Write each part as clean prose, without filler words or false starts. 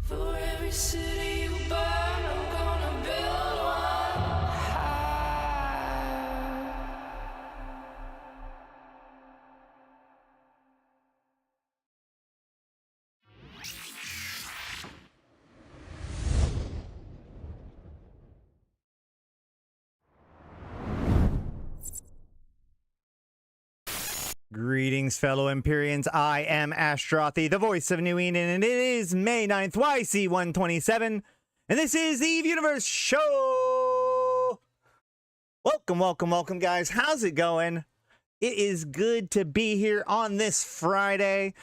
For every city you burn, I'm gonna build one high. Greetings, fellow Empyreans. I am Ashtrothi, the voice of New Eden, and it is May 9th, YC127, and this is the Eve Universe Show! Welcome, welcome, welcome, guys. How's it going? It is good to be here on this Friday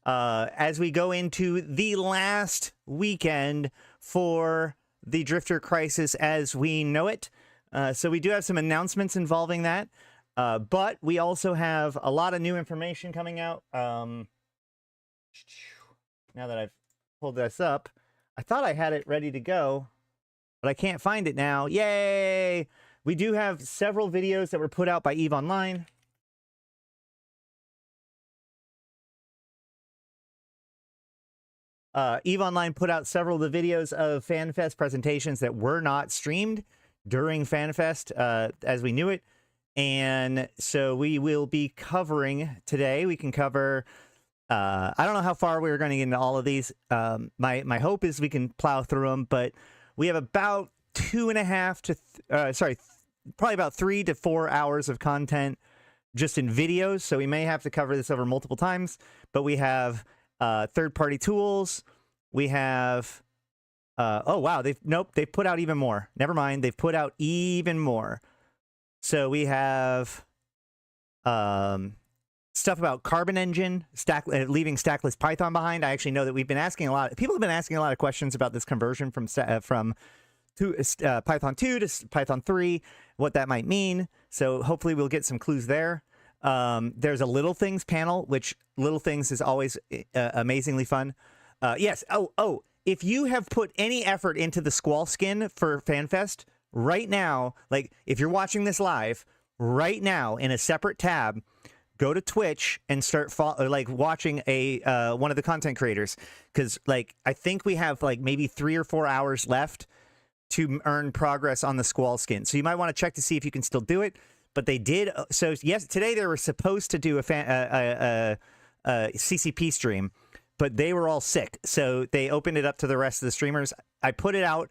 as we go into the last weekend for the Drifter Crisis as we know it. So we do have some announcements involving that. But we also have a lot of new information coming out. Now that I've pulled this up, I thought I had it ready to go, but I can't find it now. Yay! We do have several videos that were put out by EVE Online. EVE Online put out several of the videos of Fanfest presentations that were not streamed during Fanfest as we knew it. And so we will be covering today. We can cover, I don't know how far we're going to get into all of these. My hope is we can plow through them, but we have about 2.5 to, probably about 3 to 4 hours of content just in videos. So we may have to cover this over multiple times, but we have third-party tools. We have, oh wow, they've put out even more. Never mind, they've put out even more. So we have stuff about Carbon Engine, leaving stackless Python behind. I actually know that we've been asking a lot. People have been asking a lot of questions about this conversion from Python 2 to Python 3, what that might mean. So hopefully we'll get some clues there. There's a Little Things panel, which Little Things is always amazingly fun. Yes. Oh, if you have put any effort into the Squall skin for FanFest, right now, like if you're watching this live, right now in a separate tab, go to Twitch and start watching one of the content creators, because like I think we have like maybe 3 or 4 hours left to earn progress on the Squall skin. So you might want to check to see if you can still do it. But they did. So yes, today they were supposed to do a CCP stream, but they were all sick, so they opened it up to the rest of the streamers. I put it out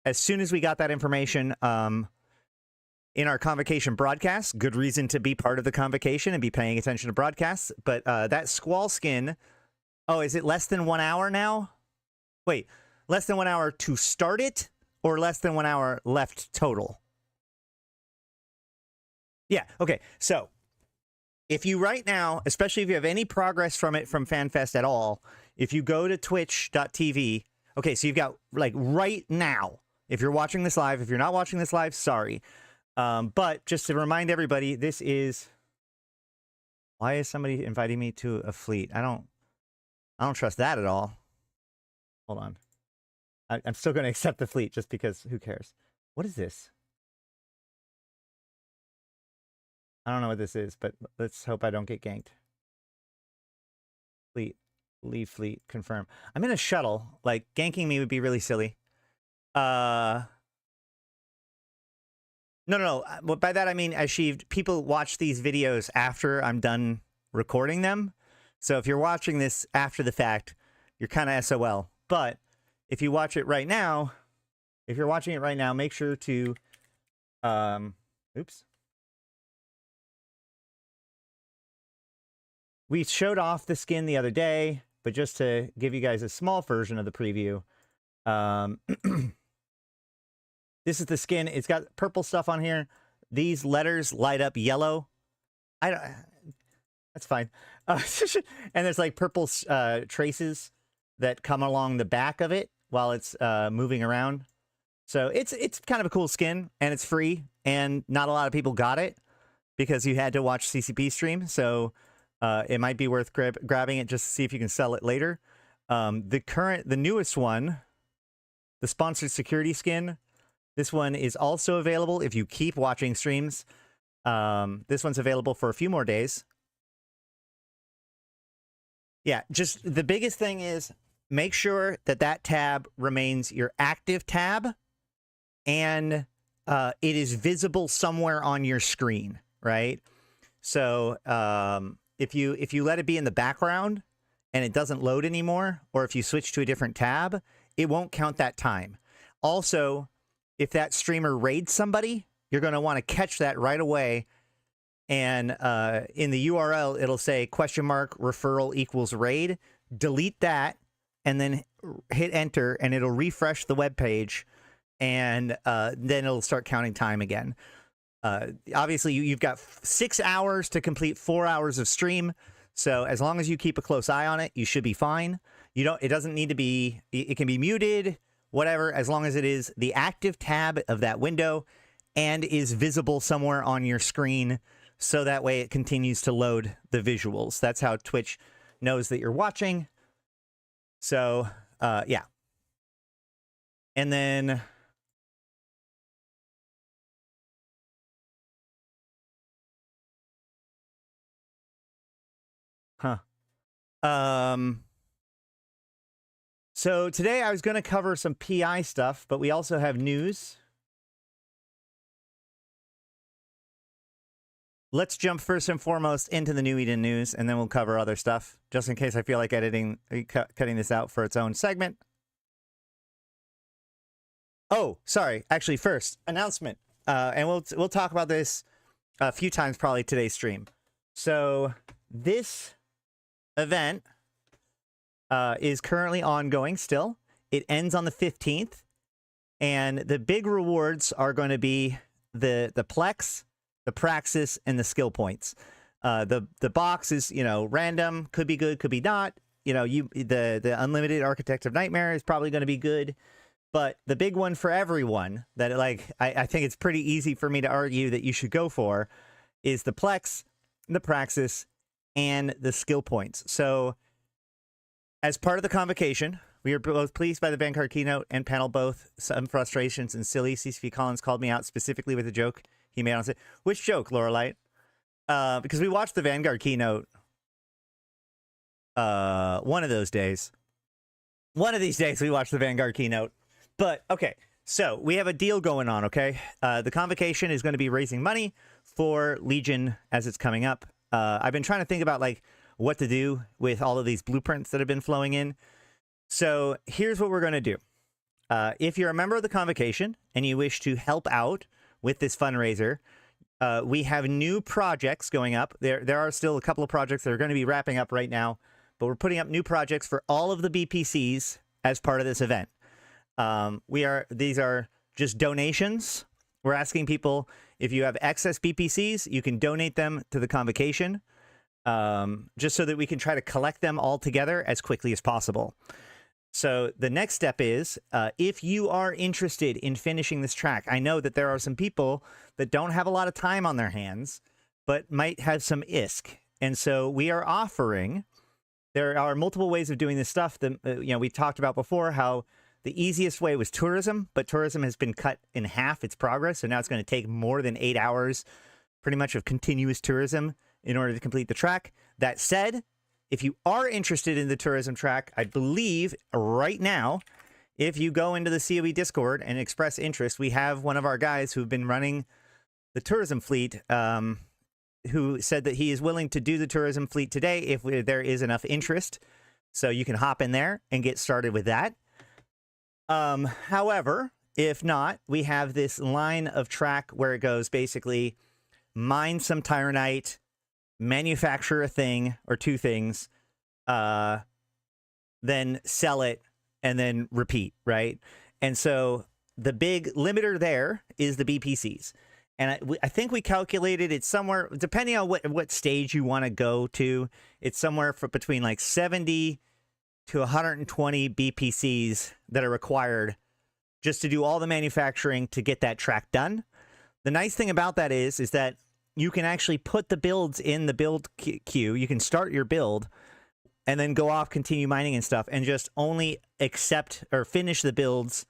as soon as we got that information in our Convocation broadcast. Good reason to be part of the Convocation and be paying attention to broadcasts. But that Squall skin, oh, is it less than 1 hour now? Wait, less than 1 hour to start it, or less than 1 hour left total? Yeah, okay. So if you right now, especially if you have any progress from it from FanFest at all, if you go to twitch.tv, okay, so you've got like right now, if you're watching this live, if you're not watching this live, sorry. But just to remind everybody, this is, why is somebody inviting me to a fleet? I don't trust that at all. Hold on. I'm still going to accept the fleet just because who cares? What is this? I don't know what this is, but let's hope I don't get ganked. Fleet. Leave fleet. Confirm. I'm in a shuttle. Like, ganking me would be really silly. No. Well, by that I mean, people watch these videos after I'm done recording them. So if you're watching this after the fact, you're kind of SOL. But if you watch it right now, if you're watching it right now, make sure to, oops. We showed off the skin the other day, but just to give you guys a small version of the preview, this is the skin. It's got purple stuff on here. These letters light up yellow. That's fine. And there's like purple traces that come along the back of it while it's moving around. So it's kind of a cool skin, and it's free, and not a lot of people got it because you had to watch CCP stream. So it might be worth grabbing it just to see if you can sell it later. The newest one, the sponsored security skin, this one is also available if you keep watching streams. This one's available for a few more days. Yeah, just the biggest thing is make sure that that tab remains your active tab and it is visible somewhere on your screen, right? So if you let it be in the background and it doesn't load anymore, or if you switch to a different tab, it won't count that time. Also, if that streamer raids somebody, you're going to want to catch that right away. And in the URL, it'll say referral equals raid. Delete that and then hit enter, and it'll refresh the web page, and then it'll start counting time again. Obviously, you've got 6 hours to complete 4 hours of stream. So as long as you keep a close eye on it, you should be fine. It doesn't need to be, it can be muted, whatever, as long as it is the active tab of that window and is visible somewhere on your screen. So that way it continues to load the visuals. That's how Twitch knows that you're watching. So, yeah. And then... So today I was going to cover some PI stuff, but we also have news. Let's jump first and foremost into the New Eden news, and then we'll cover other stuff, just in case I feel like cutting this out for its own segment. Oh, sorry. Actually, first, announcement. And we'll talk about this a few times probably today's stream. So this event is currently ongoing still. It ends on the 15th, and the big rewards are going to be the Plex, the Praxis, and the skill points. The box is, random, could be good, could be not. The unlimited Architect of Nightmare is probably going to be good, but the big one for everyone that I think it's pretty easy for me to argue that you should go for is the Plex, the Praxis, and the skill points. So as part of the Convocation, we are both pleased by the Vanguard keynote and panel both. Some frustrations and silly. CCP Collins called me out specifically with a joke he made on it. Which joke, Laurelite? Because we watched the Vanguard keynote one of those days. One of these days we watched the Vanguard keynote. But, okay, so we have a deal going on, okay? The Convocation is going to be raising money for Legion as it's coming up. I've been trying to think about, what to do with all of these blueprints that have been flowing in. So here's what we're going to do. If you're a member of the Convocation and you wish to help out with this fundraiser, we have new projects going up. There are still a couple of projects that are going to be wrapping up right now, but we're putting up new projects for all of the BPCs as part of this event. These are just donations. We're asking people, if you have excess BPCs, you can donate them to the Convocation. Just so that we can try to collect them all together as quickly as possible. So the next step is, if you are interested in finishing this track, I know that there are some people that don't have a lot of time on their hands, but might have some ISK. And so we are offering, there are multiple ways of doing this stuff. We talked about before how the easiest way was tourism, but tourism has been cut in half its progress. So now it's going to take more than 8 hours, pretty much of continuous tourism, in order to complete the track. That said, if you are interested in the tourism track, I believe right now, if you go into the COE Discord and express interest, we have one of our guys who've been running the tourism fleet, who said that he is willing to do the tourism fleet today if there is enough interest. So you can hop in there and get started with that. However, if not, we have this line of track where it goes basically mine some Tyranite, manufacture a thing or two things, then sell it, and then repeat, right? And so the big limiter there is the BPCs. And I think we calculated it's somewhere, depending on what stage you want to go to, it's somewhere between 70 to 120 BPCs that are required just to do all the manufacturing to get that track done. The nice thing about that is that you can actually put the builds in the build queue. You can start your build and then go off, continue mining and stuff, and just only accept or finish the builds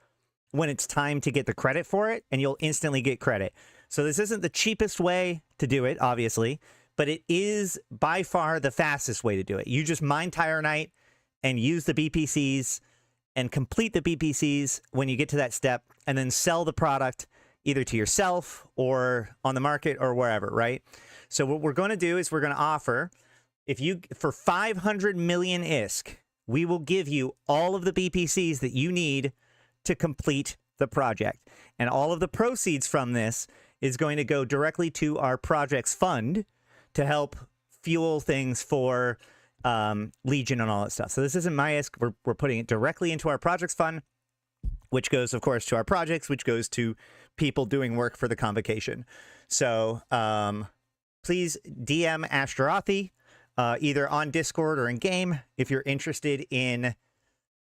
when it's time to get the credit for it, and you'll instantly get credit. So this isn't the cheapest way to do it, obviously, but it is by far the fastest way to do it. You just mine Tyranite, and use the BPCs and complete the BPCs when you get to that step, and then sell the product either to yourself or on the market or wherever, right? So what we're going to do is we're going to offer, if you, for 500 million ISK, we will give you all of the BPCs that you need to complete the project. And all of the proceeds from this is going to go directly to our project's fund to help fuel things for Legion and all that stuff. So this isn't my ISK. We're putting it directly into our project's fund, which goes, of course, to our projects, which goes to people doing work for the Convocation. So please DM Ashtarothi, either on Discord or in game, if you're interested in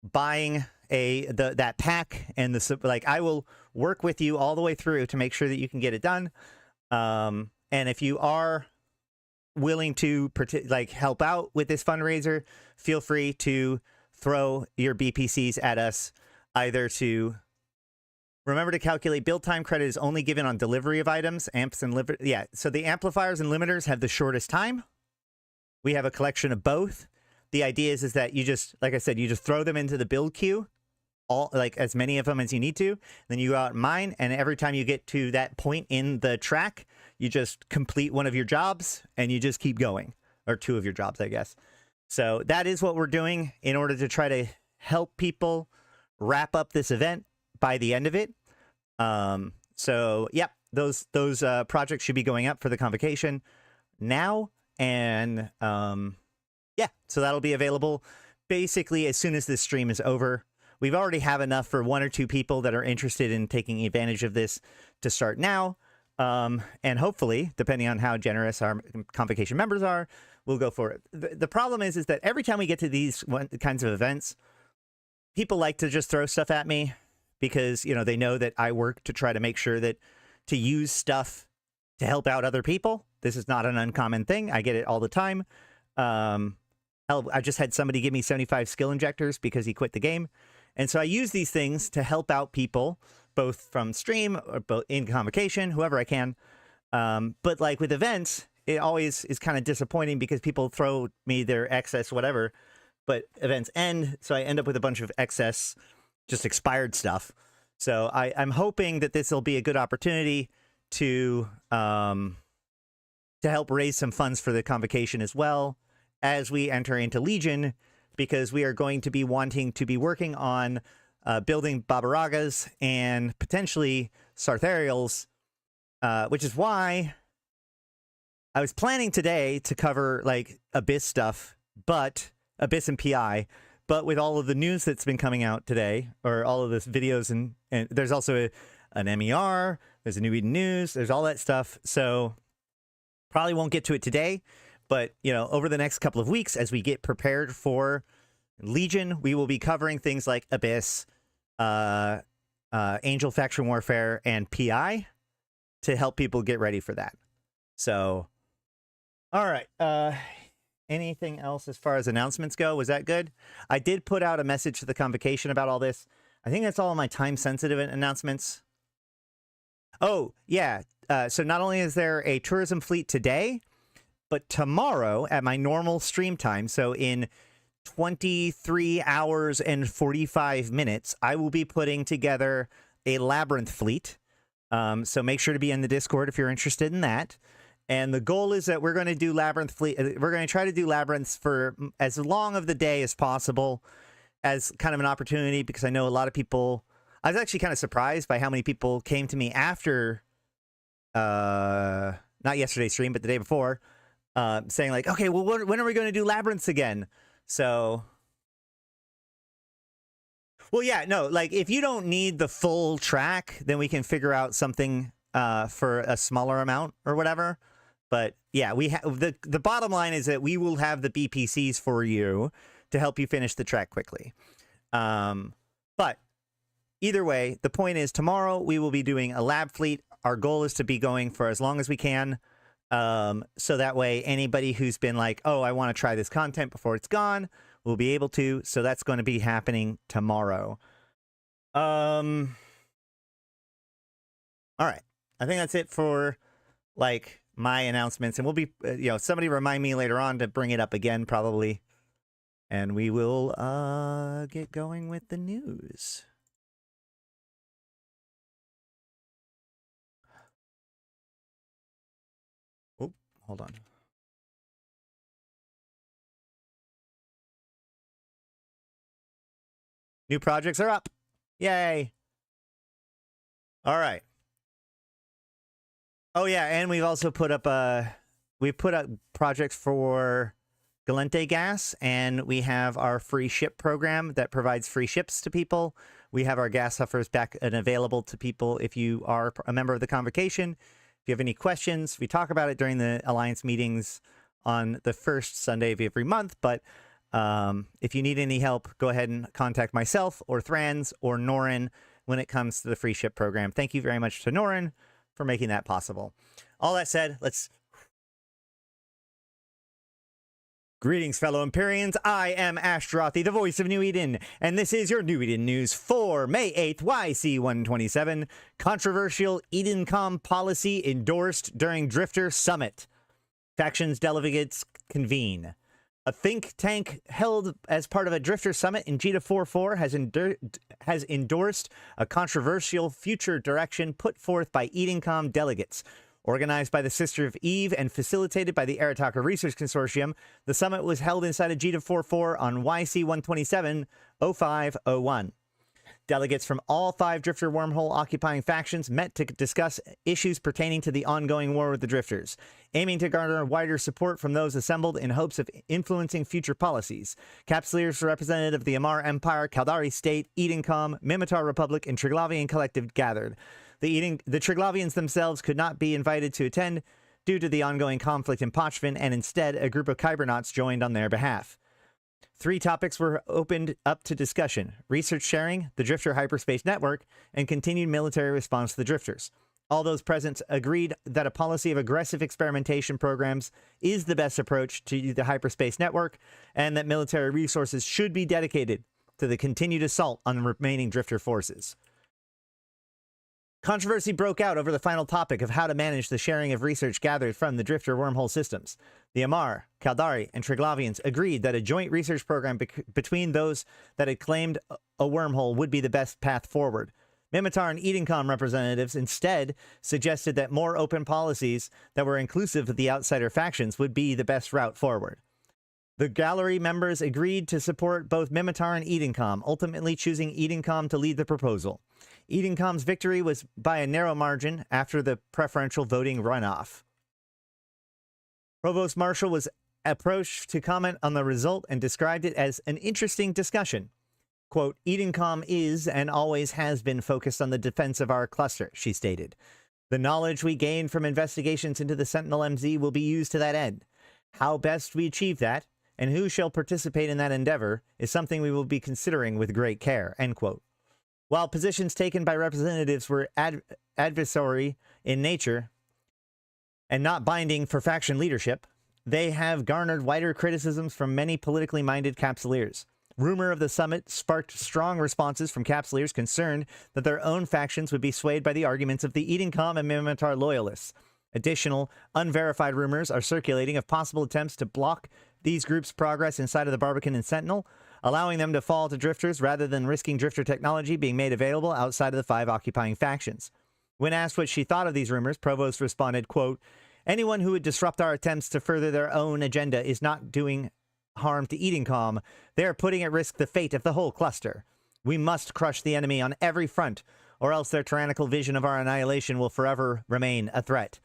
buying that pack. And I will work with you all the way through to make sure that you can get it done. And if you are willing to help out with this fundraiser, feel free to throw your BPCs at us, either to remember to calculate build time credit is only given on delivery of items, amps and so the amplifiers and limiters have the shortest time. We have a collection of both. The idea is that you just, like I said, you just throw them into the build queue, as many of them as you need to. Then you go out and mine, and every time you get to that point in the track, you just complete one of your jobs and you just keep going, or two of your jobs, I guess. So that is what we're doing in order to try to help people wrap up this event by the end of it. So yep, those projects should be going up for the Convocation now. And yeah, so that'll be available basically as soon as this stream is over. We've already have enough for 1 or 2 people that are interested in taking advantage of this to start now. And hopefully, depending on how generous our Convocation members are, we'll go for it. The problem is that every time we get to these kinds of events, people like to just throw stuff at me because, they know that I work to try to make sure that to use stuff to help out other people. This is not an uncommon thing. I get it all the time. I just had somebody give me 75 skill injectors because he quit the game. And so I use these things to help out people, both from stream or both in Convocation, whoever I can. But like with events, it always is kind of disappointing because people throw me their excess whatever, but events end. So I end up with a bunch of excess, just expired stuff. So I'm hoping that this will be a good opportunity to help raise some funds for the Convocation as well as we enter into Legion, because we are going to be wanting to be working on building Babaragas and potentially Sartharials, which is why I was planning today to cover like Abyss stuff, but Abyss and PI, but with all of the news that's been coming out today, or all of this videos, and there's also an MER, there's a New Eden News, there's all that stuff. So probably won't get to it today, but over the next couple of weeks, as we get prepared for Legion, we will be covering things like Abyss, Angel Faction Warfare, and PI to help people get ready for that. So, all right. Anything else as far as announcements go? Was that good? I did put out a message to the Convocation about all this. I think that's all of my time-sensitive announcements. Oh, yeah. So not only is there a tourism fleet today, but tomorrow at my normal stream time, so in 23 hours and 45 minutes, I will be putting together a Labyrinth fleet. So make sure to be in the Discord if you're interested in that. And the goal is that we're going to do Labyrinth fleet. We're going to try to do Labyrinths for as long of the day as possible as kind of an opportunity, because I know a lot of people. I was actually kind of surprised by how many people came to me after, not yesterday's stream, but the day before, saying like, okay, well, when are we going to do Labyrinths again? So, well, yeah, no, like if you don't need the full track, then we can figure out something for a smaller amount or whatever. But yeah, we have the bottom line is that we will have the BPCs for you to help you finish the track quickly. But either way, the point is tomorrow we will be doing a lab fleet. Our goal is to be going for as long as we can. So that way anybody who's been like, oh, I want to try this content before it's gone, will be able to. So that's going to be happening tomorrow. All right. I think that's it for like my announcements, and we'll be, somebody remind me later on to bring it up again, probably. And we will get going with the news. Oh, hold on. New projects are up. Yay. All right. Oh yeah, and we've also put up projects for Galente gas, and we have our free ship program that provides free ships to people. We have our gas huffers back and available to people if you are a member of the Convocation. If you have any questions, we talk about it during the Alliance meetings on the first Sunday of every month, but if you need any help, go ahead and contact myself or Thrans or Norin when it comes to the free ship program. Thank you very much to Norin for making that possible. All that said, let's... Greetings, fellow Empyreans. I am Ashtarothi, the voice of New Eden, and this is your New Eden news for May 8th, YC127. Controversial EdenCom policy endorsed during Drifter Summit. Factions delegates convene. A think tank held as part of a Drifter Summit in Jita 44 has endorsed a controversial future direction put forth by EdenCom delegates. Organized by the Sister of Eve and facilitated by the Arataka Research Consortium, the summit was held inside of Jita 44 on YC127 0501. Delegates from all 5 Drifter wormhole occupying factions met to discuss issues pertaining to the ongoing war with the Drifters, aiming to garner wider support from those assembled in hopes of influencing future policies. Capsuleers representative of the Amar Empire, Caldari State, EdenCom, Mimitar Republic, and Triglavian Collective gathered. The Triglavians themselves could not be invited to attend due to the ongoing conflict in Pochvin, and instead a group of Kybernauts joined on their behalf. 3 topics were opened up to discussion: research sharing, the Drifter hyperspace network, and continued military response to the Drifters. All those present agreed that a policy of aggressive experimentation programs is the best approach to the hyperspace network, and that military resources should be dedicated to the continued assault on the remaining Drifter forces. Controversy broke out over the final topic of how to manage the sharing of research gathered from the Drifter wormhole systems. The Amar, Caldari, and Triglavians agreed that a joint research program between those that had claimed a wormhole would be the best path forward. Mimitar and EdenCom representatives instead suggested that more open policies that were inclusive of the outsider factions would be the best route forward. The gallery members agreed to support both Mimitar and EdenCom, ultimately choosing EdenCom to lead the proposal. EdenCom's victory was by a narrow margin after the preferential voting runoff. Provost Marshall was approached to comment on the result and described it as an interesting discussion. Quote, EdenCom is and always has been focused on the defense of our cluster, she stated. The knowledge we gain from investigations into the Sentinel MZ will be used to that end. How best we achieve that, and who shall participate in that endeavor, is something we will be considering with great care, end quote. While positions taken by representatives were adversary in nature and not binding for faction leadership, they have garnered wider criticisms from many politically minded Capsuleers. Rumor of the summit sparked strong responses from Capsuleers concerned that their own factions would be swayed by the arguments of the EdenCom and Mimitar loyalists. Additional, unverified rumors are circulating of possible attempts to block these groups' progress inside of the Barbican and Sentinel, allowing them to fall to Drifters rather than risking Drifter technology being made available outside of the 5 occupying factions. When asked what she thought of these rumors, Provost responded, quote, anyone who would disrupt our attempts to further their own agenda is not doing harm to EdenCom. They are putting at risk the fate of the whole cluster. We must crush the enemy on every front, or else their tyrannical vision of our annihilation will forever remain a threat.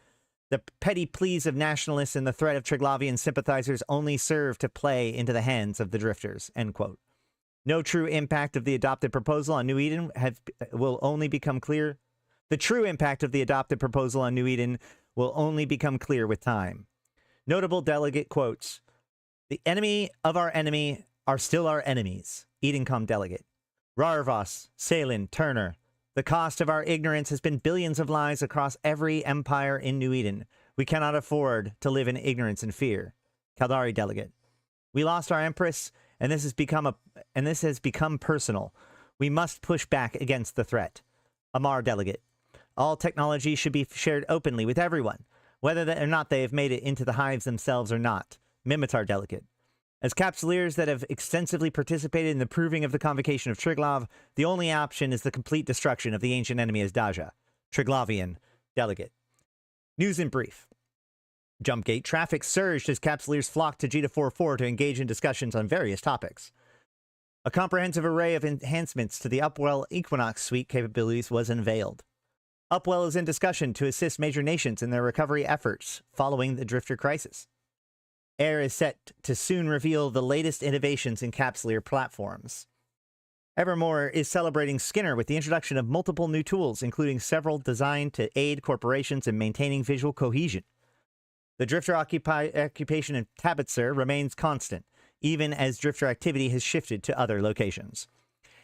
The petty pleas of nationalists and the threat of Triglavian sympathizers only serve to play into the hands of the Drifters, end quote. No true impact of the adopted proposal on New Eden will only become clear. The true impact of the adopted proposal on New Eden will only become clear with time. Notable delegate quotes. The enemy of our enemy are still our enemies. EdenCom delegate. Rarvos, Salin, Turner. The cost of our ignorance has been billions of lives across every empire in New Eden. We cannot afford to live in ignorance and fear. Caldari delegate. We lost our empress, and this has become personal. We must push back against the threat. Amar delegate. All technology should be shared openly with everyone, whether or not they have made it into the hives themselves or not. Mimitar delegate. As capsuleers that have extensively participated in the proving of the Convocation of Triglav, the only option is the complete destruction of the ancient enemy as Daja, Triglavian delegate. News in brief. Jumpgate traffic surged as capsuleers flocked to Jita 4.4 to engage in discussions on various topics. A comprehensive array of enhancements to the Upwell Equinox suite capabilities was unveiled. Upwell is in discussion to assist major nations in their recovery efforts following the Drifter crisis. Air is set to soon reveal the latest innovations in capsuleer platforms. Evermore is celebrating Skinner with the introduction of multiple new tools, including several designed to aid corporations in maintaining visual cohesion. The Drifter occupation in Tabitzer remains constant, even as Drifter activity has shifted to other locations.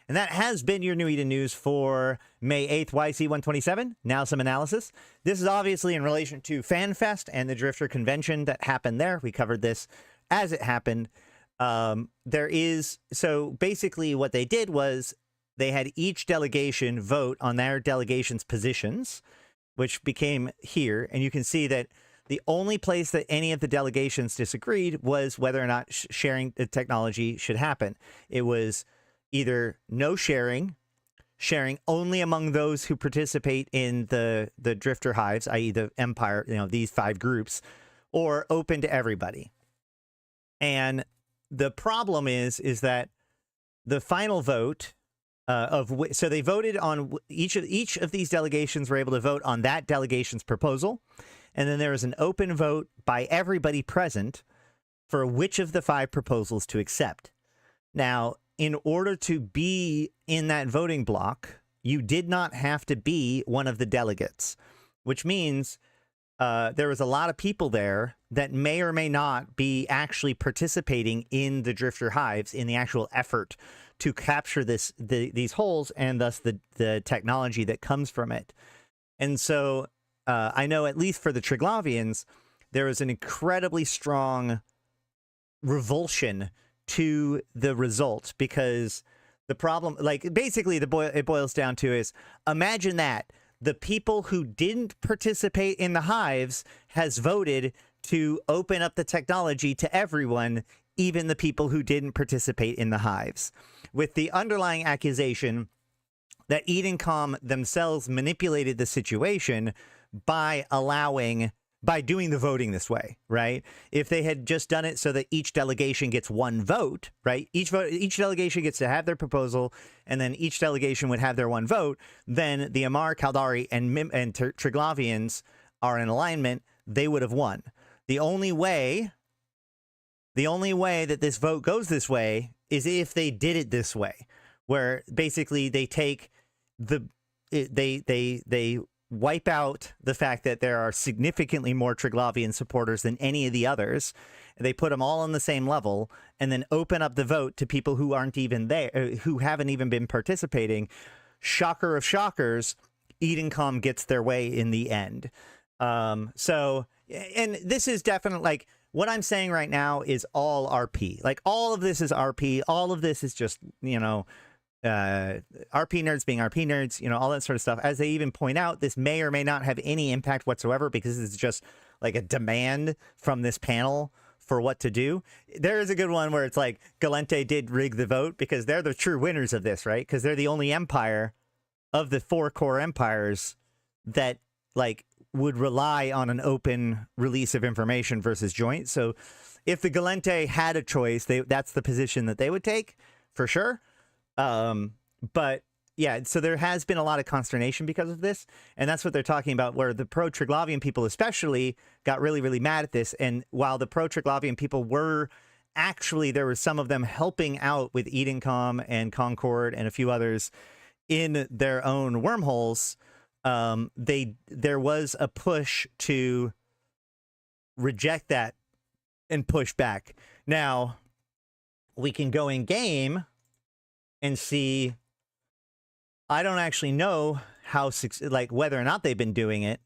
And that has been your New Eden news for May 8th, YC127. Now some analysis. This is obviously in relation to Fanfest and the Drifter convention that happened there. We covered this as it happened. So basically what they did was they had each delegation vote on their delegation's positions, which became here. And you can see that the only place that any of the delegations disagreed was whether or not sharing the technology should happen. It was either no sharing, sharing only among those who participate in the Drifter hives, i.e. the Empire, these 5 groups, or open to everybody. And the problem is that the final vote so they voted on each of these delegations were able to vote on that delegation's proposal. And then there was an open vote by everybody present for which of the 5 proposals to accept. Now, in order to be in that voting block, you did not have to be one of the delegates, which means there was a lot of people there that may or may not be actually participating in the Drifter hives in the actual effort to capture these holes and thus the technology that comes from it. And so I know at least for the Triglavians, there was an incredibly strong revulsion to the result, because the problem, like basically it boils down to is, imagine that the people who didn't participate in the hives has voted to open up the technology to everyone, even the people who didn't participate in the hives, with the underlying accusation that EdenCom themselves manipulated the situation by doing the voting this way, right? If they had just done it so that each delegation gets one vote, right? Each delegation gets to have their proposal, and then each delegation would have their one vote, then the Amar, Kaldari, and Triglavians are in alignment. They would have won. The only way that this vote goes this way is if they did it this way, where basically they take they wipe out the fact that there are significantly more Triglavian supporters than any of the others. They put them all on the same level and then open up the vote to people who aren't even there, who haven't even been participating. Shocker of shockers, EdenCom gets their way in the end. So, and this is definitely, like, what I'm saying right now is all RP. Like, all of this is RP. All of this is just, RP nerds being RP nerds, all that sort of stuff. As they even point out, this may or may not have any impact whatsoever, because it's just like a demand from this panel for what to do. There is a good one where it's like Galente did rig the vote because they're the true winners of this, right? Because they're the only empire of the 4 core empires that would rely on an open release of information versus joint. So if the Galente had a choice, that's the position that they would take for sure. But yeah, so there has been a lot of consternation because of this, and that's what they're talking about, where the pro-Triglavian people especially got really, really mad at this. And while the pro-Triglavian people were actually, there were some of them helping out with EdenCom and Concord and a few others in their own wormholes, there was a push to reject that and push back. Now, we can go in game and see, I don't actually know how, whether or not they've been doing it,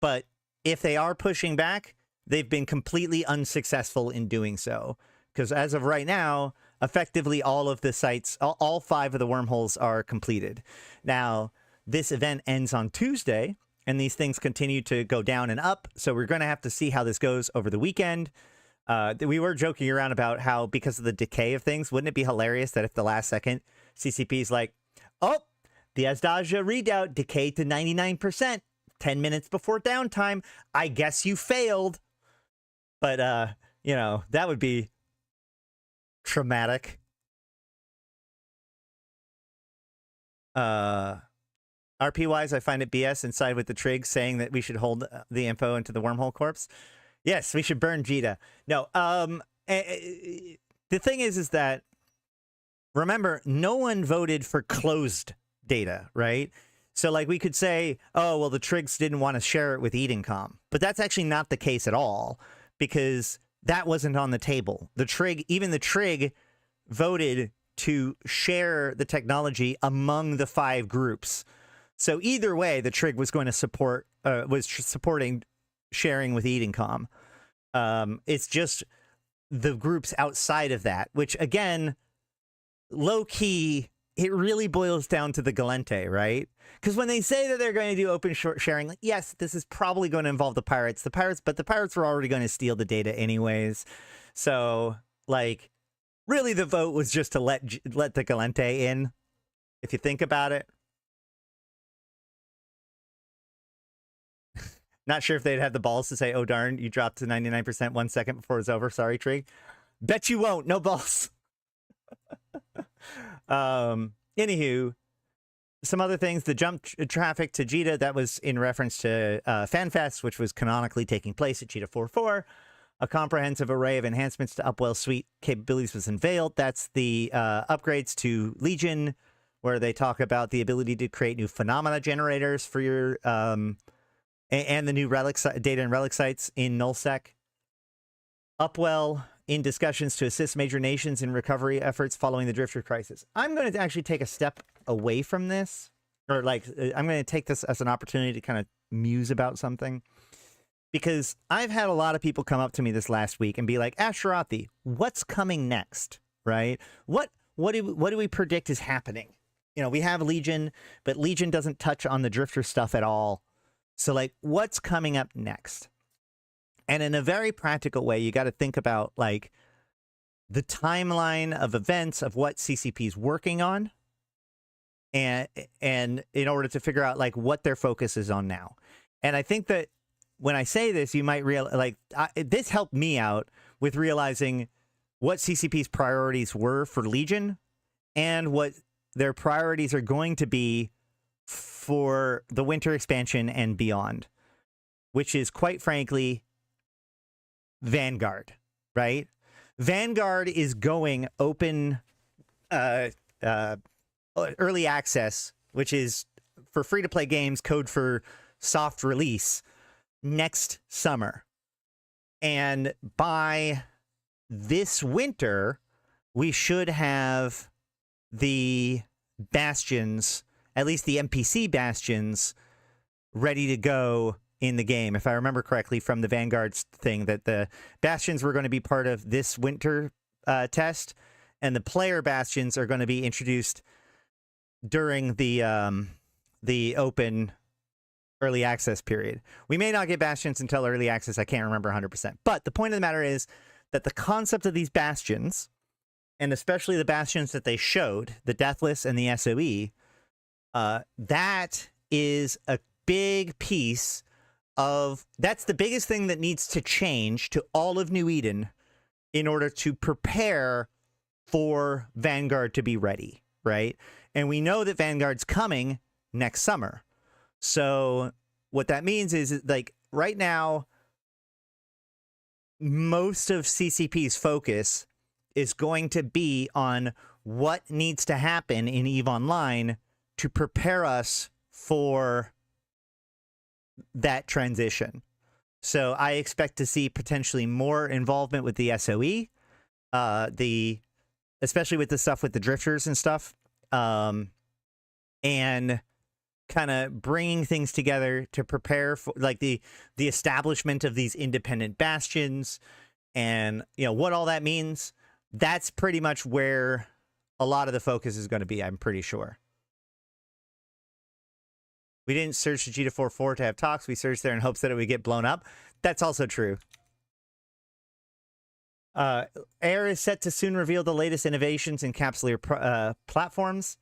but if they are pushing back, they've been completely unsuccessful in doing so. Because as of right now, effectively all of the sites, all 5 of the wormholes are completed. Now, this event ends on Tuesday, and these things continue to go down and up, so we're going to have to see how this goes over the weekend. We were joking around about how, because of the decay of things, wouldn't it be hilarious that if the last second CCP is like, oh, the Asdaja readout decayed to 99%, 10 minutes before downtime. I guess you failed. But, that would be traumatic. RP-wise, I find it BS and side with the trig saying that we should hold the info into the wormhole corpse. Yes, we should burn Jita. No, the thing is that, remember, no one voted for closed data, right? So, like, we could say, oh, well, the trigs didn't want to share it with Edencom. But that's actually not the case at all, because that wasn't on the table. Even the trig voted to share the technology among the 5 groups. So either way, the trig was going to supporting sharing with Edencom. It's just the groups outside of that, which, again, low-key, it really boils down to the Galente, right? Because when they say that they're going to do open sharing, like, yes, this is probably going to involve the pirates. But the pirates were already going to steal the data anyways. So, like, really the vote was just to let the Galente in, if you think about it. Not sure if they'd have the balls to say, oh, darn, you dropped to 99% 1 second before it's over. Sorry, Trig. Bet you won't. No balls. Anywho, some other things. The jump traffic to Jita, that was in reference to Fanfest, which was canonically taking place at Jita 4.4. A comprehensive array of enhancements to Upwell Suite capabilities was unveiled. That's the upgrades to Legion, where they talk about the ability to create new phenomena generators for your... and the new relic data and relic sites in nullsec. Upwell in discussions to assist major nations in recovery efforts following the Drifter crisis. I'm going to actually take a step away from this, or I'm going to take this as an opportunity to kind of muse about something, because I've had a lot of people come up to me this last week and be like, Asharathi, what's coming next, right? What do we predict is happening? We have Legion, but Legion doesn't touch on the Drifter stuff at all. So, like, what's coming up next? And in a very practical way, you got to think about, like, the timeline of events of what CCP is working on, and in order to figure out, like, what their focus is on now. And I think that when I say this, you might realize, this helped me out with realizing what CCP's priorities were for Legion and what their priorities are going to be for the winter expansion and beyond, which is, quite frankly, Vanguard, right? Vanguard is going open early access, which is for free-to-play games, code for soft release, next summer. And by this winter, we should have the bastions, at least the NPC bastions, ready to go in the game. If I remember correctly from the Vanguard's thing, that the bastions were going to be part of this winter test, and the player bastions are going to be introduced during the open early access period. We may not get bastions until early access. I can't remember 100%. But the point of the matter is that the concept of these bastions, and especially the bastions that they showed, the Deathless and the SOE, that is a big piece of... That's the biggest thing that needs to change to all of New Eden in order to prepare for Vanguard to be ready, right? And we know that Vanguard's coming next summer. So what that means is, like, right now, most of CCP's focus is going to be on what needs to happen in EVE Online to prepare us for that transition. So I expect to see potentially more involvement with the SOE, especially with the stuff with the drifters and stuff, and kind of bringing things together to prepare for, like, the establishment of these independent bastions, and what all that means. That's pretty much where a lot of the focus is going to be, I'm pretty sure. We didn't search the Jita 4.4 to have talks. We searched there in hopes that it would get blown up. That's also true. Air is set to soon reveal the latest innovations in capsular platforms.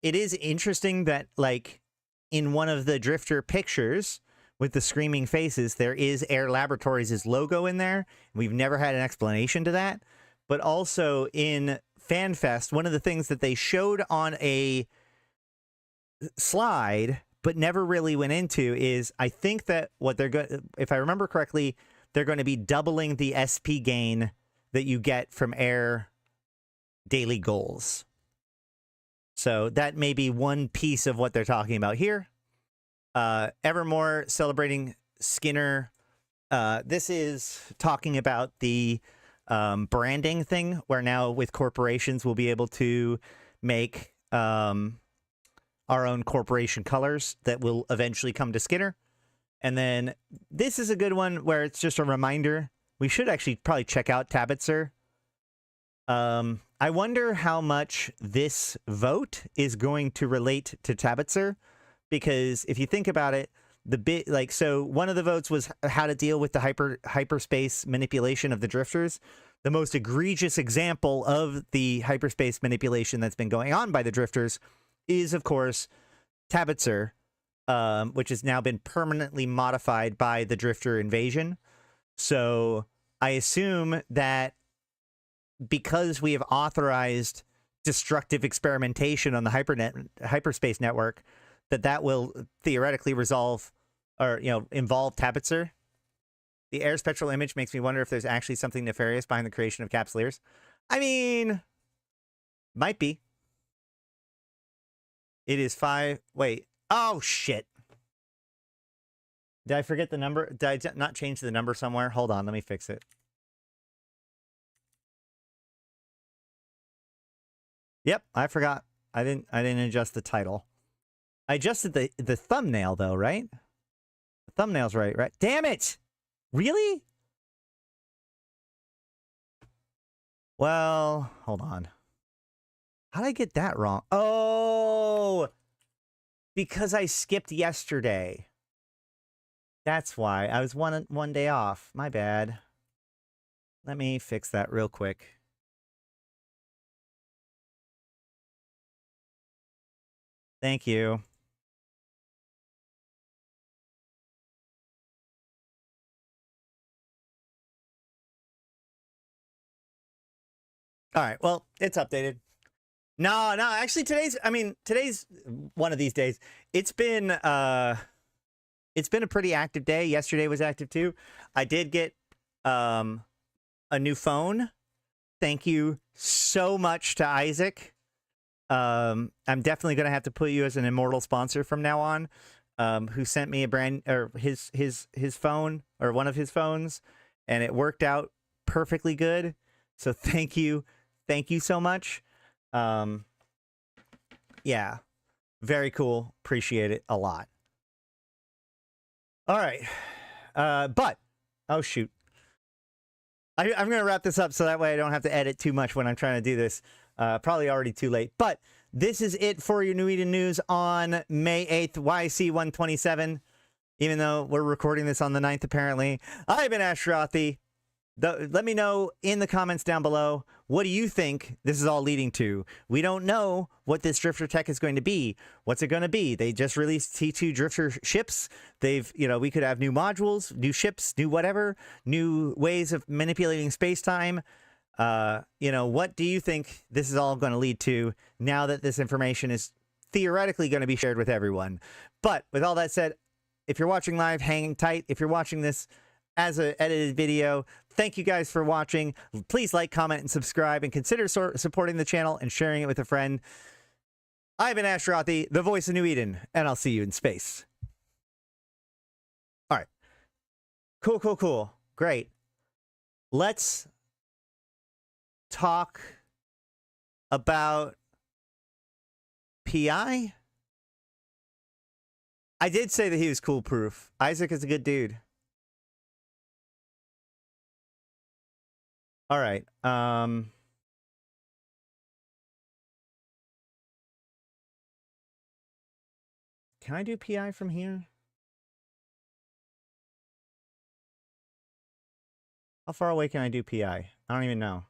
It is interesting that, like, in one of the Drifter pictures with the screaming faces, there is Air Laboratories' logo in there. We've never had an explanation to that. But also in Fanfest, one of the things that they showed on a slide but never really went into is, I think that what they're going, if I remember correctly, they're going to be doubling the SP gain that you get from Air daily goals. So that may be one piece of what they're talking about here. Evermore celebrating Skinner. This is talking about the branding thing, where now with corporations we'll be able to make our own corporation colors that will eventually come to Skinner. And then this is a good one where it's just a reminder. We should actually probably check out Tabitzer. I wonder how much this vote is going to relate to Tabitzer, because if you think about it, so one of the votes was how to deal with the hyperspace manipulation of the drifters. The most egregious example of the hyperspace manipulation that's been going on by the drifters is, of course, Tabitzer, which has now been permanently modified by the drifter invasion. So I assume that because we have authorized destructive experimentation on the hyperspace network, that will theoretically resolve or, involve Tabitzer. The air spectral image makes me wonder if there's actually something nefarious behind the creation of Capsuleers. I mean, might be. It is 5. Wait. Oh, shit. Did I forget the number? Did I not change the number somewhere? Hold on. Let me fix it. Yep, I forgot. I didn't adjust the title. I adjusted the thumbnail though, right? The thumbnail's right? Damn it! Really? Well, hold on. How did I get that wrong? Oh, because I skipped yesterday. That's why. I was one day off. My bad. Let me fix that real quick. Thank you. All right. Well, it's updated. No, actually today's one of these days. It's been a pretty active day. Yesterday was active too. I did get a new phone. Thank you so much to Isaac. I'm definitely going to have to put you as an immortal sponsor from now on. Who sent me his phone, or one of his phones, and it worked out perfectly good. So thank you so much. Yeah, very cool. Appreciate it a lot. All right, but oh shoot, I'm gonna wrap this up so that way I don't have to edit too much when I'm trying to do this. Probably already too late, but this is it for your New Eden news on May 8th, YC127. Even though we're recording this on the 9th, apparently. I've been Ashrothi. Let me know in the comments down below, what do you think this is all leading to? We don't know what this drifter tech is going to be. What's it going to be? They just released T2 drifter ships. We could have new modules, new ships, new whatever, new ways of manipulating space-time. What do you think this is all going to lead to now that this information is theoretically going to be shared with everyone? But with all that said, if you're watching live, hang tight. If you're watching this as an edited video, thank you guys for watching. Please like, comment, and subscribe, and consider supporting the channel and sharing it with a friend. I've been Ashrothi, the voice of New Eden, and I'll see you in space. All right. Cool. Great. Let's talk about PI. I did say that he was cool proof. Isaac is a good dude. All right. Can I do PI from here? How far away can I do PI? I don't even know.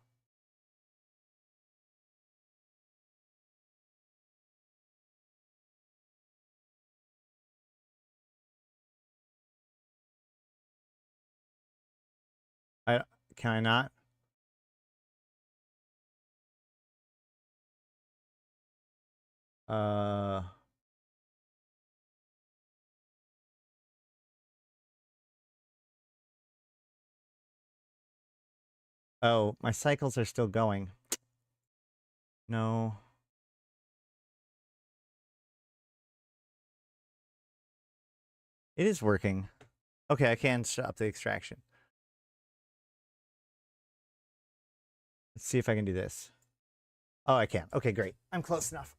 I can I not? Uh, oh, my cycles are still going. No. It is working. Okay, I can stop the extraction. Let's see if I can do this. Oh, I can. Okay, great. I'm close enough.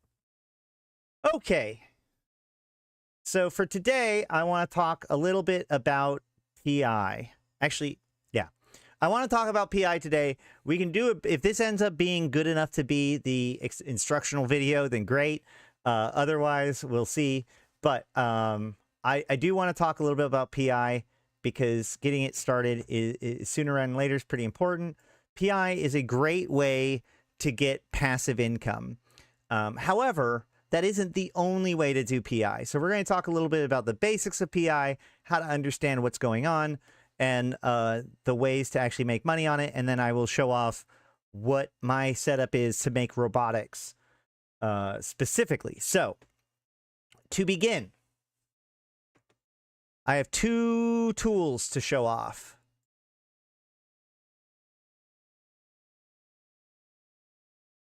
Okay. So for today, I want to talk a little bit about PI. Actually, yeah. I want to talk about PI today. We can do it. If this ends up being good enough to be the instructional video, then great. Otherwise, we'll see. But I do want to talk a little bit about PI because getting it started is sooner rather than later is pretty important. PI is a great way to get passive income. However, that isn't the only way to do PI. So we're going to talk a little bit about the basics of PI, how to understand what's going on, and the ways to actually make money on it. And then I will show off what my setup is to make robotics specifically. So to begin, I have two tools to show off.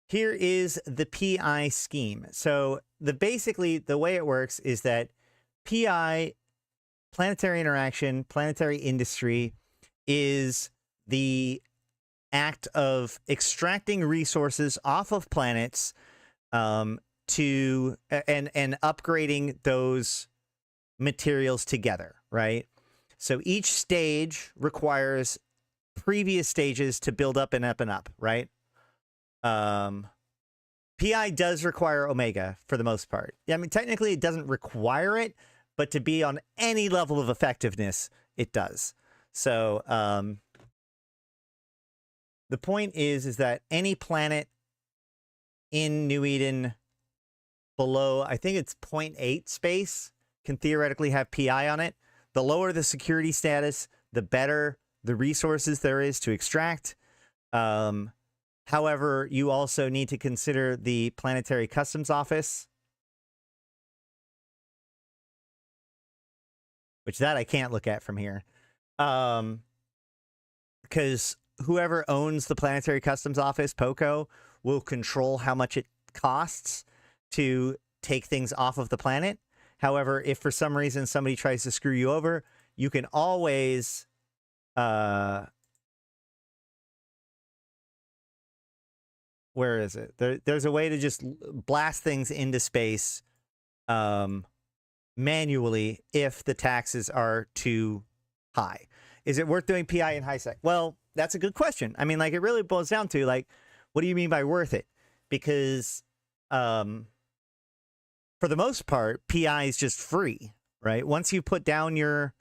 Here is the PI scheme. So basically the way it works is that PI, planetary interaction, planetary industry, is the act of extracting resources off of planets to and upgrading those materials together, right? So each stage requires previous stages to build up and up and up, right? PI does require Omega for the most part. Yeah, I mean, technically it doesn't require it, but to be on any level of effectiveness, it does. So, the point is that any planet in New Eden below, I think it's 0.8 space, can theoretically have PI on it. The lower the security status, the better the resources there is to extract. However, you also need to consider the Planetary Customs Office, which that I can't look at from here. Because whoever owns the Planetary Customs Office, POCO, will control how much it costs to take things off of the planet. However, if for some reason somebody tries to screw you over, you can always where is it? There's a way to just blast things into space manually if the taxes are too high. Is it worth doing PI in high sec? Well, that's a good question. I mean, like, it really boils down to, like, what do you mean by worth it? Because for the most part, PI is just free, right? Once you put down your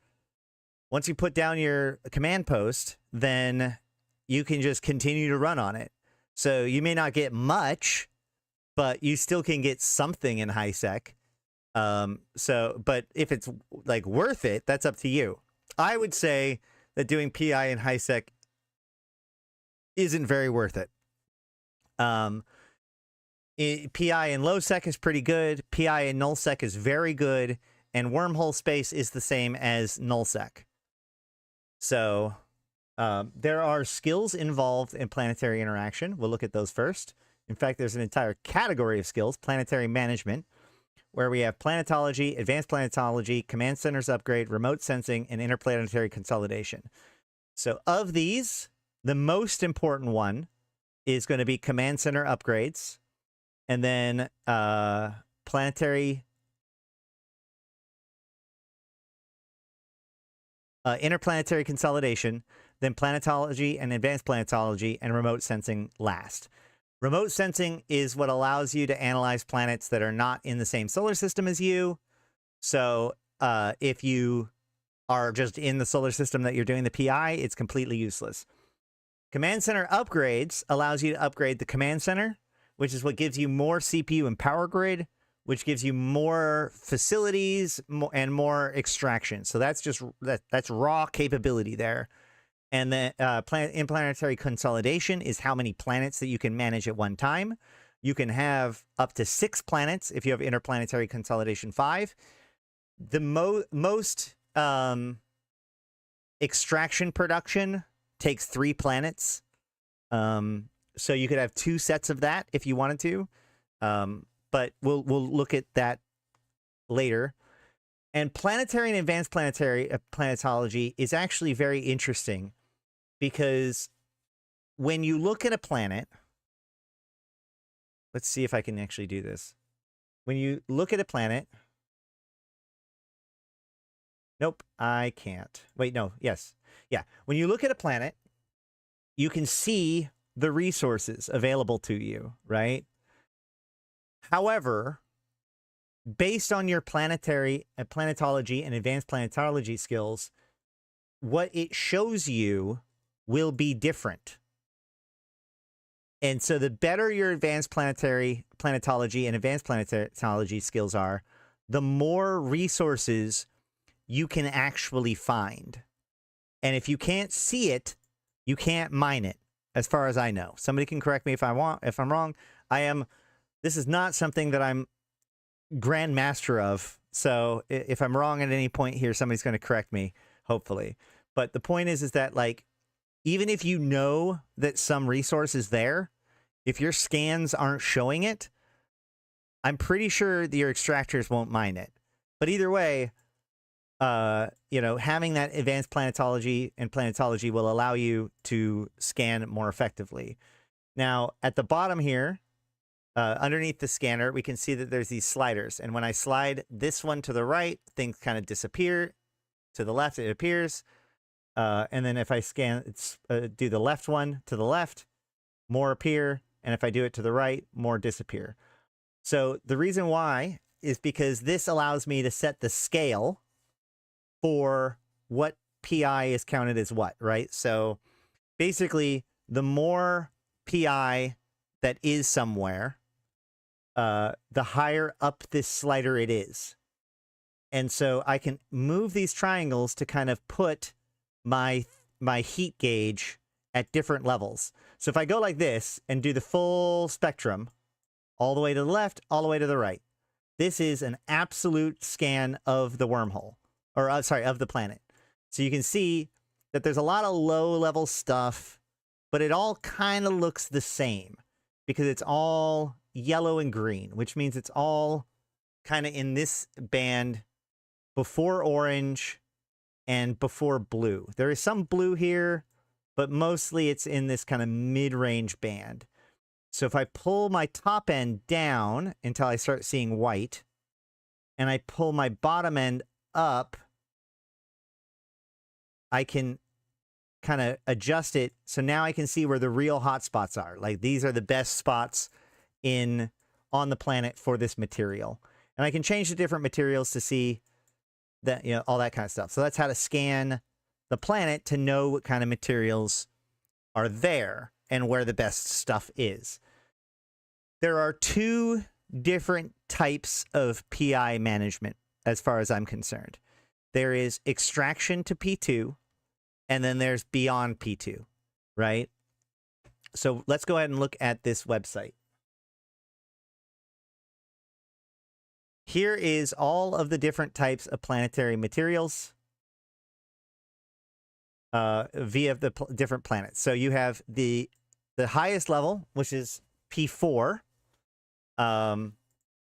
command post, then you can just continue to run on it. So you may not get much, but you still can get something in high sec. But if it's like worth it, that's up to you. I would say that doing PI in high sec isn't very worth it. PI in low sec is pretty good. PI in null sec is very good, and wormhole space is the same as null sec. So there are skills involved in planetary interaction. We'll look at those first. In fact, there's an entire category of skills, planetary management, where we have planetology, advanced planetology, command centers upgrade, remote sensing, and interplanetary consolidation. So of these, the most important one is going to be command center upgrades, and then planetary interplanetary consolidation, then planetology and advanced planetology, and remote sensing last. Remote sensing is what allows you to analyze planets that are not in the same solar system as you. So if you are just in the solar system that you're doing the PI, it's completely useless. Command center upgrades allows you to upgrade the command center, which is what gives you more CPU and power grid, which gives you more facilities and more extraction. So that's just that's raw capability there. And then interplanetary consolidation is how many planets that you can manage at one time. You can have up to 6 planets if you have interplanetary consolidation 5. The most extraction production takes 3 planets. So you could have 2 sets of that if you wanted to. But we'll look at that later. And planetary and advanced planetology is actually very interesting because when you look at a planet, let's see if I can actually do this. When you look at a planet, nope, I can't. Wait, no, yes. Yeah, when you look at a planet, you can see the resources available to you, right? However, based on your planetology and advanced planetology skills, what it shows you will be different. And so the better your advanced planetology and advanced planetology skills are, the more resources you can actually find. And if you can't see it, you can't mine it, as far as I know. Somebody can correct me if I'm wrong. This is not something that I'm grand master of. So if I'm wrong at any point here, somebody's going to correct me, hopefully. But the point is that, like, even if you know that some resource is there, if your scans aren't showing it, I'm pretty sure that your extractors won't mine it. But either way, having that advanced planetology and planetology will allow you to scan more effectively. Now, at the bottom here, underneath the scanner, we can see that there's these sliders. And when I slide this one to the right, things kind of disappear. To the left, it appears. And then if I do the left one to the left, more appear. And if I do it to the right, more disappear. So the reason why is because this allows me to set the scale for what PI is counted as what, right? So basically, the more PI that is somewhere, the higher up this slider it is. And so I can move these triangles to kind of put my heat gauge at different levels. So if I go like this and do the full spectrum, all the way to the left, all the way to the right, this is an absolute scan of the wormhole, or of the planet. So you can see that there's a lot of low-level stuff, but it all kind of looks the same because it's all yellow and green, which means it's all kind of in this band before orange and before blue. There is some blue here, but mostly it's in this kind of mid-range band. So if I pull my top end down until I start seeing white, and I pull my bottom end up, I can kind of adjust it. So now I can see where the real hot spots are. Like, these are the best spots on the planet for this material. And I can change the different materials to see that, all that kind of stuff. So that's how to scan the planet to know what kind of materials are there and where the best stuff is. There are 2 different types of PI management as far as I'm concerned. There is extraction to P2, and then there's beyond P2, right? So let's go ahead and look at this website. Here is all of the different types of planetary materials via the different planets. So you have the highest level, which is P4, and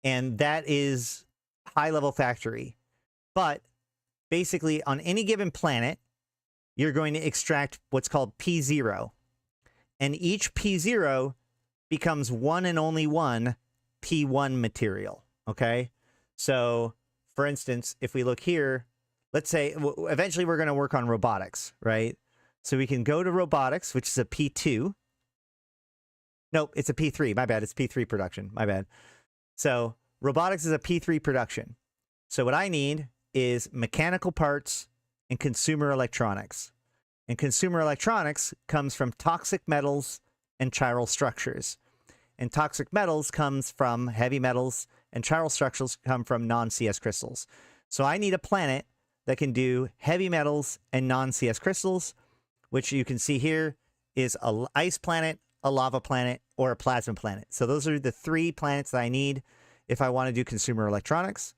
that is high-level factory. But basically, on any given planet, you're going to extract what's called P0. And each P0 becomes one and only one P1 material, okay? So, for instance, if we look here, let's say, eventually we're going to work on robotics, right? So we can go to robotics, which is a P2. Nope, it's a P3. My bad. It's P3 production. My bad. So robotics is a P3 production. So what I need is mechanical parts and consumer electronics. And consumer electronics comes from toxic metals and chiral structures. And toxic metals comes from heavy metals, and chiral structures come from non-CS crystals. So I need a planet that can do heavy metals and non-CS crystals, which you can see here is an ice planet, a lava planet, or a plasma planet. So those are the 3 planets that I need if I want to do consumer electronics.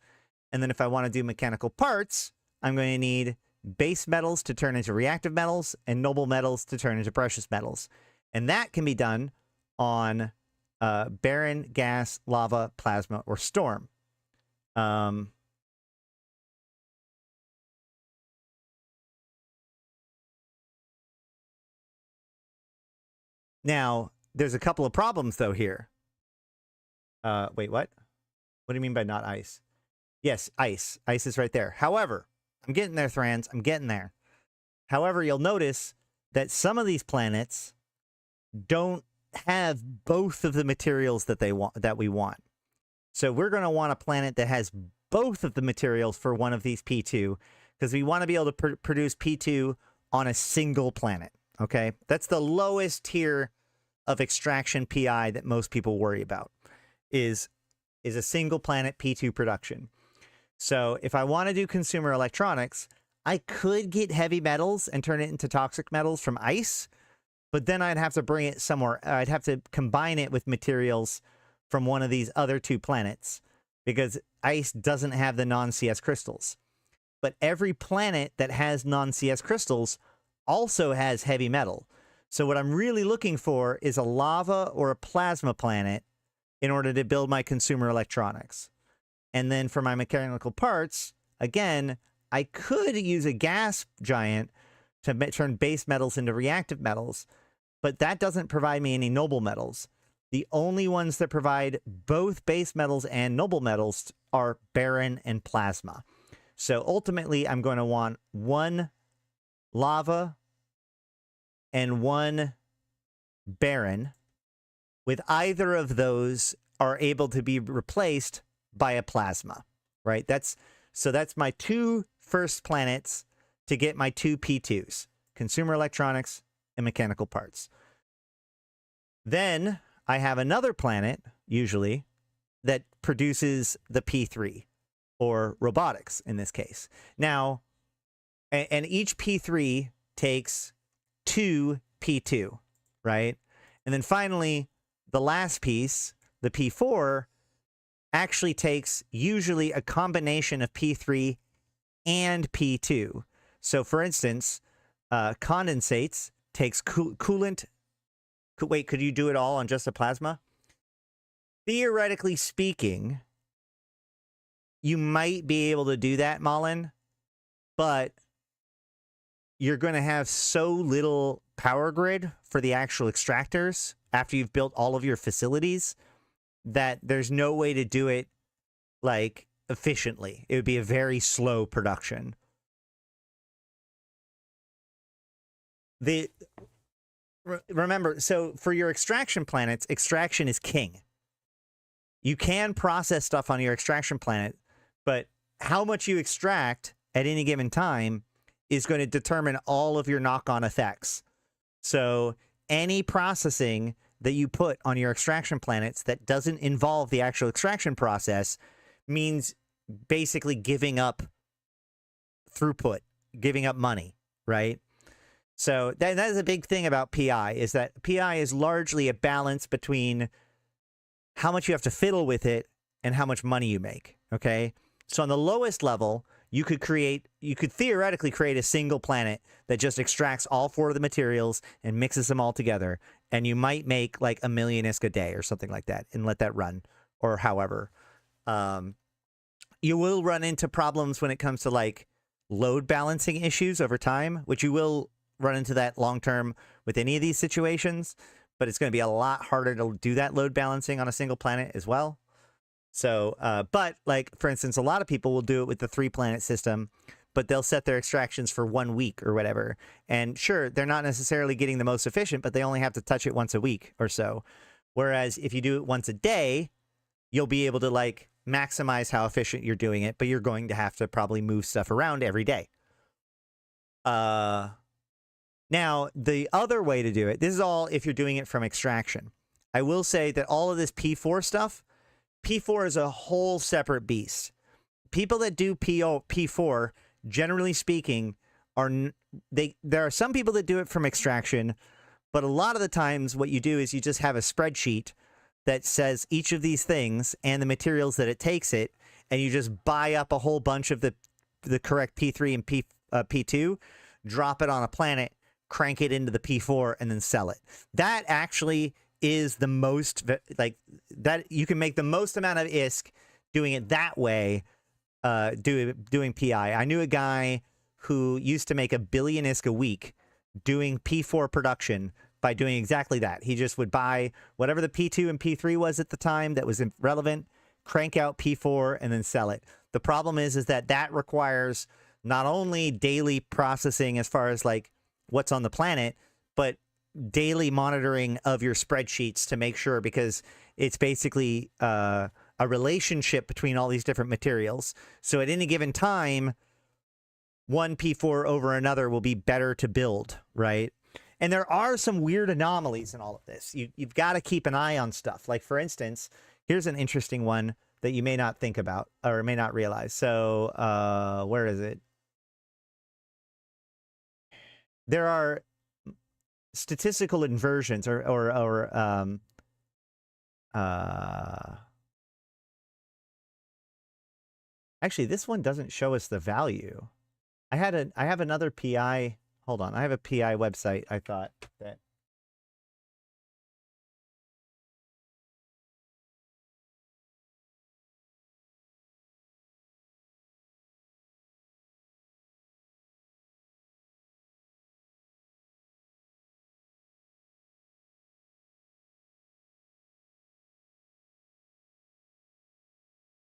And then if I want to do mechanical parts, I'm going to need base metals to turn into reactive metals and noble metals to turn into precious metals. And that can be done on barren, gas, lava, plasma, or storm. Now, there's a couple of problems, though, here. Wait, what? What do you mean by not ice? Yes, ice. Ice is right there. However, I'm getting there, Thrans. I'm getting there. However, you'll notice that some of these planets don't have both of the materials that we want. So we're going to want a planet that has both of the materials for one of these P2, because we want to be able to produce P2 on a single planet. Okay, that's the lowest tier of extraction PI that most people worry about, is a single planet P2 production. So if I want to do consumer electronics, I could get heavy metals and turn it into toxic metals from ice, but then I'd have to bring it somewhere. I'd have to combine it with materials from one of these other 2 planets, because ice doesn't have the non-CS crystals. But every planet that has non-CS crystals also has heavy metal. So what I'm really looking for is a lava or a plasma planet in order to build my consumer electronics. And then for my mechanical parts, again, I could use a gas giant to turn base metals into reactive metals, but that doesn't provide me any noble metals. The only ones that provide both base metals and noble metals are barren and plasma. So ultimately, I'm going to want 1 lava and 1 barren, with either of those are able to be replaced by a plasma, right? That's my 2 first planets to get my 2 P2s, consumer electronics and mechanical parts. Then I have another planet, usually, that produces the P3, or robotics in this case. Now, and each P3 takes 2 P2, right? And then finally, the last piece, the P4, actually takes usually a combination of P3 and P2. So for instance, condensates takes coolant. Wait, could you do it all on just a plasma? Theoretically speaking, you might be able to do that, Malin, but you're going to have so little power grid for the actual extractors after you've built all of your facilities that there's no way to do it like efficiently. It would be a very slow production. Remember, so for your extraction planets, extraction is king. You can process stuff on your extraction planet, but how much you extract at any given time is going to determine all of your knock-on effects. So any processing that you put on your extraction planets that doesn't involve the actual extraction process means basically giving up throughput, giving up money, right? So that is a big thing about PI, is that PI is largely a balance between how much you have to fiddle with it and how much money you make, okay? So on the lowest level, you could theoretically create a single planet that just extracts all 4 of the materials and mixes them all together, and you might make like 1 million ISK a day or something like that and let that run, or however. You will run into problems when it comes to like load balancing issues over time, which you will run into that long term with any of these situations, but it's going to be a lot harder to do that load balancing on a single planet as well. So, but like, for instance, a lot of people will do it with the 3-planet system, but they'll set their extractions for 1 week or whatever. And sure, they're not necessarily getting the most efficient, but they only have to touch it once a week or so. Whereas if you do it once a day, you'll be able to like maximize how efficient you're doing it, but you're going to have to probably move stuff around every day. Now, the other way to do it, this is all if you're doing it from extraction. I will say that all of this P4 stuff, P4 is a whole separate beast. People that do P4, generally speaking, there are some people that do it from extraction, but a lot of the times what you do is you just have a spreadsheet that says each of these things and the materials that it takes it, and you just buy up a whole bunch of the correct P3 and P2, drop it on a planet, crank it into the P4, and then sell it. That actually is the most, like, that you can make the most amount of ISK doing it that way, doing PI. I knew a guy who used to make 1 billion ISK a week doing P4 production by doing exactly that. He just would buy whatever the P2 and P3 was at the time that was relevant, crank out P4, and then sell it. The problem is that requires not only daily processing as far as like what's on the planet, but daily monitoring of your spreadsheets to make sure, because it's basically a relationship between all these different materials. So at any given time, one P4 over another will be better to build, right? And there are some weird anomalies in all of this. You've got to keep an eye on stuff. Like, for instance, here's an interesting one that you may not think about or may not realize. So where is it? There are statistical inversions actually, this one doesn't show us the value. I have another PI. Hold on. I have a PI website. I thought that.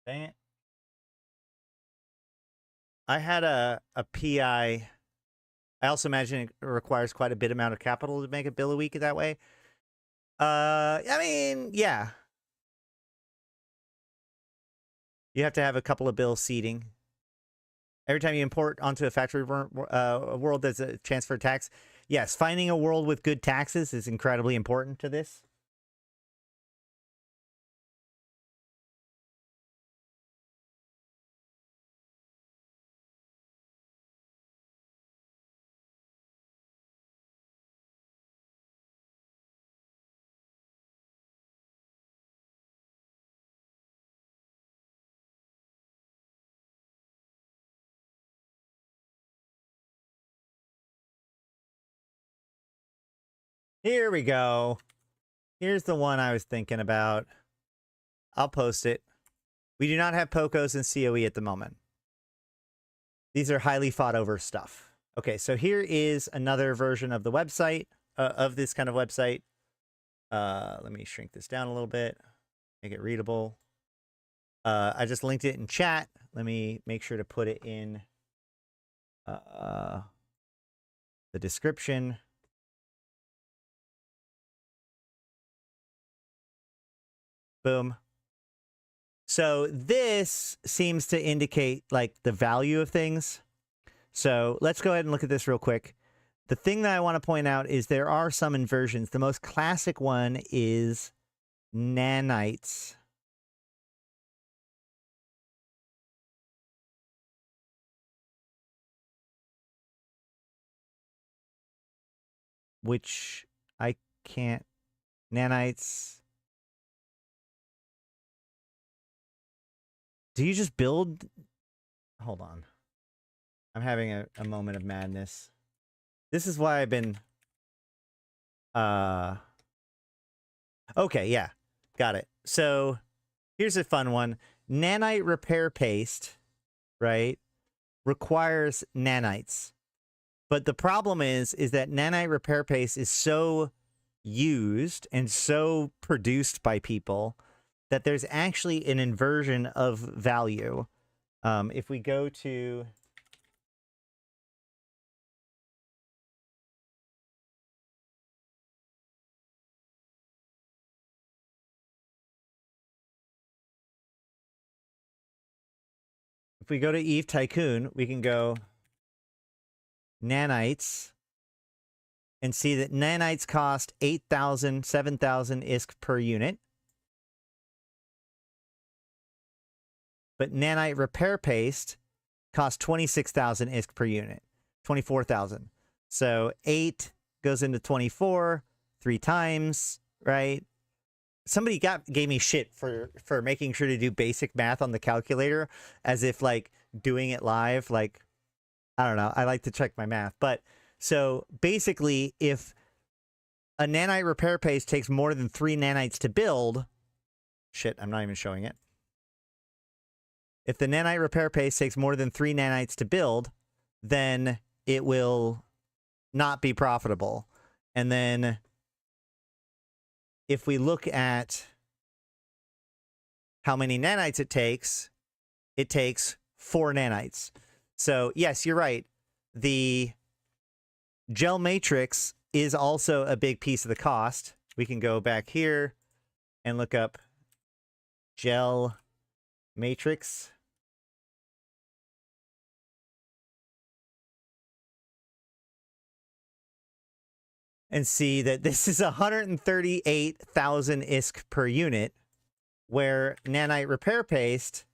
Dang it. I had a PI. I also imagine it requires quite a bit amount of capital to make a bill a week that way. I mean, yeah. You have to have a couple of bills seeding. Every time you import onto a factory world, there's a chance for tax. Yes, finding a world with good taxes is incredibly important to this. Here we go. Here's the one I was thinking about. I'll post it. We do not have POCOs and COE at the moment. These are highly fought over stuff. Okay, so here is another version of the website, of this kind of website. Let me shrink this down a little bit, make it readable. I just linked it in chat. Let me make sure to put it in the description. Boom. So this seems to indicate like the value of things. So let's go ahead and look at this real quick. The thing that I want to point out is there are some inversions. The most classic one is nanites. Which I can't. Nanites. Do you just build? Hold on. I'm having a moment of madness. This is why I've been... Okay, yeah. Got it. So, here's a fun one. Nanite repair paste, right, requires nanites. But the problem is that nanite repair paste is so used and so produced by people that there's actually an inversion of value. If we go to... If we go to Eve Tycoon, we can go nanites and see that nanites cost 8,000, 7,000 ISK per unit. But nanite repair paste costs 26,000 ISK per unit, 24,000. So 8 goes into 24 3 times, right? Somebody gave me shit for making sure to do basic math on the calculator as if like doing it live, like, I don't know. I like to check my math. But so basically, if a nanite repair paste takes more than 3 nanites to build, shit, I'm not even showing it. If the nanite repair paste takes more than 3 nanites to build, then it will not be profitable. And then if we look at how many nanites it takes 4 nanites. So yes, you're right. The gel matrix is also a big piece of the cost. We can go back here and look up gel matrix. And see that this is 138,000 ISK per unit, where nanite repair paste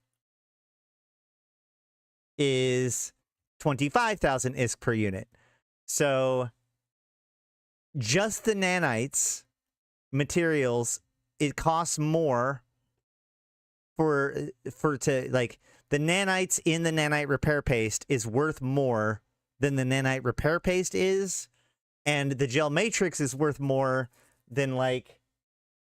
is 25,000 ISK per unit. So just the nanites materials, it costs more for like the nanites in the nanite repair paste is worth more than the nanite repair paste is. And the gel matrix is worth more than like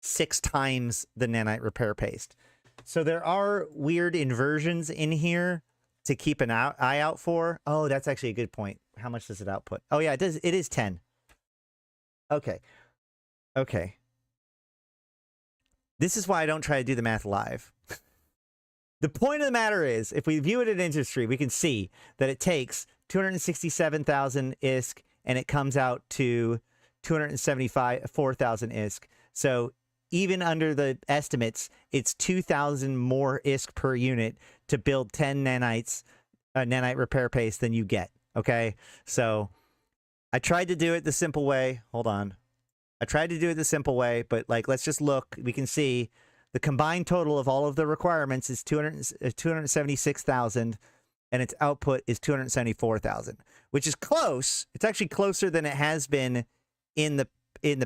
6 times the nanite repair paste. So there are weird inversions in here to keep an eye out for. Oh, that's actually a good point. How much does it output? Oh yeah, it does. It is 10. Okay. Okay. This is why I don't try to do the math live. The point of the matter is, if we view it in industry, we can see that it takes 267,000 ISK and it comes out to 274,000 ISK. So even under the estimates, it's 2,000 more ISK per unit to build 10 nanites, nanite repair paste than you get. Okay, so I tried to do it the simple way. Hold on, I tried to do it the simple way, but like, let's just look. We can see the combined total of all of the requirements is 276,000. And its output is 274,000, which is close. It's actually closer than it has been in the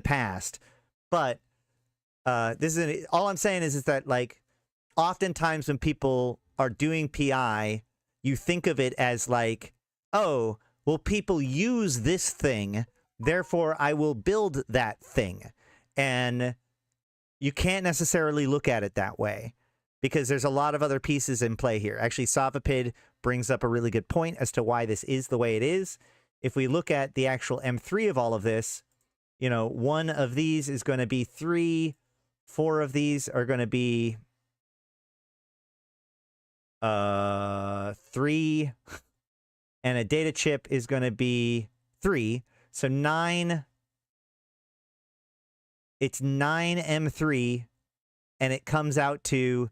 past. But this is all I'm saying is that like oftentimes when people are doing PI, you think of it as like, oh, well, people use this thing, therefore I will build that thing, and you can't necessarily look at it that way, because there's a lot of other pieces in play here. Actually, Savapid brings up a really good point as to why this is the way it is. If we look at the actual M3 of all of this, you know, 1 of these is going to be 3, 4 of these are going to be 3, and a data chip is going to be 3. So 9, it's 9 M3, and it comes out to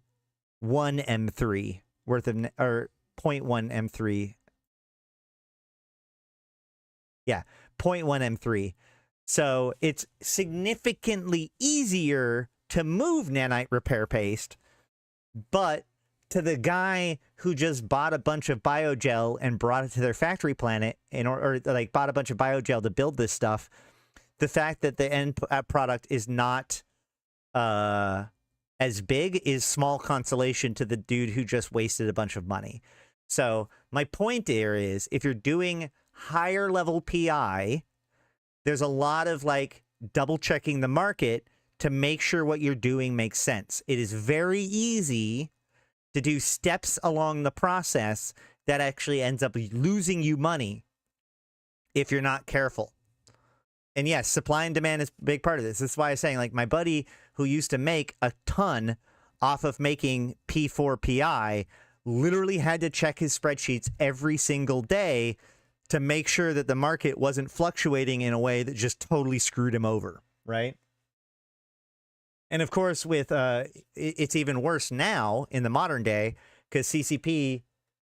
1 M3 worth of, or 0.1 M3. Yeah, 0.1 M3. So it's significantly easier to move nanite repair paste, but to the guy who just bought a bunch of biogel and brought it to their factory planet, or like bought a bunch of biogel to build this stuff, the fact that the end product is not as big is small consolation to the dude who just wasted a bunch of money. So my point there is, if you're doing higher level PI, there's a lot of like double checking the market to make sure what you're doing makes sense. It is very easy to do steps along the process that actually ends up losing you money if you're not careful. And yes, supply and demand is a big part of this. That's why I'm saying, like, my buddy who used to make a ton off of making P4 PI literally had to check his spreadsheets every single day to make sure that the market wasn't fluctuating in a way that just totally screwed him over, right? And of course, with it's even worse now in the modern day, because CCP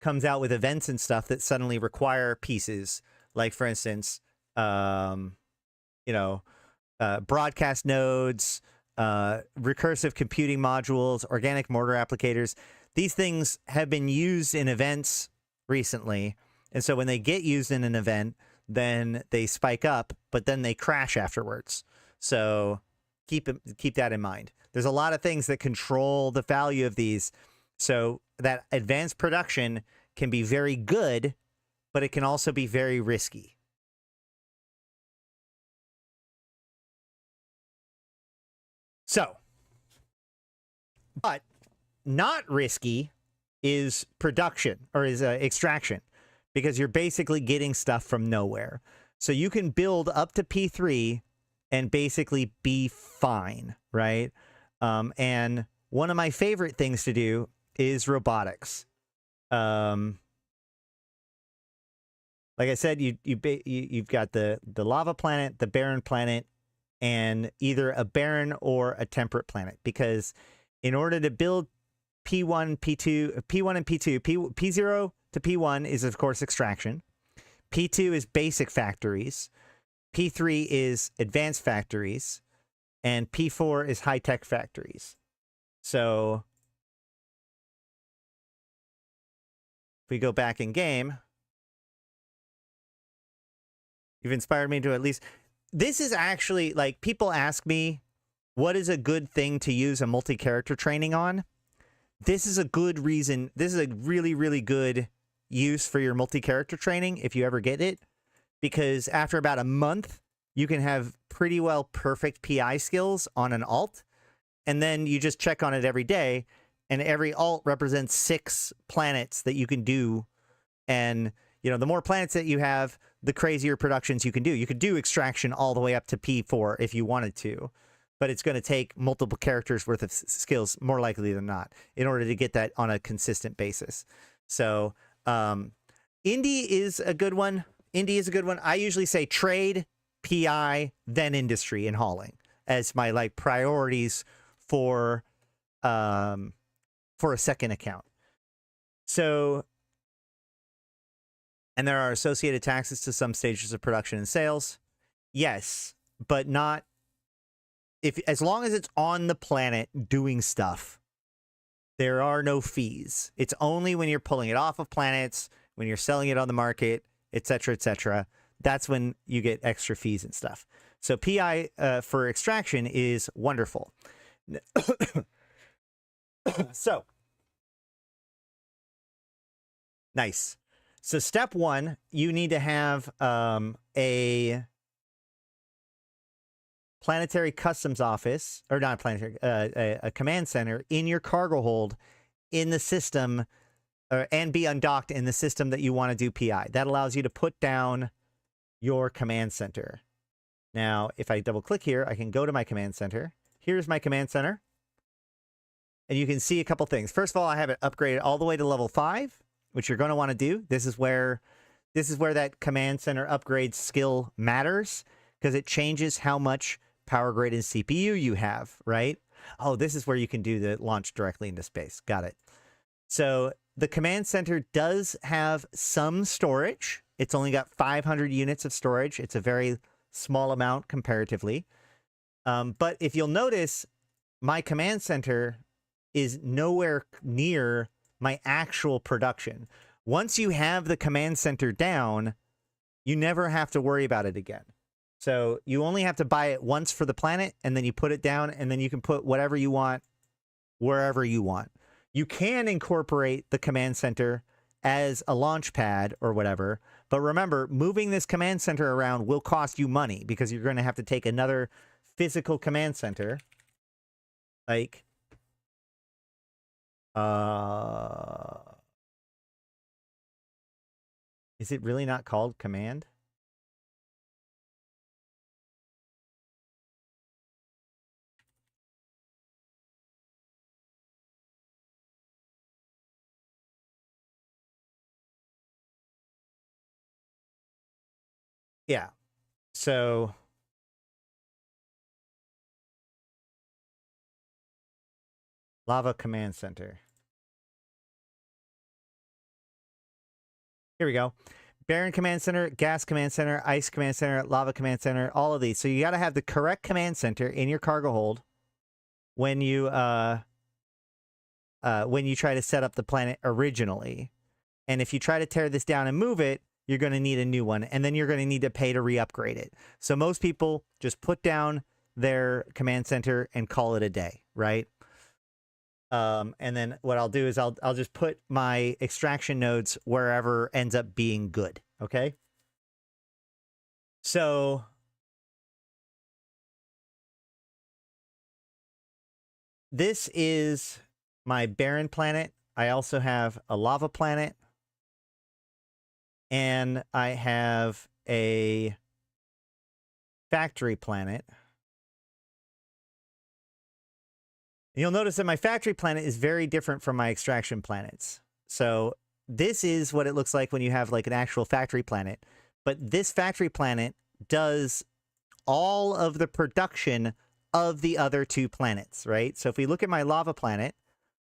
comes out with events and stuff that suddenly require pieces like for instance, you know, broadcast nodes, recursive computing modules, organic mortar applicators. These things have been used in events recently. And so when they get used in an event, then they spike up, but then they crash afterwards. So keep that in mind. There's a lot of things that control the value of these. So that advanced production can be very good, but it can also be very risky. So, but not risky is production or is extraction, because you're basically getting stuff from nowhere. So you can build up to P3 and basically be fine, right? And one of my favorite things to do is robotics. Like I said, you've got the lava planet, the barren planet, and either a barren or a temperate planet. Because in order to build P1 and P2, P0 to P1 is of course extraction. P2 is basic factories. P3 is advanced factories. And P4 is high-tech factories. So if we go back in game, you've inspired me to at least... This is actually, like, people ask me, what is a good thing to use a multi-character training on? This is a good reason. This is a really, really good use for your multi-character training if you ever get it. Because after about a month, you can have pretty well perfect PI skills on an alt. And then you just check on it every day. And every alt represents 6 planets that you can do. And, you know, the more planets that you have, the crazier productions you can do. You could do extraction all the way up to P4 if you wanted to. But it's going to take multiple characters worth of skills, more likely than not, in order to get that on a consistent basis. So, indie is a good one. Indie is a good one. I usually say trade, PI, then industry and hauling as my like priorities for a second account. So, and there are associated taxes to some stages of production and sales. Yes, but not as long as it's on the planet doing stuff. There are no fees. It's only when you're pulling it off of planets, when you're selling it on the market, etc., etc. That's when you get extra fees and stuff. So PI for extraction is wonderful. So, nice. So step 1, you need to have a planetary customs office, or not planetary, a command center in your cargo hold in the system, and be undocked in the system that you want to do PI. That allows you to put down your command center. Now, if I double click here, I can go to my command center. Here's my command center. And you can see a couple things. First of all, I have it upgraded all the way to level 5, which you're going to want to do. This is where that command center upgrade skill matters, because it changes how much power grid and CPU you have, right? Oh, this is where you can do the launch directly into space. Got it. So the command center does have some storage. It's only got 500 units of storage. It's a very small amount comparatively. But if you'll notice, my command center is nowhere near my actual production. Once you have the command center down, you never have to worry about it again. So you only have to buy it once for the planet, and then you put it down, and then you can put whatever you want wherever you want. You can incorporate the command center as a launch pad or whatever, but remember, moving this command center around will cost you money, because you're going to have to take another physical command center, like is it really not called command? Yeah. So Lava Command Center. Here we go. Barren Command Center, Gas Command Center, Ice Command Center, Lava Command Center, all of these. So you got to have the correct command center in your cargo hold when you try to set up the planet originally. And if you try to tear this down and move it, you're going to need a new one, and then you're going to need to pay to re-upgrade it. So most people just put down their command center and call it a day, right? And then what I'll do is I'll just put my extraction nodes wherever ends up being good, okay? So this is my barren planet. I also have a lava planet. And I have a factory planet. You'll notice that my factory planet is very different from my extraction planets. So this is what it looks like when you have like an actual factory planet. But this factory planet does all of the production of the other two planets, right? So if we look at my lava planet,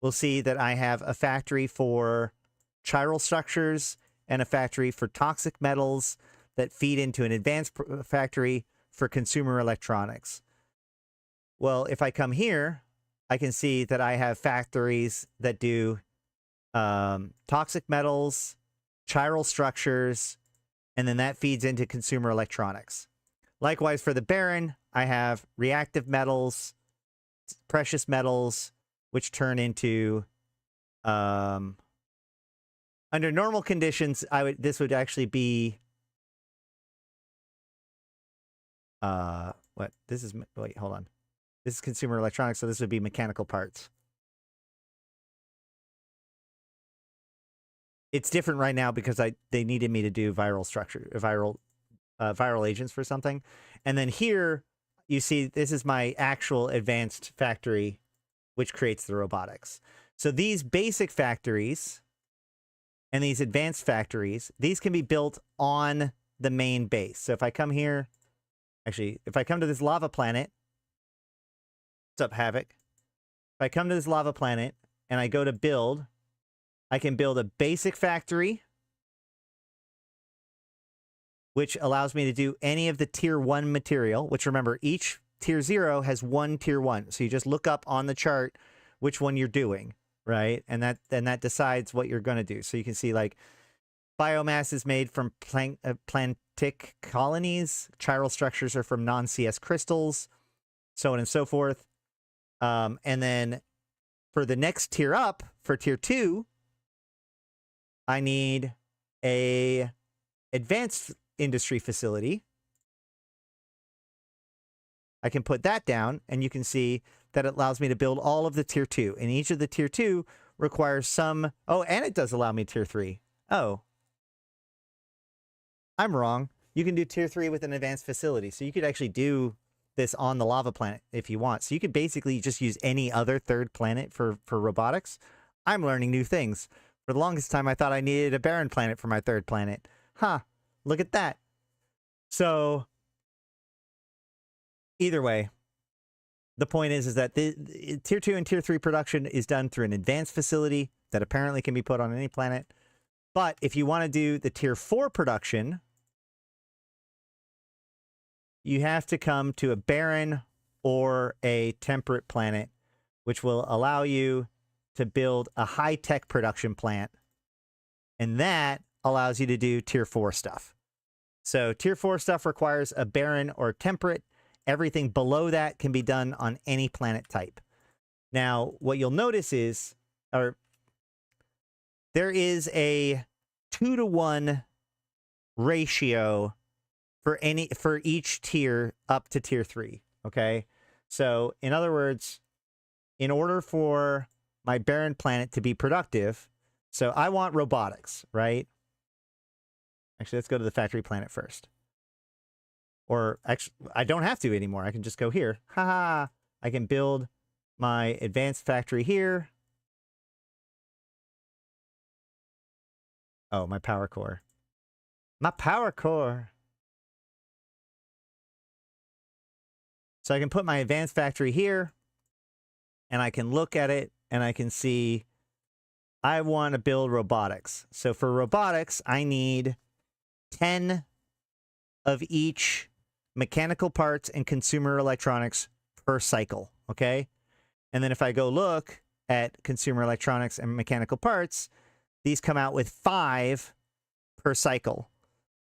we'll see that I have a factory for chiral structures and a factory for toxic metals that feed into an advanced factory for consumer electronics. Well, if I come here, I can see that I have factories that do toxic metals, chiral structures, and then that feeds into consumer electronics. Likewise, for the barren, I have reactive metals, precious metals, which turn into under normal conditions, this would actually be what? This is, wait, hold on. This is consumer electronics, so this would be mechanical parts. It's different right now because they needed me to do viral agents for something. And then here you see this is my actual advanced factory, which creates the robotics. So these basic factories and these advanced factories, these can be built on the main base. So if I come here, actually, if I come to this lava planet, what's up, Havoc? If I come to this lava planet and I go to build, I can build a basic factory, which allows me to do any of the tier 1 material, which remember, each tier 0 has one tier 1. So you just look up on the chart which one you're doing. Right, and that decides what you're going to do. So you can see like biomass is made from plantic colonies, chiral structures are from non-CS crystals, so on and so forth. And then for the next tier up, for tier 2, I need a advanced industry facility. I can put that down, and you can see that it allows me to build all of the tier 2. And each of the tier 2 requires some... Oh, and it does allow me tier 3. Oh. I'm wrong. You can do tier 3 with an advanced facility. So you could actually do this on the lava planet if you want. So you could basically just use any other third planet for robotics. I'm learning new things. For the longest time, I thought I needed a barren planet for my third planet. Huh. Look at that. So... either way, the point is that the tier 2 and tier 3 production is done through an advanced facility that apparently can be put on any planet. But if you want to do the tier 4 production, you have to come to a barren or a temperate planet, which will allow you to build a high-tech production plant. And that allows you to do tier 4 stuff. So tier 4 stuff requires a barren or temperate. Everything below that can be done on any planet type. Now, what you'll notice is, there is a 2-to-1 ratio for each tier up to tier 3. Okay, so in other words, in order for my barren planet to be productive, so I want robotics, right? Actually, let's go to the factory planet first. Or actually, I don't have to anymore. I can just go here. Haha. I can build my advanced factory here. Oh, my power core. My power core. So I can put my advanced factory here, and I can look at it, and I can see I want to build robotics. So for robotics, I need 10 of each mechanical parts and consumer electronics per cycle, okay? And then if I go look at consumer electronics and mechanical parts, these come out with 5 per cycle.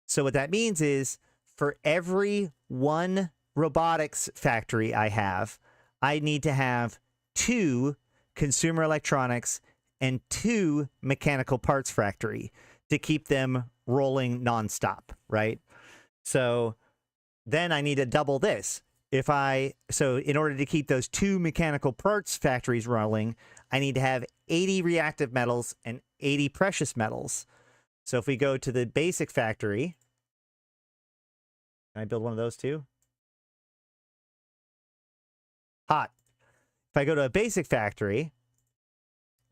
So what that means is for every one robotics factory I have, I need to have 2 consumer electronics and 2 mechanical parts factory to keep them rolling nonstop, right? So then I need to double this. So in order to keep those 2 mechanical parts factories rolling, I need to have 80 reactive metals and 80 precious metals. So if we go to the basic factory, can I build one of those too? Hot. If I go to a basic factory,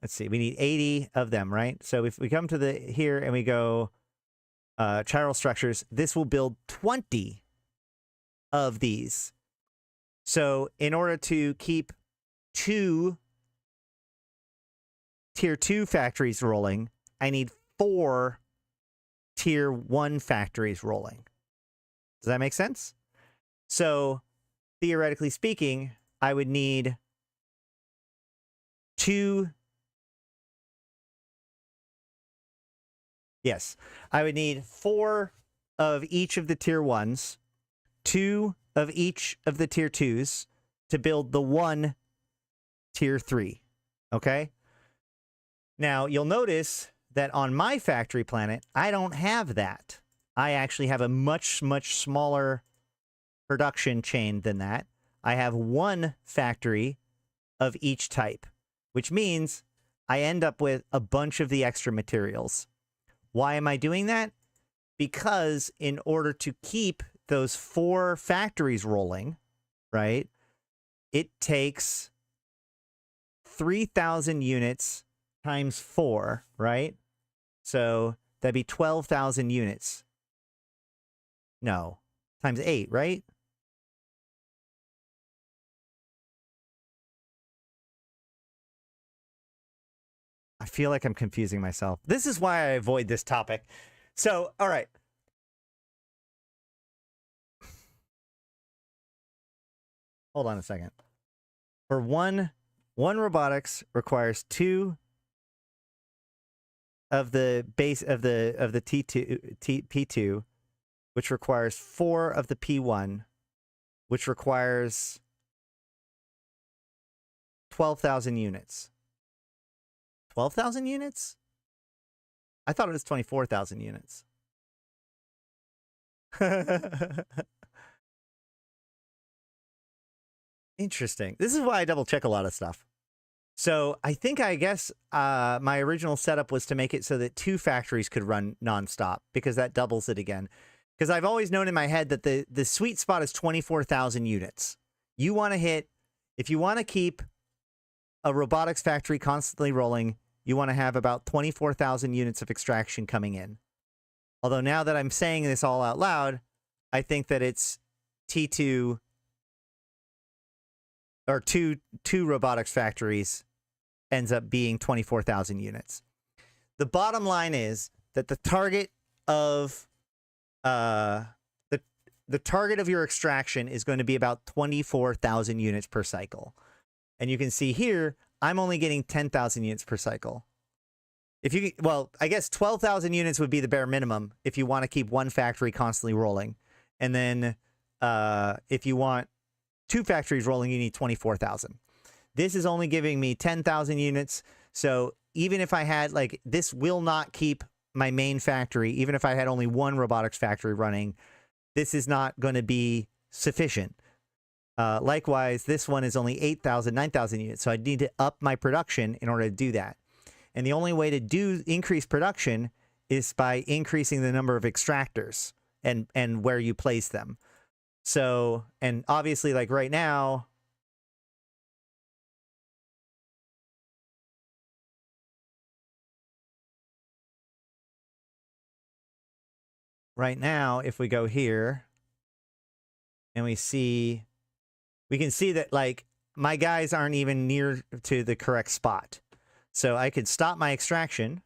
let's see, we need 80 of them, right? So if we come to the here and we go chiral structures, this will build 20 of these. So in order to keep 2 tier 2 factories rolling, I need 4 tier 1 factories rolling. Does that make sense? So theoretically speaking, I would need 2. Yes, I would need 4 of each of the tier 1s, 2 of each of the tier 2s to build the 1 tier 3. Okay? Now, you'll notice that on my factory planet, I don't have that. I actually have a much, much smaller production chain than that. I have 1 factory of each type, which means I end up with a bunch of the extra materials. Why am I doing that? Because in order to keep those 4 factories rolling, right, it takes 3,000 units times 4, right? So that'd be 12,000 units. No, times 8, right? I feel like I'm confusing myself. This is why I avoid this topic. So, all right. Hold on a second. For one robotics requires 2 of the base of the P2, which requires 4 of the P1, which requires 12,000 units. 12,000 units? I thought it was 24,000 units. Interesting. This is why I double check a lot of stuff. So I guess my original setup was to make it so that 2 factories could run nonstop because that doubles it again. Because I've always known in my head that the sweet spot is 24,000 units. You want to hit, if you want to keep a robotics factory constantly rolling, you want to have about 24,000 units of extraction coming in. Although now that I'm saying this all out loud, I think that it's T2 or two robotics factories ends up being 24,000 units. The bottom line is that the target of the target of your extraction is going to be about 24,000 units per cycle. And you can see here, I'm only getting 10,000 units per cycle. If you, well, I guess 12,000 units would be the bare minimum if you want to keep 1 factory constantly rolling. And then if you want 2 factories rolling, you need 24,000. This is only giving me 10,000 units. So even if I had, like, this will not keep my main factory, even if I had only 1 robotics factory running, this is not going to be sufficient. Likewise, this one is only 8,000, 9,000 units. So I need to up my production in order to do that. And the only way to increase production is by increasing the number of extractors and where you place them. So, and obviously, like right now, if we go here and we can see that, like, my guys aren't even near to the correct spot. So I could stop my extraction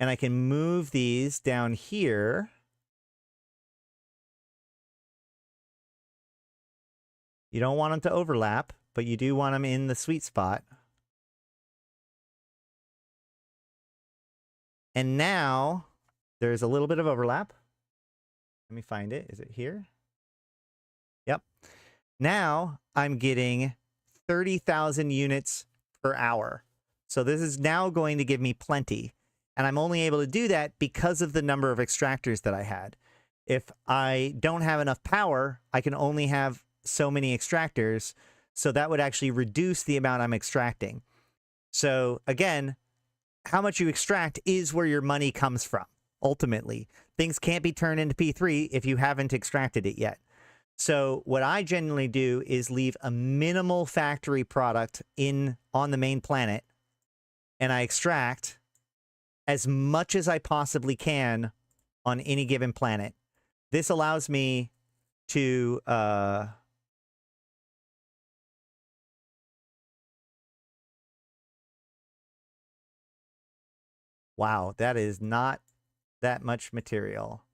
and I can move these down here You don't want them to overlap, but you do want them in the sweet spot. And now there's a little bit of overlap. Let me find it. Is it here? Yep. Now I'm getting 30,000 units per hour. So this is now going to give me plenty. And I'm only able to do that because of the number of extractors that I had. If I don't have enough power, I can only have so many extractors. So that would actually reduce the amount I'm extracting. So again, how much you extract is where your money comes from. Ultimately, things can't be turned into P3 if you haven't extracted it yet. So what I generally do is leave a minimal factory product on the main planet, and I extract as much as I possibly can on any given planet. This allows me to wow, that is not that much material.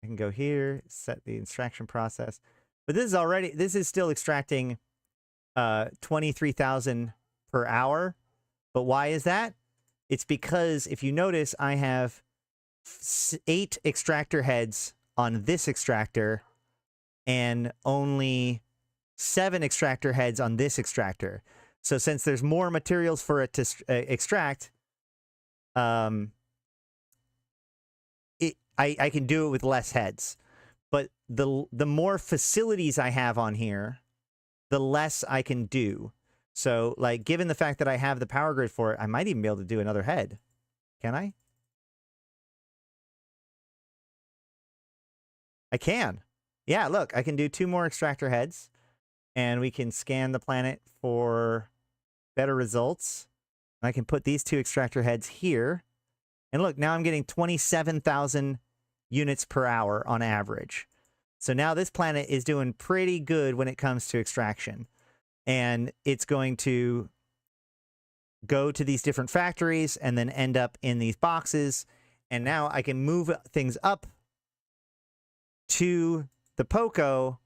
I can go here, set the extraction process. But this is still extracting 23,000 per hour. But why is that? It's because if you notice, I have 8 extractor heads on this extractor and only 7 extractor heads on this extractor. So since there's more materials for it to extract, I can do it with less heads. But the more facilities I have on here, the less I can do. So, like, given the fact that I have the power grid for it, I might even be able to do another head. Can I? I can. Yeah, look, I can do 2 more extractor heads, and we can scan the planet for better results. I can put these 2 extractor heads here. And look, now I'm getting 27,000 units per hour on average. So now this planet is doing pretty good when it comes to extraction. And it's going to go to these different factories and then end up in these boxes. And now I can move things up to the POCO.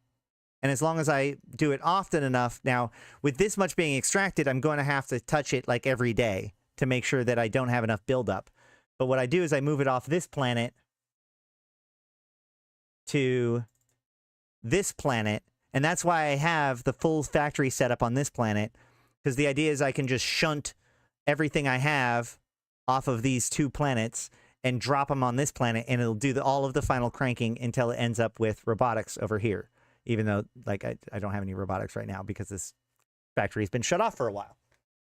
And as long as I do it often enough, now with this much being extracted, I'm going to have to touch it like every day to make sure that I don't have enough buildup. But what I do is I move it off this planet to this planet. And that's why I have the full factory setup on this planet. Because the idea is I can just shunt everything I have off of these 2 planets and drop them on this planet. And it'll do all of the final cranking until it ends up with robotics over here. Even though, like, I don't have any robotics right now because this factory has been shut off for a while.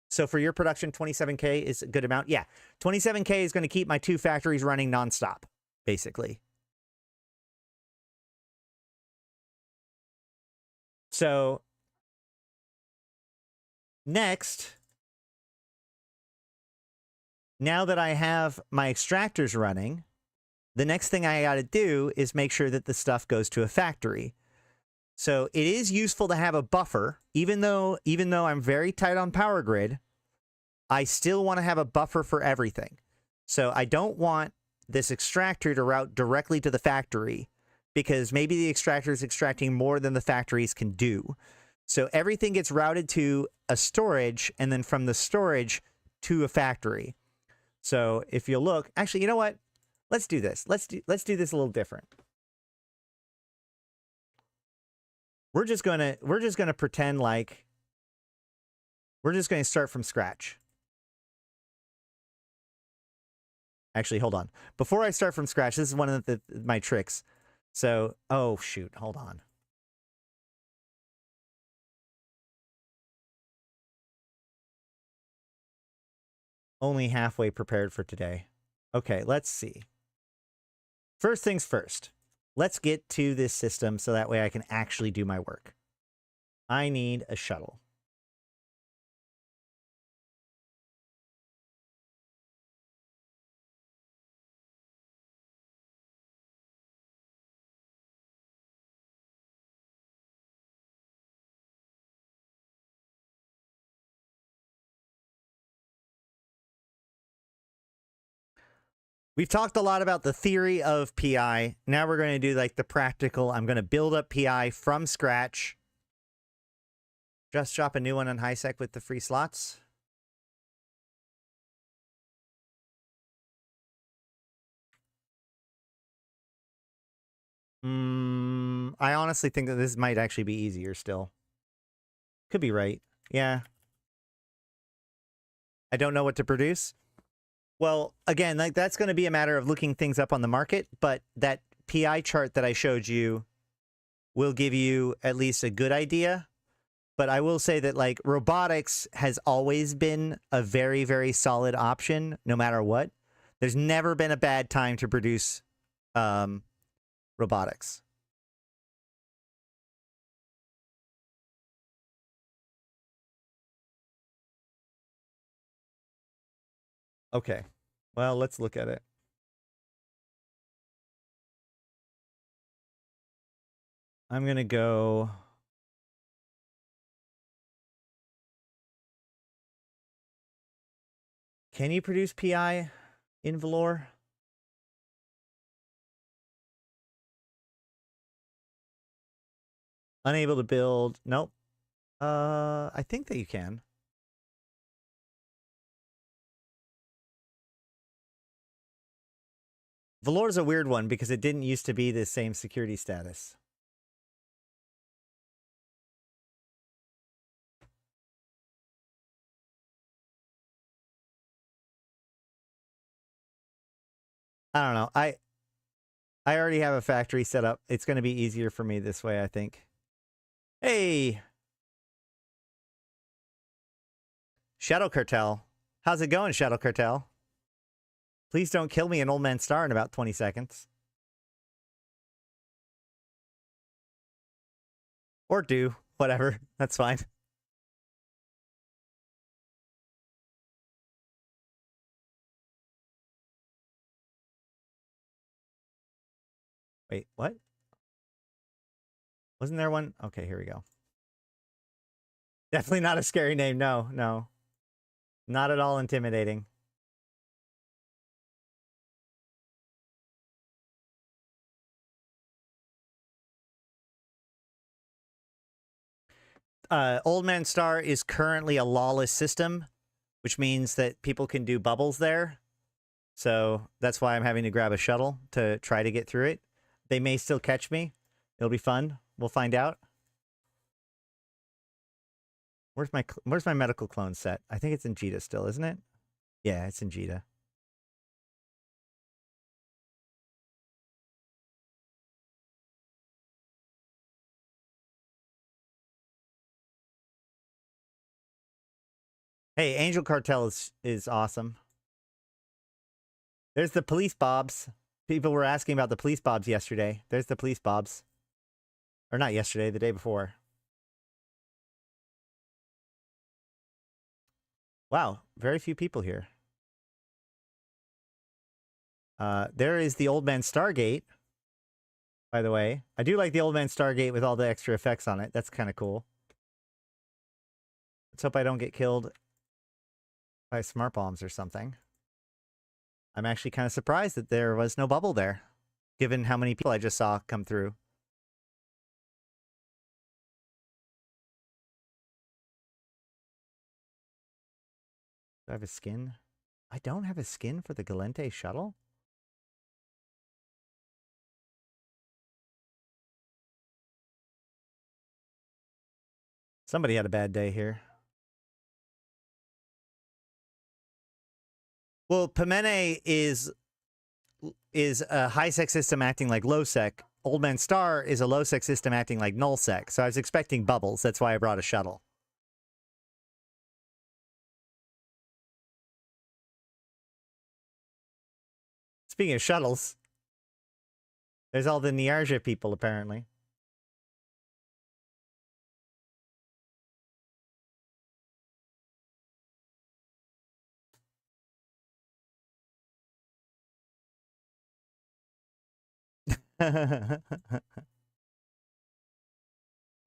So for your production, 27K is a good amount. Yeah, 27K is going to keep my 2 factories running nonstop, basically. So next, now that I have my extractors running, the next thing I got to do is make sure that the stuff goes to a factory. So it is useful to have a buffer, even though I'm very tight on power grid, I still want to have a buffer for everything. So I don't want this extractor to route directly to the factory because maybe the extractor is extracting more than the factories can do. So everything gets routed to a storage and then from the storage to a factory. So if you look, actually, you know what? Let's do this. Let's do this a little different. We're just gonna pretend like we're just gonna start from scratch. Actually, hold on. Before I start from scratch, this is one of my tricks. So, oh shoot, hold on. Only halfway prepared for today. Okay, let's see. First things first. Let's get to this system so that way I can actually do my work. I need a shuttle. We've talked a lot about the theory of PI. Now we're going to do like the practical. I'm going to build up PI from scratch. Just drop a new one on HiSec with the free slots. I honestly think that this might actually be easier still. Could be right. Yeah. I don't know what to produce. Well, again, like that's going to be a matter of looking things up on the market, but that PI chart that I showed you will give you at least a good idea. But I will say that like robotics has always been a very, very solid option no matter what. There's never been a bad time to produce robotics. Okay. Well, let's look at it. I'm going to go... Can you produce PI in Velour? Unable to build. Nope. I think that you can. Velour is a weird one because it didn't used to be the same security status. I don't know. I already have a factory set up. It's going to be easier for me this way, I think. Hey! Shadow Cartel. How's it going, Shadow Cartel? Please don't kill me an Old Man Star in about 20 seconds. Or do. Whatever. That's fine. Wait, what? Wasn't there one? Okay, here we go. Definitely not a scary name. No, no. Not at all intimidating. Old Man Star is currently a lawless system, which means that people can do bubbles there. So that's why I'm having to grab a shuttle to try to get through it. They may still catch me. It'll be fun. We'll find out. Where's my medical clone set? I think it's in Jita still, isn't it? Yeah, it's in Jita. Hey, Angel Cartel is awesome. There's the police bobs. People were asking about the police bobs yesterday. There's the police bobs. Or not yesterday, the day before. Wow, very few people here. There is the Old Man Stargate, by the way. I do like the Old Man Stargate with all the extra effects on it. That's kind of cool. Let's hope I don't get killed by smart bombs or something. I'm actually kind of surprised that there was no bubble there, given how many people I just saw come through. Do I have a skin? I don't have a skin for the Galente shuttle? Somebody had a bad day here. Well, Pimene is a high-sec system acting like low-sec. Old Man Star is a low-sec system acting like null-sec. So I was expecting bubbles. That's why I brought a shuttle. Speaking of shuttles, there's all the Niarja people, apparently. I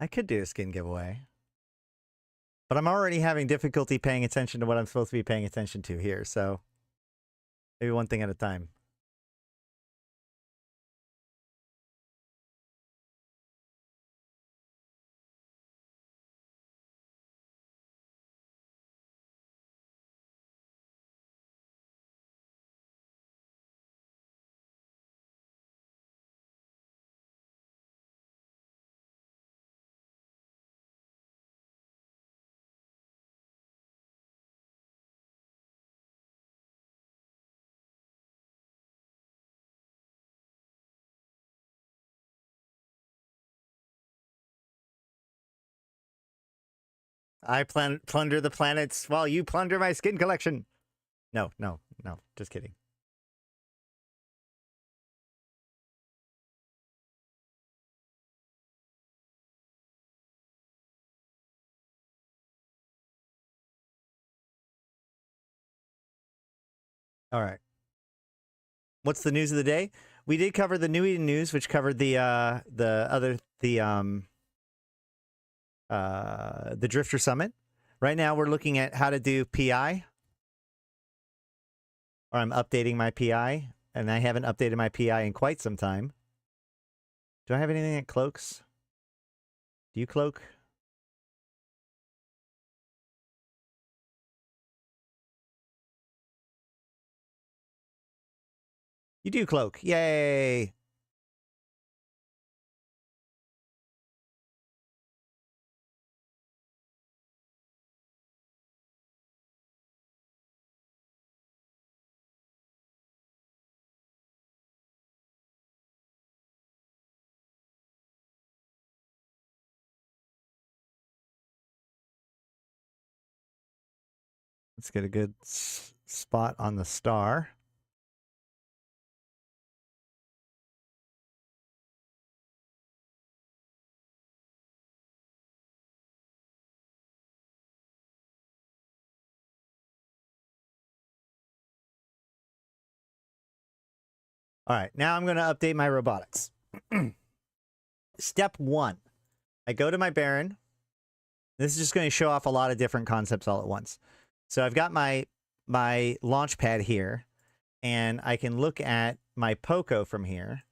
could do a skin giveaway. But I'm already having difficulty paying attention to what I'm supposed to be paying attention to here, so maybe one thing at a time. I plunder the planets while you plunder my skin collection. No, no, no. Just kidding. All right. What's the news of the day? We did cover the New Eden news, which covered the Drifter Summit. Right now, we're looking at how to do PI, or I'm updating my PI, and I haven't updated my PI in quite some time. Do I have anything that cloaks? Do you cloak? You do cloak. Yay! Let's get a good spot on the star. All right, now I'm going to update my robotics. Step 1. I go to my Baron. This is just going to show off a lot of different concepts all at once. So I've got my launch pad here, and I can look at my Poco from here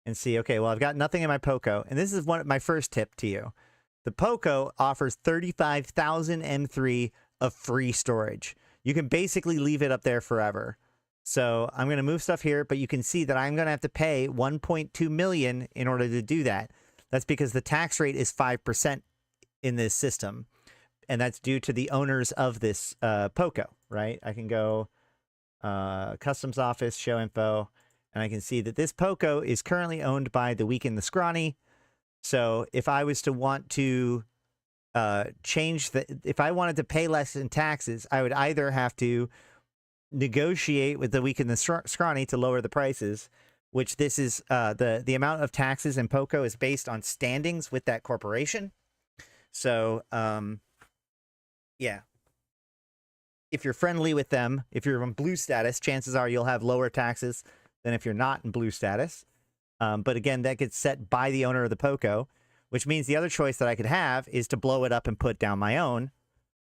and see, okay, well, I've got nothing in my Poco. And this is my first tip to you. The Poco offers 35,000 M3 of free storage. You can basically leave it up there forever. So I'm going to move stuff here, but you can see that I'm going to have to pay 1.2 million in order to do that. That's because the tax rate is 5% in this system, and that's due to the owners of this Poco, right? I can go customs office, show info, and I can see that this Poco is currently owned by the Weak and the Scrawny. So if I was to want to if I wanted to pay less in taxes, I would either have to negotiate with the Weak and the Scrawny to lower the prices, which this is the amount of taxes in Poco is based on standings with that corporation. So yeah, if you're friendly with them, if you're in blue status, chances are you'll have lower taxes than if you're not in blue status. But again, that gets set by the owner of the Poco, which means the other choice that I could have is to blow it up and put down my own.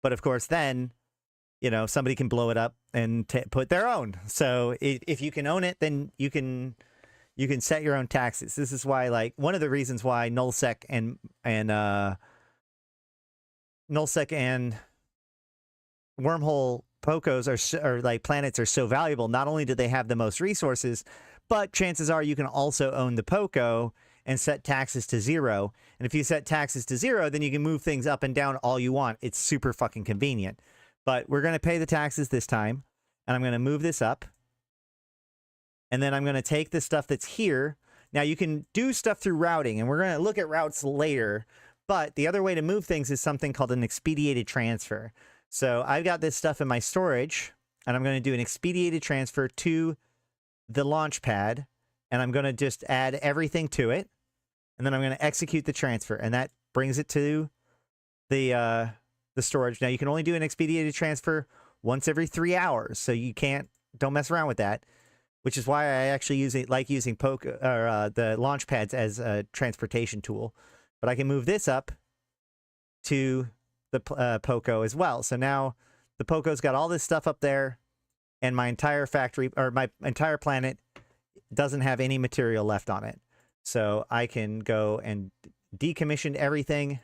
But of course, then, you know, somebody can blow it up and put their own. So if you can own it, then you can set your own taxes. This is why, like, one of the reasons why nullsec and wormhole Pocos are like planets are so valuable. Not only do they have the most resources, but chances are you can also own the Poco and set taxes to 0. And if you set taxes to 0, then you can move things up and down all you want. It's super fucking convenient. But we're going to pay the taxes this time, and I'm going to move this up. And then I'm going to take the stuff that's here. Now, you can do stuff through routing, and we're going to look at routes later. But the other way to move things is something called an expedited transfer. So I've got this stuff in my storage, and I'm going to do an expedited transfer to the launch pad, and I'm going to just add everything to it, and then I'm going to execute the transfer, and that brings it to the storage. Now, you can only do an expedited transfer once every 3 hours, so you don't mess around with that, which is why I actually like using the launch pads as a transportation tool. But I can move this up to the Poco as well. So now the Poco's got all this stuff up there, and my entire factory, or my entire planet, doesn't have any material left on it. So I can go and decommission everything.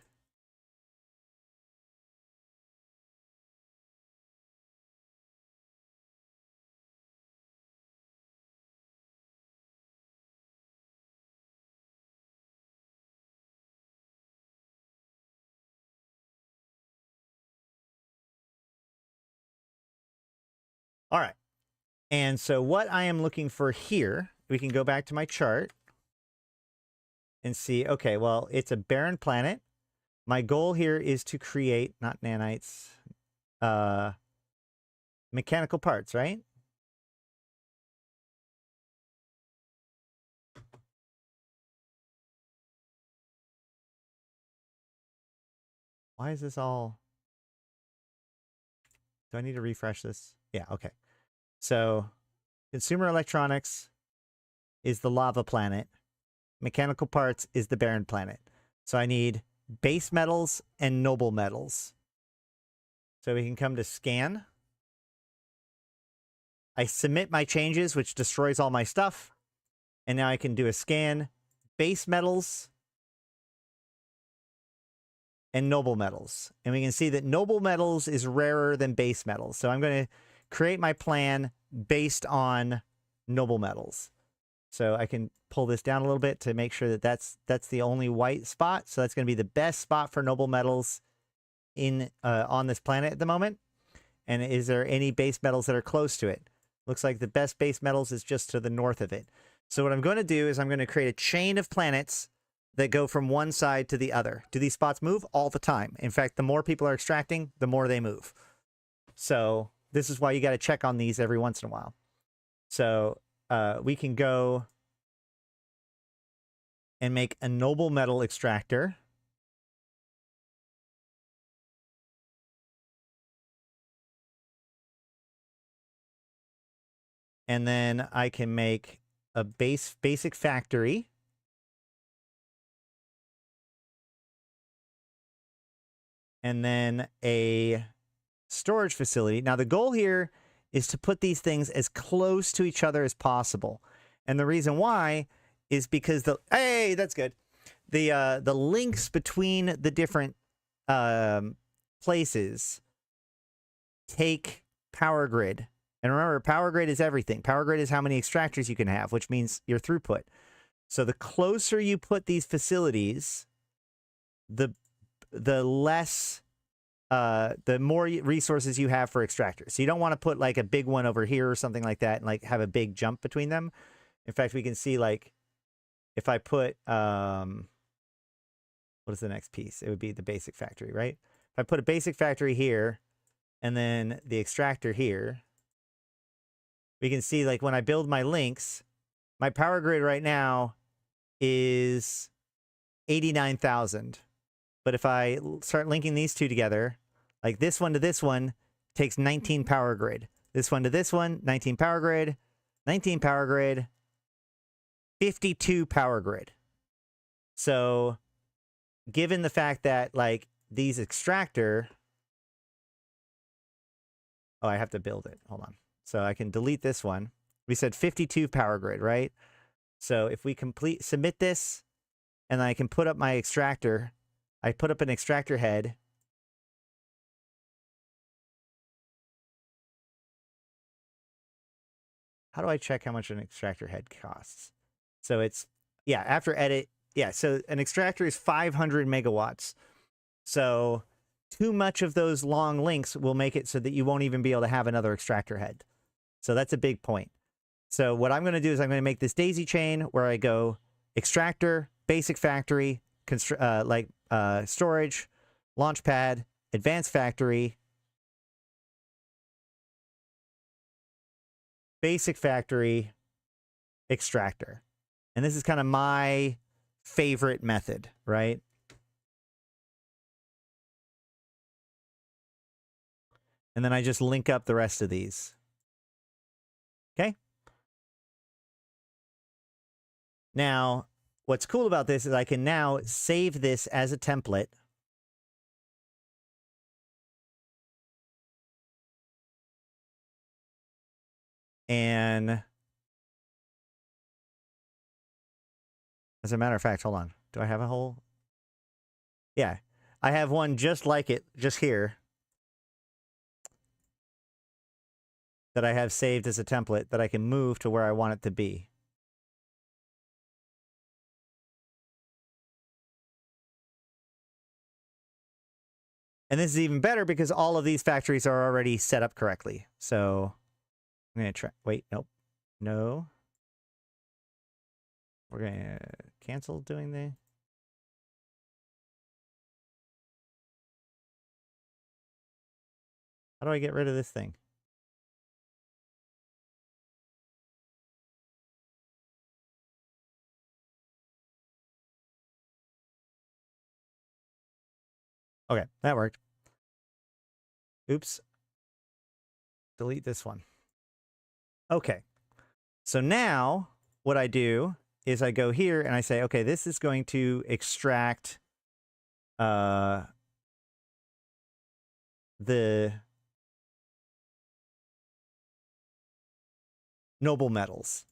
All right. And so what I am looking for here, we can go back to my chart and see, okay, well, it's a barren planet. my goal here is to create, not nanites, mechanical parts, right? Why is this all... Do I need to refresh this? Yeah, okay. So, consumer electronics is the lava planet. Mechanical parts is the barren planet. So I need base metals and noble metals. So we can come to scan. I submit my changes, which destroys all my stuff. And now I can do a scan, base metals and noble metals. And we can see that noble metals is rarer than base metals. So I'm going to create my plan based on noble metals. So I can pull this down a little bit to make sure that that's the only white spot. So that's going to be the best spot for noble metals in on this planet at the moment. And is there any base metals that are close to it? Looks like the best base metals is just to the north of it. So what I'm going to do is I'm going to create a chain of planets that go from one side to the other. Do these spots move? All the time. In fact, the more people are extracting, the more they move. So this is why you got to check on these every once in a while. So we can go and make a noble metal extractor. And then I can make a basic factory. And then a storage facility. Now the goal here is to put these things as close to each other as possible. And the reason why is because hey, that's good. The links between the different places take power grid. And remember, power grid is everything. Power grid is how many extractors you can have, which means your throughput. So the closer you put these facilities, the less, the more resources you have for extractors. So you don't want to put like a big one over here or something like that and like have a big jump between them. In fact, we can see like if I put, what is the next piece? It would be the basic factory, right? If I put a basic factory here and then the extractor here, we can see like when I build my links, my power grid right now is 89,000. But if I start linking these two together, like this one to this one takes 19 power grid. This one to this one, 19 power grid, 19 power grid, 52 power grid. So given the fact that like these extractor, oh, I have to build it. Hold on. So I can delete this one. We said 52 power grid, right? So if we submit this, and I can put up my extractor, I put up an extractor head. How do I check how much an extractor head costs? So it's, yeah, after edit, yeah, so an extractor is 500 megawatts. So too much of those long links will make it so that you won't even be able to have another extractor head. So that's a big point. So what I'm going to do is I'm going to make this daisy chain where I go extractor, basic factory, storage, launch pad, advanced factory, basic factory, extractor. And this is kind of my favorite method, right? And then I just link up the rest of these. Okay. Now, what's cool about this is I can now save this as a template. And as a matter of fact, hold on. Do I have a whole? Yeah, I have one just like it, just here, that I have saved as a template that I can move to where I want it to be. And this is even better because all of these factories are already set up correctly. So I'm going to try. Wait, nope. No. We're going to cancel doing the... How do I get rid of this thing? Okay, that worked. Oops. Delete this one. Okay. So now what I do is I go here and I say, okay, this is going to extract the noble metals,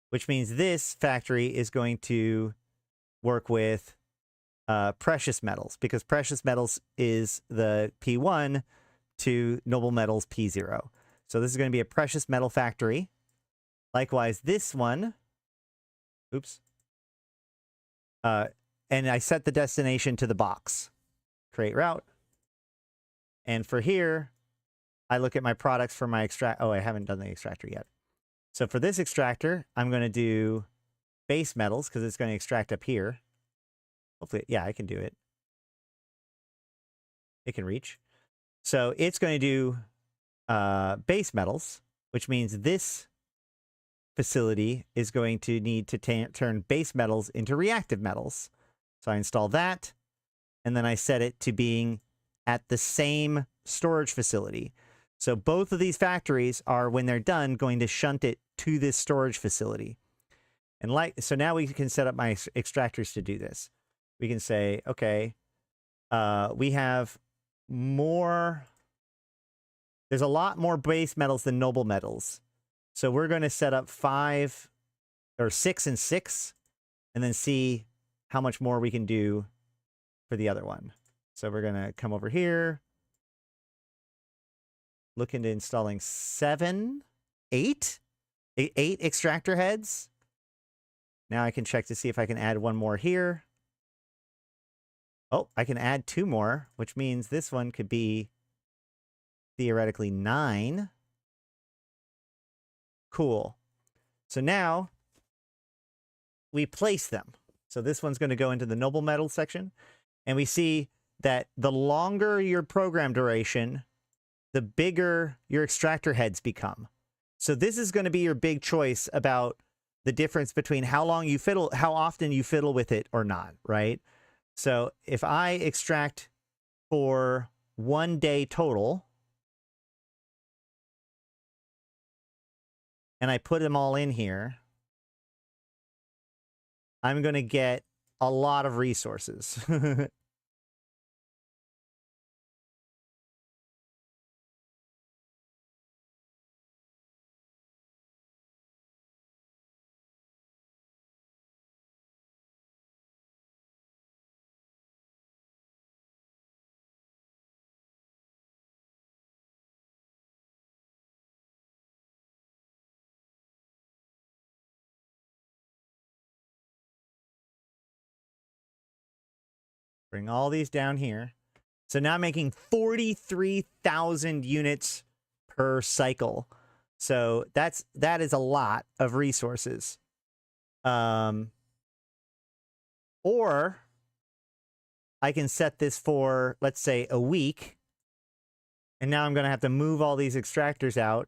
which means this factory is going to work with precious metals, because precious metals is the P1 to noble metals P0. So this is going to be a precious metal factory. Likewise, this one, oops. And I set the destination to the box. Create route. And for here, I look at my products for my extract. Oh, I haven't done the extractor yet. So for this extractor, I'm going to do base metals because it's going to extract up here. Hopefully, yeah, I can do it. It can reach. So it's going to do base metals, which means this facility is going to need to turn base metals into reactive metals. So I install that, and then I set it to being at the same storage facility. So both of these factories are, when they're done, going to shunt it to this storage facility. And so now we can set up my extractors to do this. We can say, okay, we have more, there's a lot more base metals than noble metals. So we're going to set up 5 or 6 and 6, and then see how much more we can do for the other one. So we're going to come over here, look into installing 8 extractor heads. Now I can check to see if I can add one more here. Oh, I can add 2 more, which means this one could be theoretically 9. Cool. So now we place them. So this one's going to go into the noble metal section. And we see that the longer your program duration, the bigger your extractor heads become. So this is going to be your big choice about the difference between how long you fiddle, how often you fiddle with it or not, right? So if I extract for 1 day total, and I put them all in here, I'm going to get a lot of resources. Bring all these down here. So now I'm making 43,000 units per cycle. So that is a lot of resources. Or I can set this for, let's say, a week. And now I'm going to have to move all these extractors out.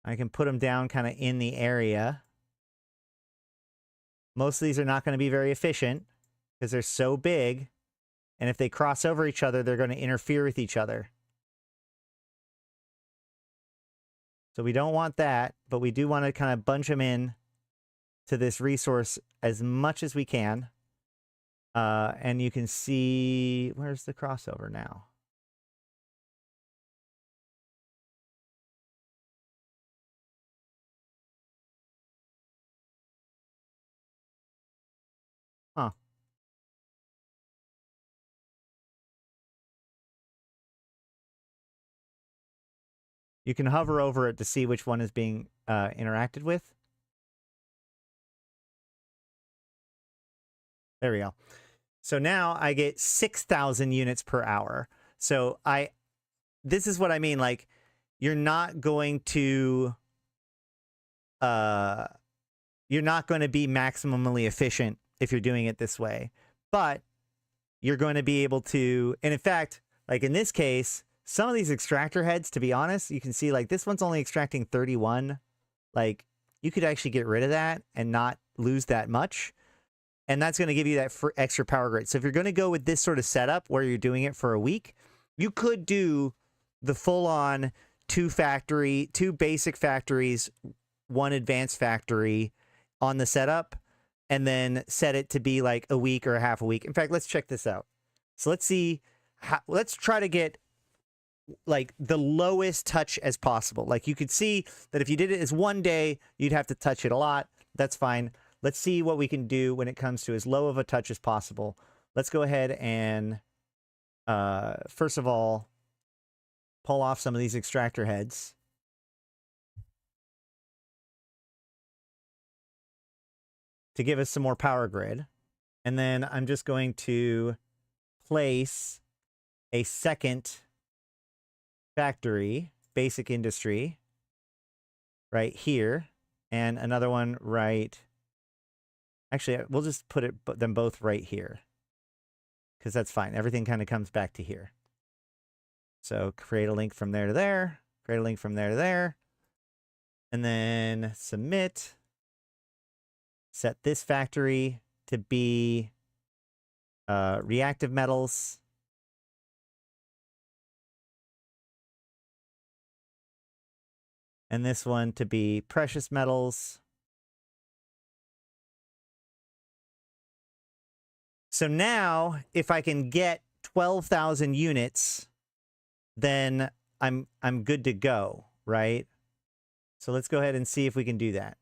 I can put them down kind of in the area. Most of these are not going to be very efficient because they're so big. And if they cross over each other, they're going to interfere with each other. So we don't want that, but we do want to kind of bunch them in to this resource as much as we can. And you can see, where's the crossover now? Huh. You can hover over it to see which one is being interacted with. There we go. So now I get 6,000 units per hour. So this is what I mean. Like, you're not going to you're not going to be maximally efficient if you're doing it this way. But you're going to be able to, and in fact, like in this case, some of these extractor heads, to be honest, you can see like this one's only extracting 31. Like you could actually get rid of that and not lose that much. And that's going to give you that extra power grid. So if you're going to go with this sort of setup where you're doing it for a week, you could do the full-on two basic factories, one advanced factory on the setup, and then set it to be like a week or a half a week. In fact, let's check this out. So let's see, let's try to get like the lowest touch as possible. Like you could see that if you did it as 1 day, you'd have to touch it a lot. That's fine. Let's see what we can do when it comes to as low of a touch as possible. Let's go ahead and, first of all, pull off some of these extractor heads. To give us some more power grid. And then I'm just going to place a second factory, basic industry, right here, and another one right. Actually, we'll just put them both right here because that's fine. Everything kind of comes back to here. So create a link from there to there, create a link from there to there, and then submit. Set this factory to be reactive metals. And this one to be precious metals. So now, if I can get 12,000 units, then I'm good to go, right? So let's go ahead and see if we can do that.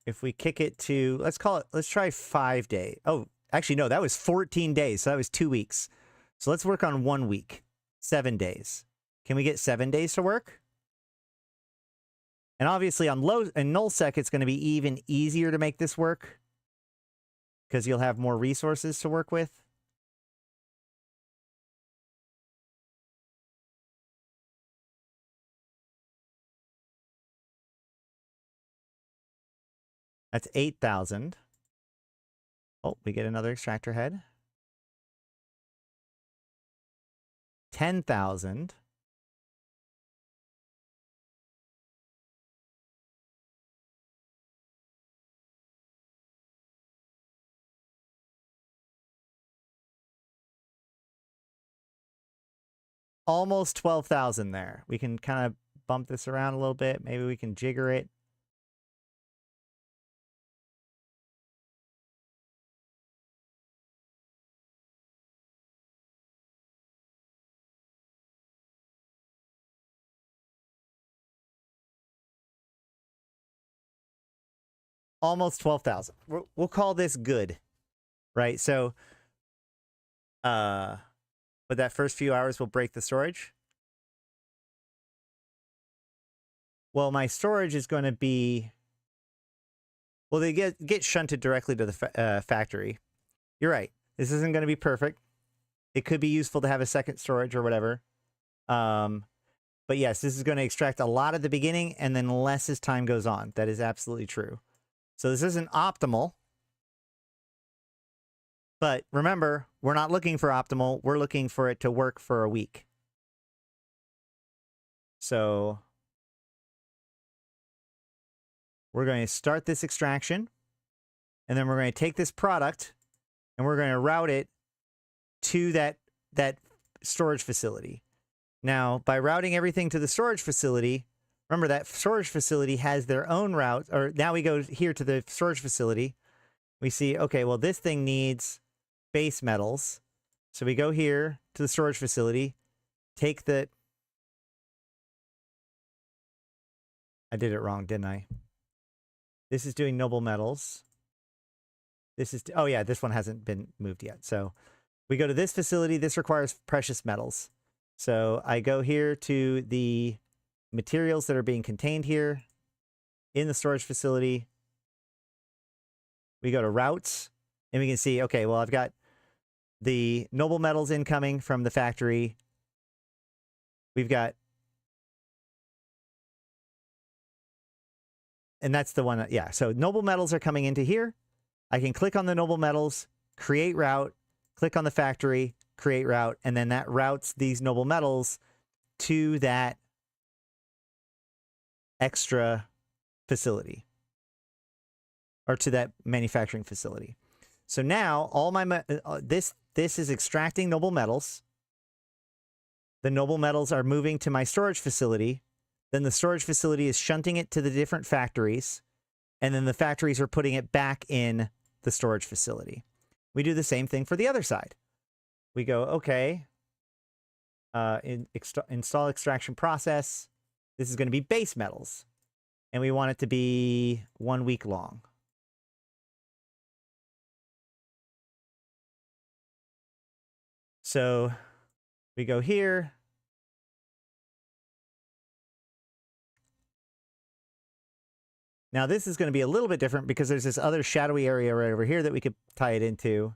If we kick it to, let's try 5 days. Oh, actually, no, that was 14 days. So that was 2 weeks. So let's work on 1 week, 7 days. Can we get 7 days to work? And obviously on nullsec, it's going to be even easier to make this work because you'll have more resources to work with. That's 8,000. Oh, we get another extractor head. 10,000. Almost 12,000 there. We can kind of bump this around a little bit. Maybe we can jigger it. Almost 12,000. We'll call this good, right? So, but that first few hours will break the storage. Well, my storage is going to be, well, they get shunted directly to the factory. You're right. This isn't going to be perfect. It could be useful to have a second storage or whatever. But yes, this is going to extract a lot at the beginning and then less as time goes on. That is absolutely true. So this isn't optimal. But remember, we're not looking for optimal. We're looking for it to work for a week. So we're going to start this extraction. And then we're going to take this product and we're going to route it to that storage facility. Now, by routing everything to the storage facility, remember that storage facility has their own route. Or now we go here to the storage facility. We see, okay, well, this thing needs base metals. So we go here to the storage facility, take the... I did it wrong, didn't I? This is doing noble metals. This is... Oh, yeah, this one hasn't been moved yet. So we go to this facility. This requires precious metals. So I go here to the materials that are being contained here in the storage facility. We go to routes, and we can see, okay, well, I've got the noble metals incoming from the factory. We've got, and that's the one, yeah. So noble metals are coming into here. I can click on the noble metals, create route, click on the factory, create route, and then that routes these noble metals to that extra facility, or to that manufacturing facility. So now all my this is extracting noble metals. The noble metals are moving to my storage facility. Then the storage facility is shunting it to the different factories, and then the factories are putting it back in the storage facility. We do the same thing for the other side. We go, okay, install extraction process. This is going to be base metals, and we want it to be 1 week long. So we go here. Now this is going to be a little bit different because there's this other shadowy area right over here that we could tie it into.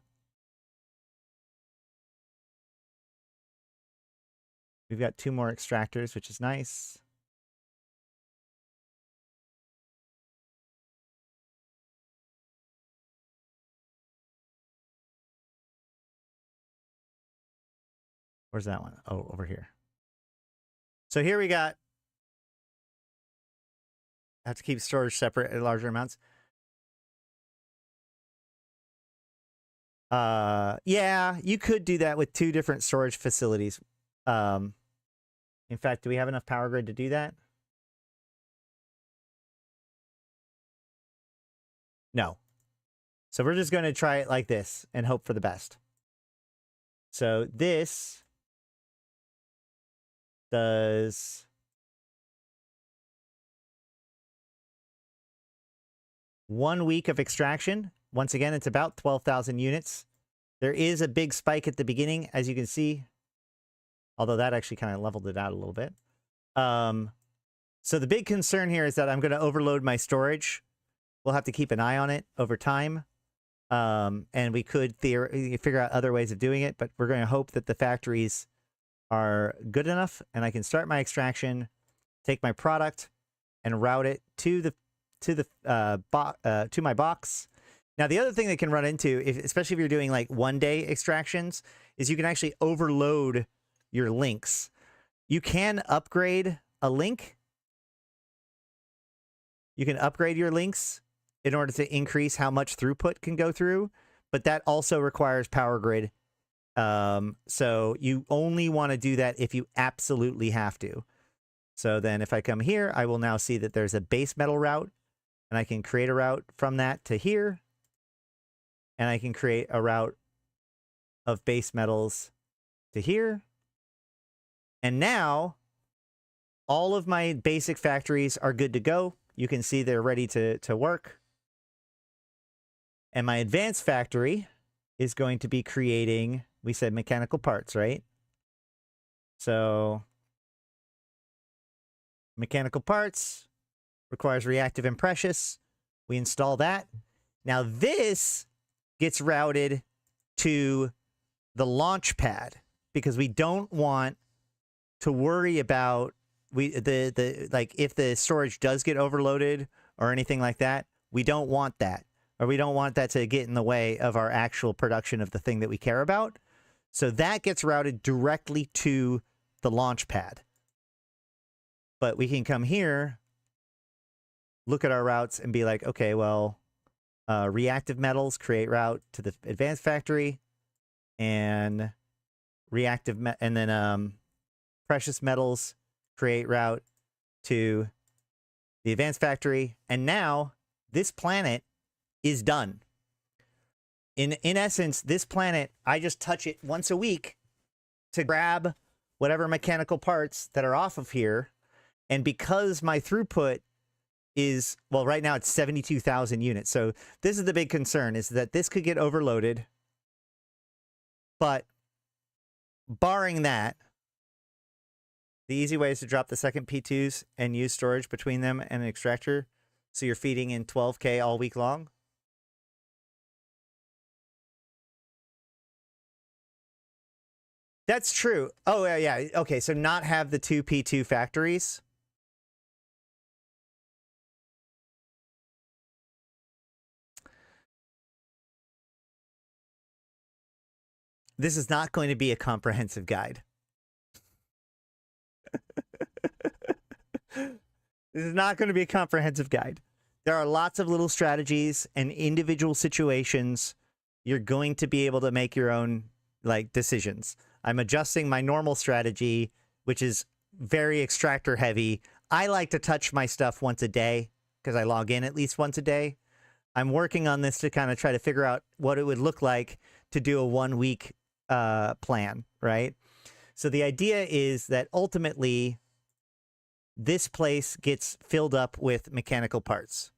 We've got 2 more extractors, which is nice. Where's that one? Oh, over here. So here we got, I have to keep storage separate at larger amounts. Yeah, you could do that with 2 different storage facilities. In fact, do we have enough power grid to do that? No. So we're just going to try it like this and hope for the best. So this does one week of extraction. Once again, it's about 12,000 units. There is a big spike at the beginning, as you can see, although that actually kind of leveled it out a little bit. So the big concern here is that I'm going to overload my storage. We'll have to keep an eye on it over time. And we could figure out other ways of doing it, but we're going to hope that the factories are good enough and I can start my extraction, take my product, and route it to my box. Now, the other thing that can run into, especially if you're doing like 1-day extractions, is you can actually overload your links. You can upgrade a link. You can upgrade your links in order to increase how much throughput can go through, but that also requires power grid. So you only want to do that if you absolutely have to. So then if I come here, I will now see that there's a base metal route, and I can create a route from that to here. And I can create a route of base metals to here. And now all of my basic factories are good to go. You can see they're ready to work. And my advanced factory is going to be creating, we said mechanical parts, right? So mechanical parts requires reactive and precious. We install that. Now this gets routed to the launch pad because we don't want to worry about like if the storage does get overloaded or anything like that. We don't want that, or we don't want that to get in the way of our actual production of the thing that we care about. So that gets routed directly to the launch pad. But we can come here, look at our routes, and be like, okay, well, reactive metals create route to the advanced factory, and and then precious metals create route to the advanced factory. And now this planet is done. In essence, this planet, I just touch it once a week to grab whatever mechanical parts that are off of here. And because my throughput is, well, right now it's 72,000 units. So this is the big concern, is that this could get overloaded. But barring that, the easy way is to drop the second P2s and use storage between them and an extractor. So you're feeding in 12K all week long. That's true. Oh, yeah, yeah. Okay, so not have the 2P2 factories. This is not going to be a comprehensive guide. This is not going to be a comprehensive guide. There are lots of little strategies and individual situations. You're going to be able to make your own like decisions. I'm adjusting my normal strategy, which is very extractor heavy. I like to touch my stuff once a day because I log in at least once a day. I'm working on this to kind of try to figure out what it would look like to do a 1 week plan, right? So the idea is that ultimately this place gets filled up with mechanical parts.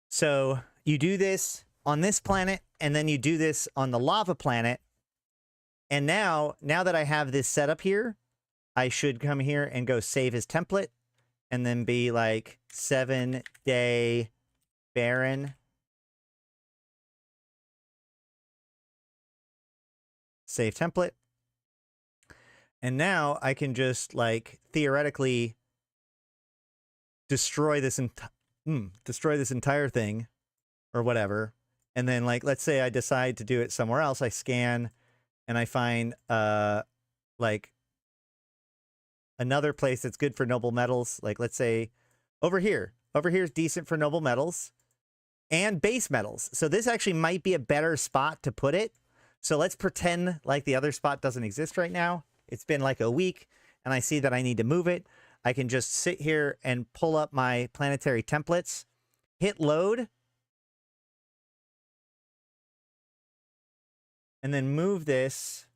So you do this on this planet, and then you do this on the lava planet. And now that I have this set up here, I should come here and go save as template, and then be like 7-day barren. Save template. And now I can just like theoretically destroy this entire thing or whatever. And then like, let's say I decide to do it somewhere else. I scan and I find like another place that's good for noble metals. Like let's say over here is decent for noble metals and base metals. So this actually might be a better spot to put it. So let's pretend like the other spot doesn't exist right now. It's been like a week and I see that I need to move it. I can just sit here and pull up my planetary templates, hit load, and then move this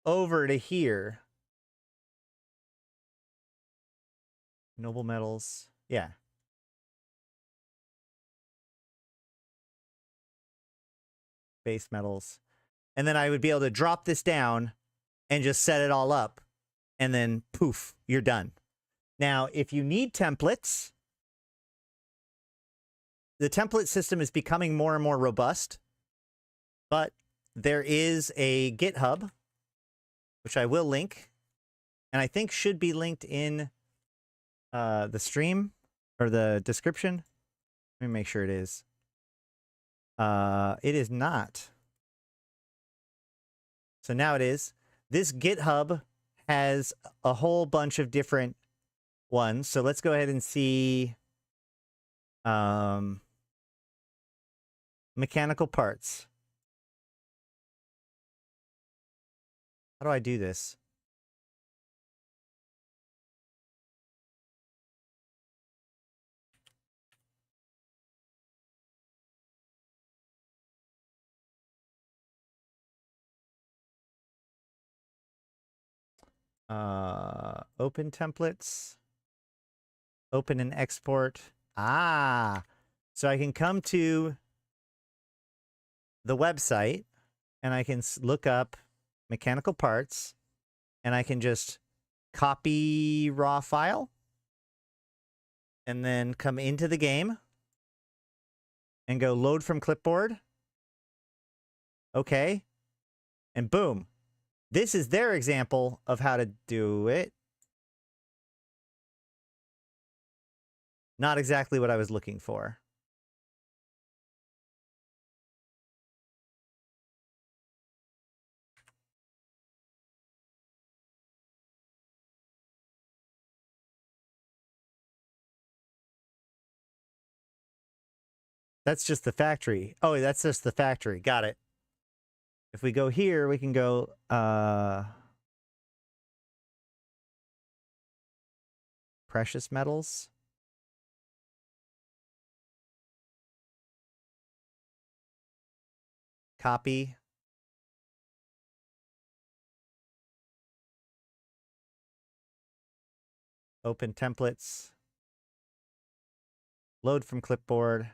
over to here. Noble metals. Yeah. Base metals. And then I would be able to drop this down and just set it all up. And then poof, you're done. Now, if you need templates, the template system is becoming more and more robust. But there is a GitHub, which I will link. And I think should be linked in the stream or the description. Let me make sure it is. It is not. So now it is. This GitHub has a whole bunch of different ones. So let's go ahead and see mechanical parts. How do I do this? Open templates, open and export. So I can come to the website and I can look up mechanical parts and I can just copy raw file and then come into the game and go load from clipboard. Okay. And boom. This is their example of how to do it. Not exactly what I was looking for. That's just the factory. Oh, that's just the factory. Got it. If we go here, we can go precious metals. Copy. Open templates. Load from clipboard.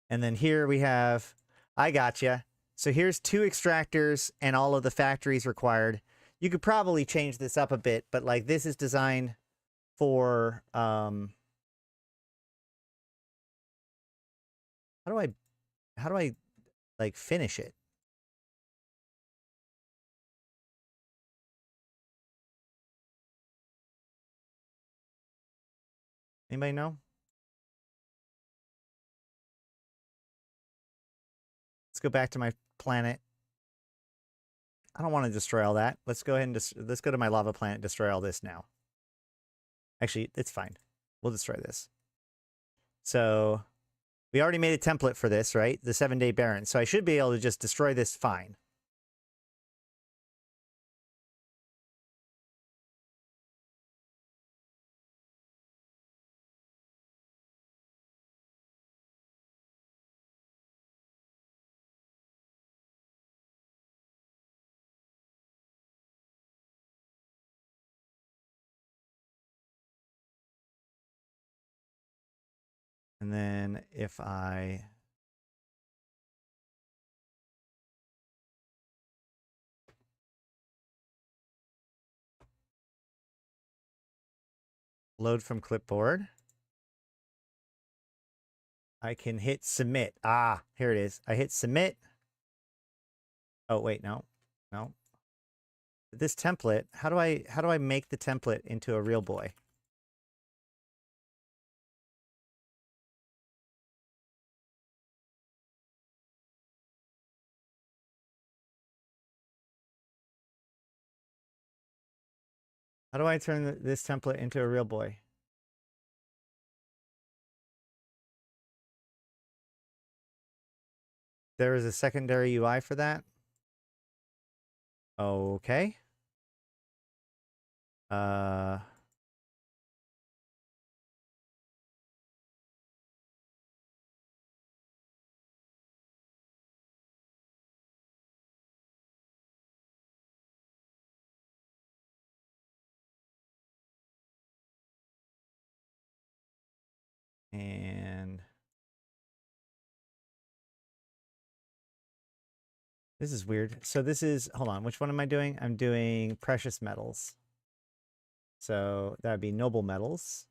And then here we have, I gotcha. So here's 2 extractors and all of the factories required. You could probably change this up a bit, but like this is designed for how do I like finish it? Anybody know? Let's go back to my planet. I don't want to destroy all that. Let's go ahead and let's go to my lava planet, destroy all this now. Actually, it's fine. We'll destroy this. So we already made a template for this, right? The 7-day barren. So I should be able to just destroy this fine. And then if I load from clipboard, I can hit submit. Ah, here it is. I hit submit. Oh, wait, no. No. This template, how do I make the template into a real boy? How do I turn this template into a real boy? There is a secondary UI for that. Okay. And this is weird. So this is, hold on, which one am I doing? I'm doing precious metals. So that would be noble metals.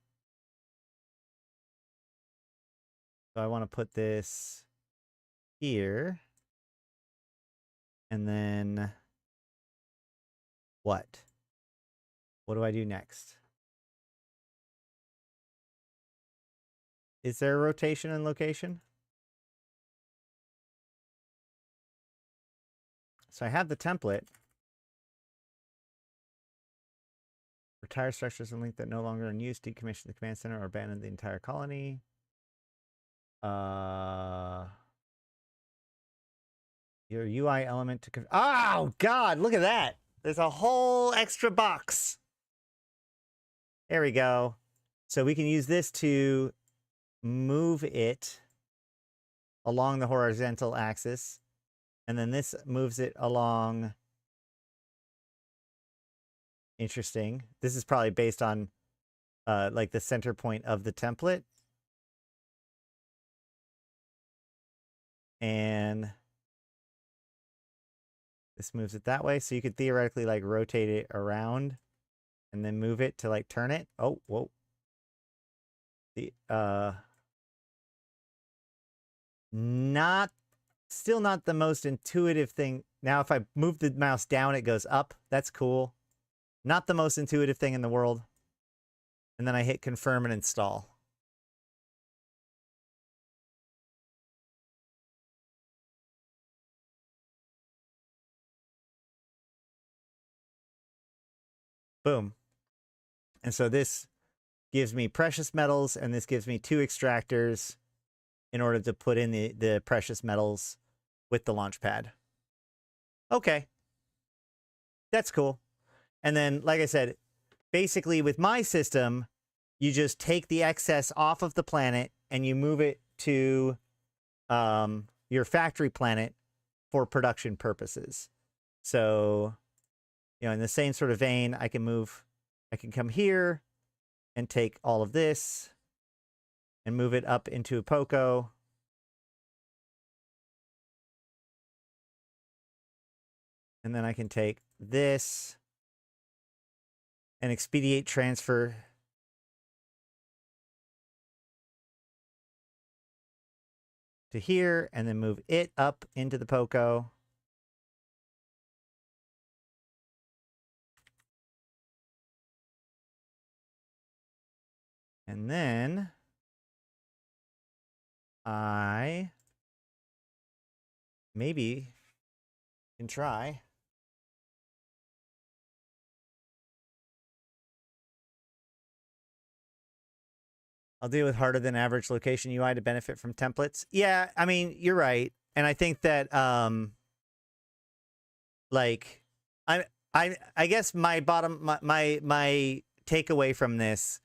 So I want to put this here. And then what? What do I do next? Is there a rotation and location? So I have the template. Retire structures and link that no longer in use, decommission the command center, or abandon the entire colony. Your UI element to... Oh, God, look at that. There's a whole extra box. There we go. So we can use this to move it along the horizontal axis. And then this moves it along. Interesting. This is probably based on like the center point of the template. And this moves it that way. So you could theoretically like rotate it around and then move it to like turn it. Oh, whoa. Still not the most intuitive thing. Now, if I move the mouse down, it goes up. That's cool. Not the most intuitive thing in the world. And then I hit confirm and install. Boom. And so this gives me precious metals, and this gives me 2 extractors in order to put in the precious metals with the launch pad. Okay. That's cool. And then, like I said, basically with my system, you just take the excess off of the planet and you move it to your factory planet for production purposes. So, you know, in the same sort of vein, I can come here and take all of this and move it up into a Poco. And then I can take this and expedite transfer to here, and then move it up into the Poco. And then I maybe can try. I'll deal with harder than average location UI to benefit from templates. Yeah, I mean, you're right. And I think that like I guess my my takeaway from this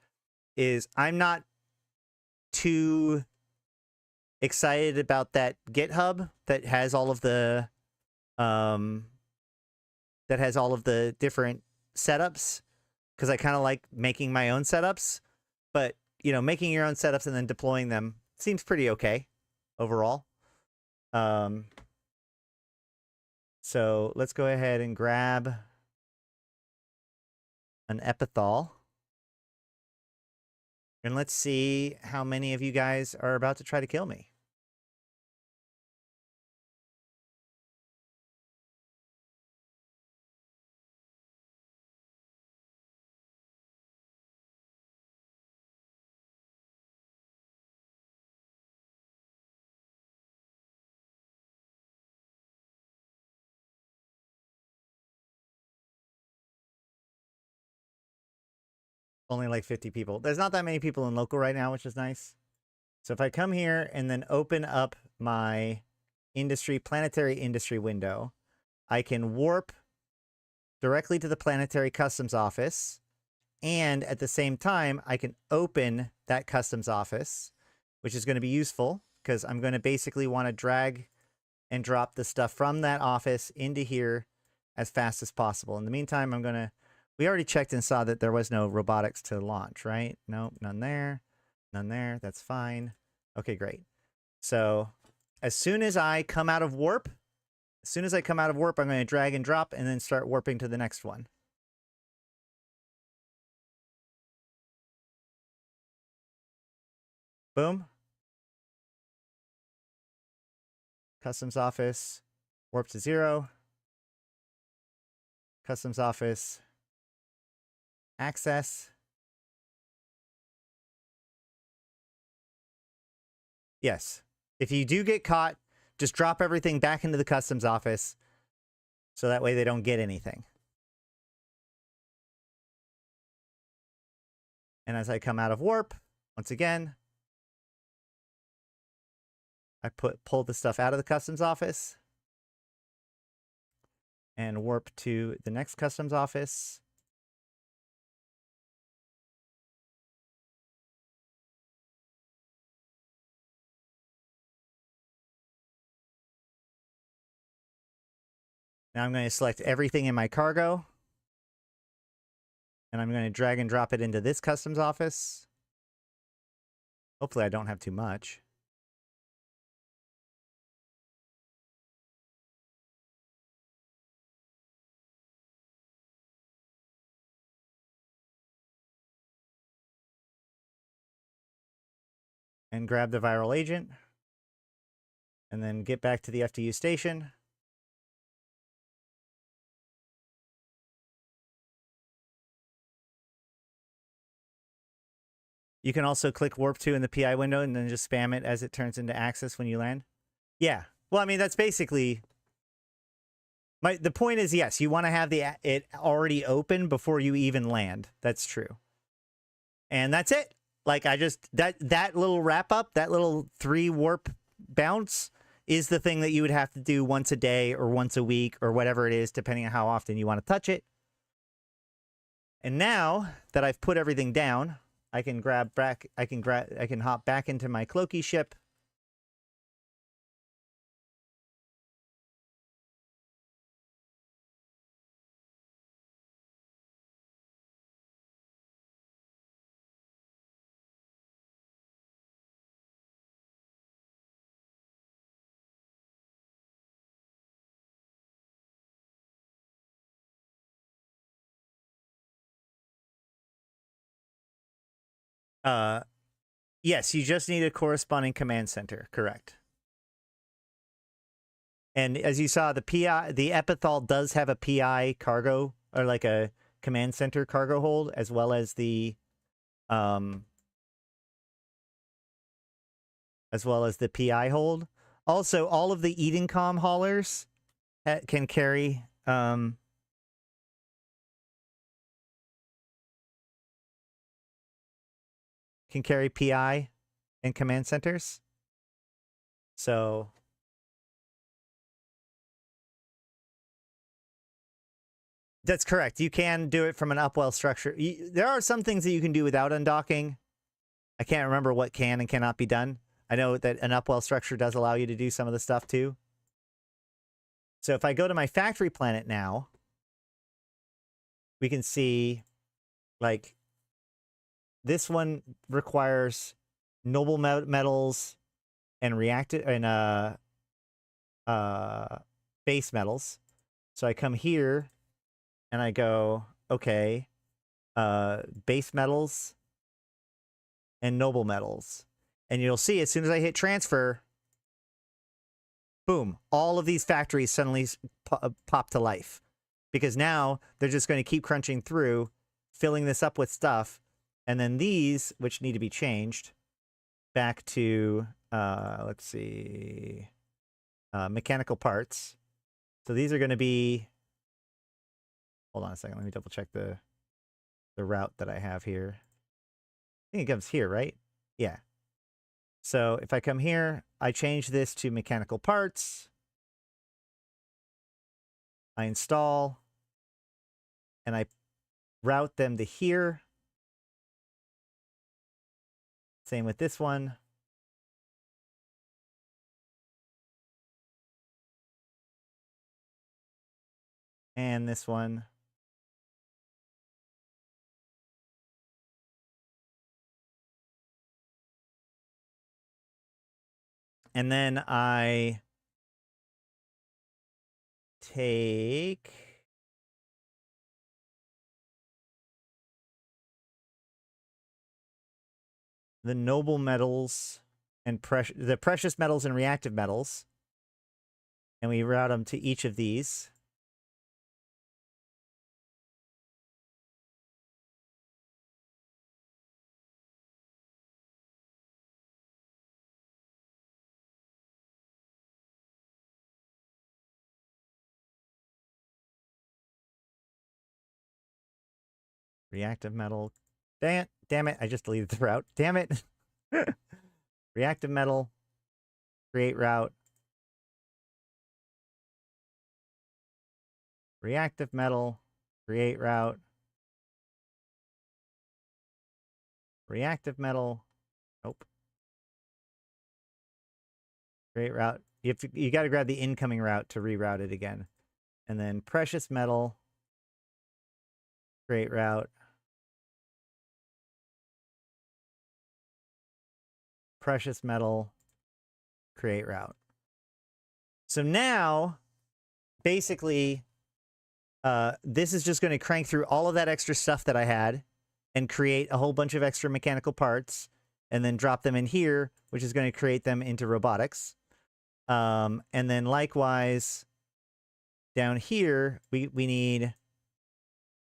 is I'm not too excited about that GitHub that has all of the different setups, because I kind of like making my own setups. But you know, making your own setups and then deploying them seems pretty okay overall. So let's go ahead and grab an epithal. And let's see how many of you guys are about to try to kill me. Only like 50 people. There's not that many people in local right now, which is nice. So if I come here and then open up my planetary industry window, I can warp directly to the planetary customs office. And at the same time, I can open that customs office, which is going to be useful because I'm going to basically want to drag and drop the stuff from that office into here as fast as possible. In the meantime, we already checked and saw that there was no robotics to launch, right? Nope, none there, none there. That's fine. Okay, great. So as soon as I come out of warp, I'm going to drag and drop and then start warping to the next one. Boom. Customs office, warp to 0. Customs office, access. Yes. If you do get caught, just drop everything back into the customs office so that way they don't get anything. And as I come out of warp, once again, I pull the stuff out of the customs office and warp to the next customs office. Now I'm going to select everything in my cargo, and I'm going to drag and drop it into this customs office. Hopefully I don't have too much. And grab the viral agent, and then get back to the FTU station. You can also click warp to in the PI window and then just spam it as it turns into access when you land. Yeah. Well, I mean, that's basically the point is, yes, you want to have it already open before you even land. That's true. And that's it. Like that little wrap up, that little 3 warp bounce is the thing that you would have to do once a day or once a week or whatever it is, depending on how often you want to touch it. And now that I've put everything down, I can hop back into my Cloaky ship. Yes, you just need a corresponding command center. Correct. And as you saw, the Epithal does have a PI cargo, or like a command center cargo hold, as well as the PI hold. Also, all of the Edencom haulers can carry PI and command centers. So that's correct. You can do it from an upwell structure. There are some things that you can do without undocking. I can't remember what can and cannot be done. I know that an upwell structure does allow you to do some of the stuff too. So if I go to my factory planet now, we can see, like, this one requires noble metals and reactive and base metals. So I come here and I go, okay, base metals and noble metals. And you'll see as soon as I hit transfer, boom, all of these factories suddenly pop to life. Because now they're just going to keep crunching through, filling this up with stuff. And then these, which need to be changed, back to, let's see, mechanical parts. So these are going to be, hold on a second, let me double check the route that I have here. I think it comes here, right? Yeah. So if I come here, I change this to mechanical parts. I install, and I route them to here. Same with this one. And this one. And then I take the noble metals and the precious metals and reactive metals, and we route them to each of these. Reactive metal. Damn it, I just deleted the route. Damn it. Reactive metal. Create route. Reactive metal. Create route. Reactive metal. Nope. Create route. You got to grab the incoming route to reroute it again. And then precious metal. Create route. Precious metal. Create route. So now, basically, this is just going to crank through all of that extra stuff that I had and create a whole bunch of extra mechanical parts and then drop them in here, which is going to create them into robotics. And then likewise, down here, we need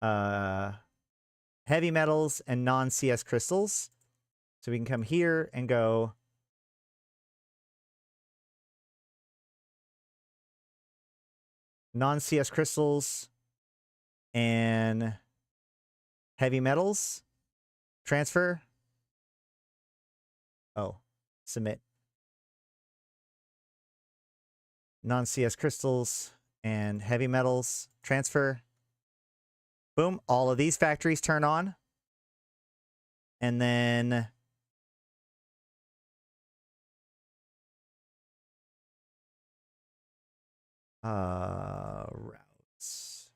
heavy metals and non-CS crystals. So we can come here and go non-CS crystals and heavy metals. Transfer. Oh, submit. Non-CS crystals and heavy metals. Transfer. Boom. All of these factories turn on. And then routes.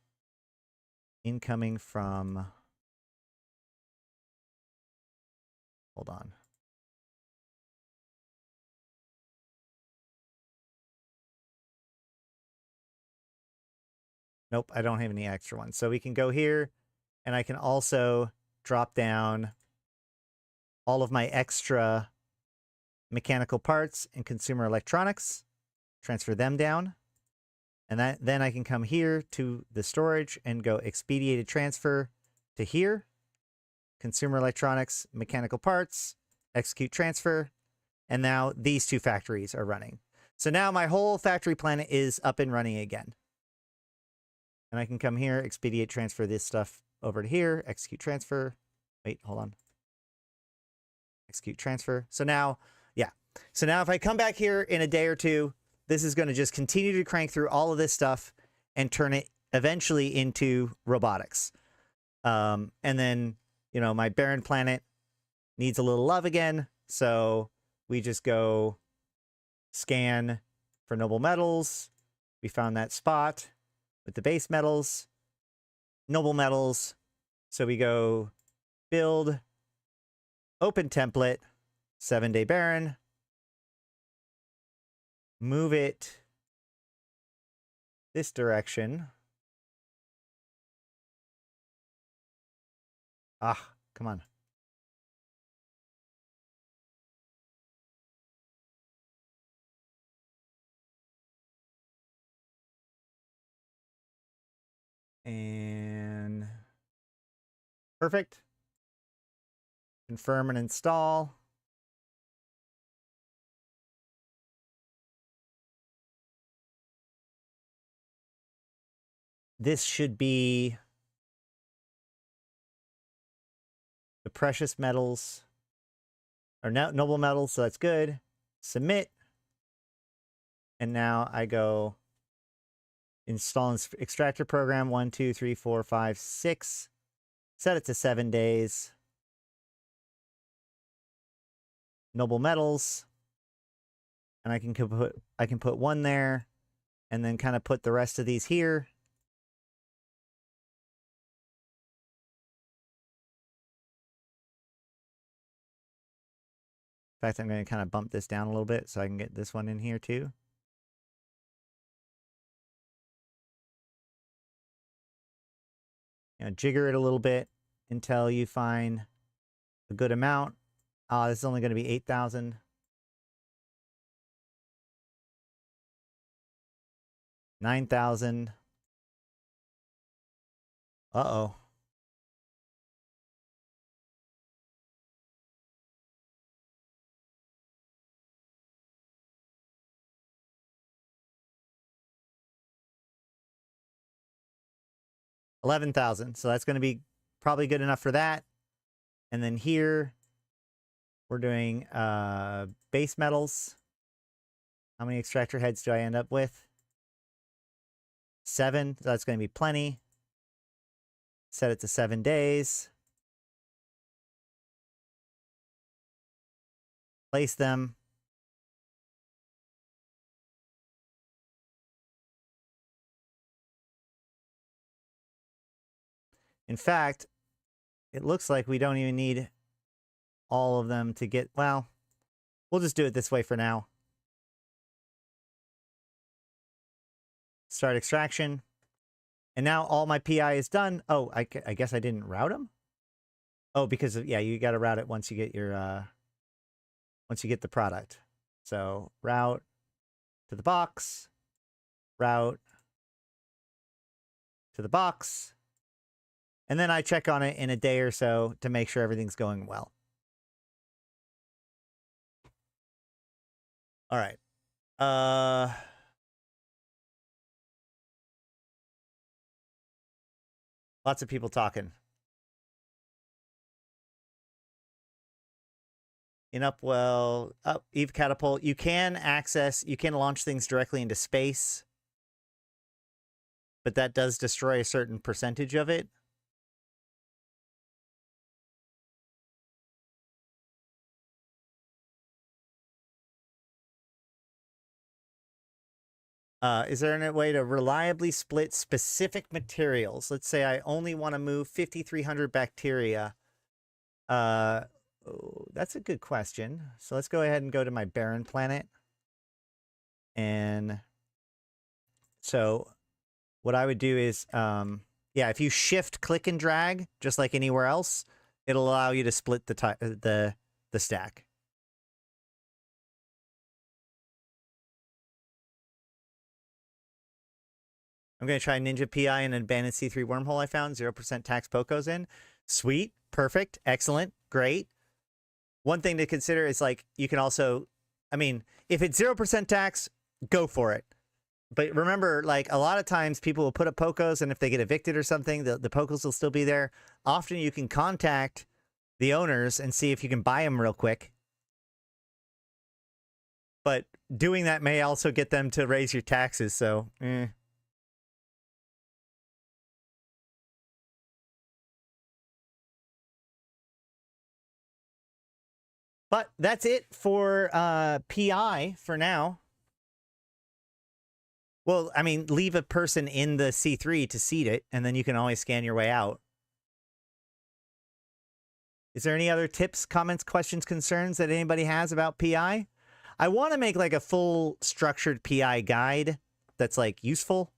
Incoming from, hold on. Nope, I don't have any extra ones. So we can go here, and I can also drop down all of my extra mechanical parts and consumer electronics, transfer them down. And then I can come here to the storage and go expedited transfer to here. Consumer electronics, mechanical parts, execute transfer. And now these two factories are running. So now my whole factory planet is up and running again. And I can come here, expedite transfer this stuff over to here, execute transfer. Wait, hold on. Execute transfer. So now, yeah. So now if I come back here in a day or two, this is going to just continue to crank through all of this stuff and turn it eventually into robotics. And then, you know, my barren planet needs a little love again. So we just go scan for noble metals. We found that spot with the base metals, noble metals. So we go build, open template, 7-day barren, move it this direction. Ah, come on. And perfect. Confirm and install. This should be the precious metals or noble metals, so that's good. Submit. And now I go install extractor program 1, 2, 3, 4, 5, 6. Set it to 7 days. Noble metals. And I can put one there and then kind of put the rest of these here. In fact, I'm going to kind of bump this down a little bit so I can get this one in here too. You know, jigger it a little bit until you find a good amount. This is only going to be 8,000. 9,000. Uh-oh. $11,000. So that's going to be probably good enough for that. And then here we're doing base metals. How many extractor heads do I end up with? 7. So that's going to be plenty. Set it to 7 days. Place them. In fact, it looks like we don't even need all of them to get, well, we'll just do it this way for now. Start extraction. And now all my PI is done. Oh, I guess I didn't route them? Oh, because, yeah, you got to route it once you get your, once you get the product. So route to the box, route to the box. And then I check on it in a day or so to make sure everything's going well. All right. Lots of people talking. In Upwell, Eve Catapult, you can launch things directly into space, but that does destroy a certain percentage of it. Is there a way to reliably split specific materials? Let's say I only want to move 5,300 bacteria. Oh, that's a good question. So let's go ahead and go to my barren planet. And so what I would do is, yeah, if you shift, click, and drag, just like anywhere else, it'll allow you to split the the stack. I'm going to try Ninja PI and an abandoned C3 wormhole I found. 0% tax Poco's in. Sweet. Perfect. Excellent. Great. One thing to consider is like you can also, I mean, if it's 0% tax, go for it. But remember, like a lot of times people will put up Pocos, and if they get evicted or something, the Pocos will still be there. Often you can contact the owners and see if you can buy them real quick. But doing that may also get them to raise your taxes. So, But that's it for PI for now. Well, I mean, leave a person in the C3 to seed it, and then you can always scan your way out. Is there any other tips, comments, questions, concerns that anybody has about PI? I want to make like a full structured PI guide that's like useful.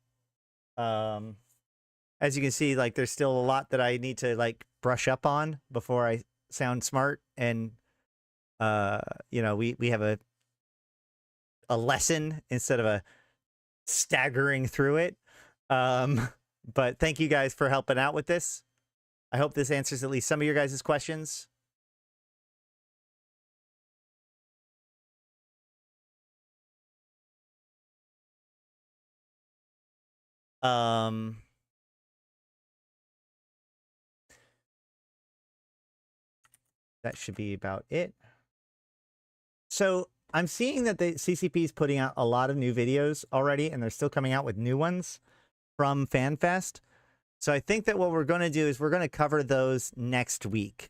As you can see, like there's still a lot that I need to like brush up on before I sound smart. And, you know, we have a lesson instead of a staggering through it. But thank you guys for helping out with this. I hope this answers at least some of your guys' questions. That should be about it. So I'm seeing that the CCP is putting out a lot of new videos already, and they're still coming out with new ones from FanFest. So I think that what we're going to do is we're going to cover those next week.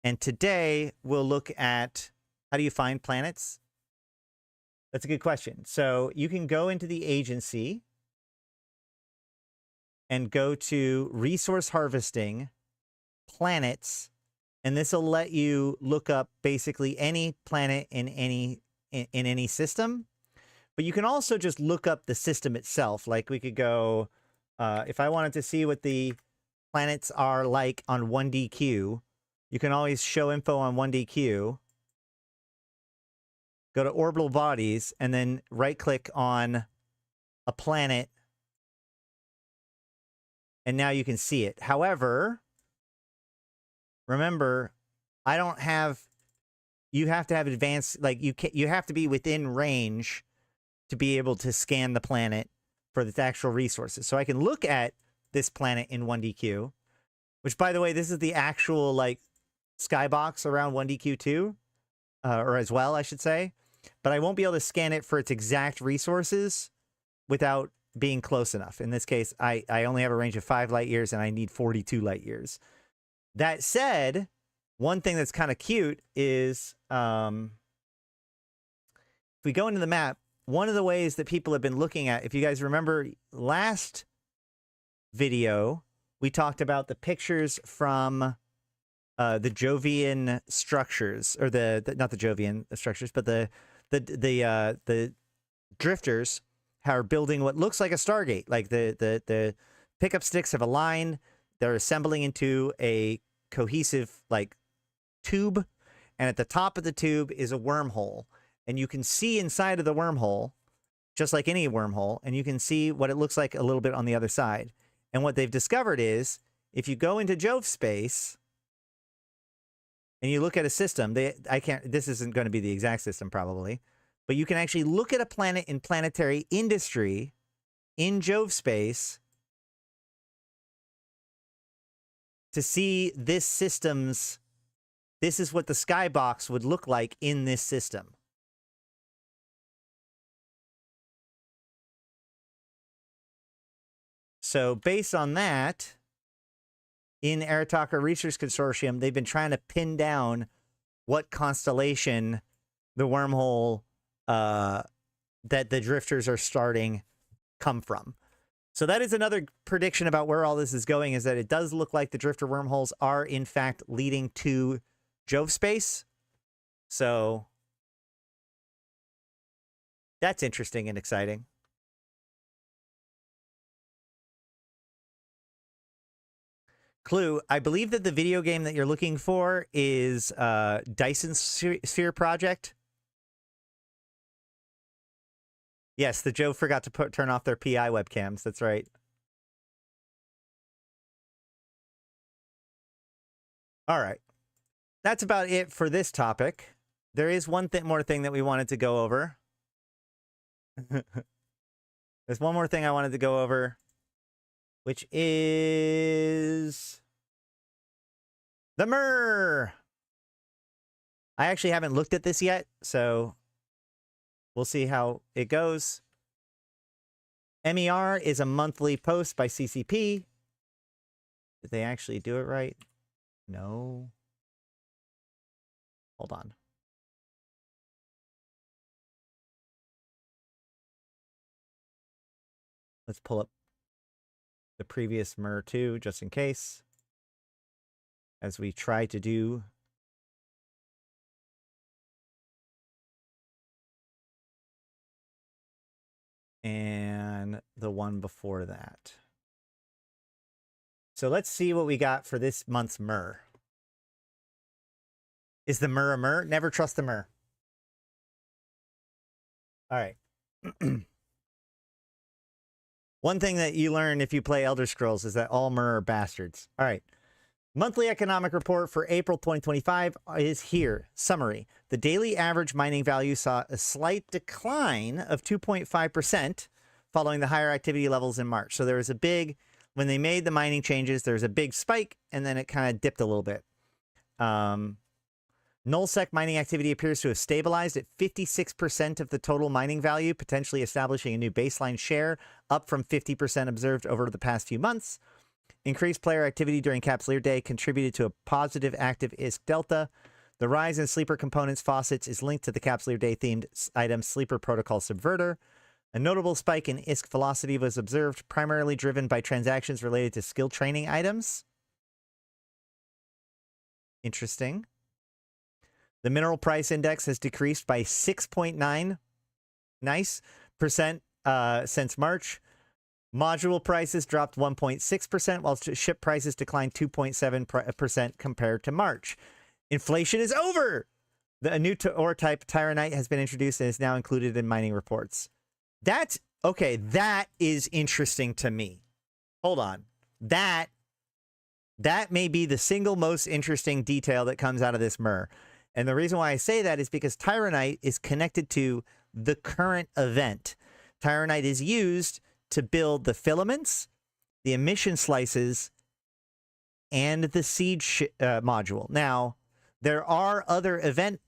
And today we'll look at how do you find planets? That's a good question. So you can go into the agency and go to resource harvesting, planets, and this will let you look up basically any planet in any system. But you can also just look up the system itself. Like we could go, if I wanted to see what the planets are like on 1DQ, you can always show info on 1DQ. Go to orbital bodies and then right click on a planet. And now you can see it. However, remember, I don't have, you have to have advanced, like you have to be within range to be able to scan the planet for the actual resources. So I can look at this planet in 1DQ, which by the way, this is the actual like skybox around 1DQ2, or as well, I should say, but I won't be able to scan it for its exact resources without being close enough. In this case, I only have a range of 5 light years and I need 42 light years. That said, one thing that's kind of cute is if we go into the map, one of the ways that people have been looking at, if you guys remember last video, we talked about the pictures from the Jovian structures, or not the Jovian structures, but the drifters are building what looks like a Stargate. Like the pickup sticks have a line, they're assembling into a cohesive like tube, and at the top of the tube is a wormhole, and you can see inside of the wormhole just like any wormhole, and you can see what it looks like a little bit on the other side. And what they've discovered is if you go into Jove space and you look at a system, this isn't going to be the exact system probably, but you can actually look at a planet in planetary industry in Jove space to see this system's, this is what the skybox would look like in this system. So based on that, in Arataka Research Consortium, they've been trying to pin down what constellation the wormhole that the drifters are starting come from. So that is another prediction about where all this is going, is that it does look like the drifter wormholes are in fact leading to Jove space. So that's interesting and exciting. Clue, I believe that the video game that you're looking for is Dyson Sphere Project. Yes, the Joe forgot to turn off their PI webcams. That's right. All right. That's about it for this topic. There is one more thing that we wanted to go over. There's one more thing I wanted to go over, which is the MER. I actually haven't looked at this yet, so we'll see how it goes. MER is a monthly post by CCP. Did they actually do it right? No. Hold on. Let's pull up the previous MER too, just in case, as we try to do. And the one before that. So let's see what we got for this month's MER. Is the MER a MER? Never trust the MER. All right. One thing that you learn if you play Elder Scrolls is that all MER are bastards. All right. Monthly economic report for April 2025 is here. Summary. The daily average mining value saw a slight decline of 2.5% following the higher activity levels in March. So there was a big, when they made the mining changes, there was a big spike and then it kind of dipped a little bit. Nullsec mining activity appears to have stabilized at 56% of the total mining value, potentially establishing a new baseline share, up from 50% observed over the past few months. Increased player activity during Capsuleer Day contributed to a positive active ISK delta. The rise in Sleeper components faucets is linked to the Capsuleer Day themed item Sleeper Protocol Subverter. A notable spike in ISK velocity was observed, primarily driven by transactions related to skill training items. Interesting. The mineral price index has decreased by 6.9 percent since March. Module prices dropped 1.6%, while ship prices declined 2.7% compared to March. Inflation is over! A new ore type, Tyranite, has been introduced and is now included in mining reports. That's, okay, that is interesting to me. Hold on. That may be the single most interesting detail that comes out of this MER. And the reason why I say that is because Tyranite is connected to the current event. Tyranite is used to build the filaments, the emission slices, and the seed module. Now, there are other event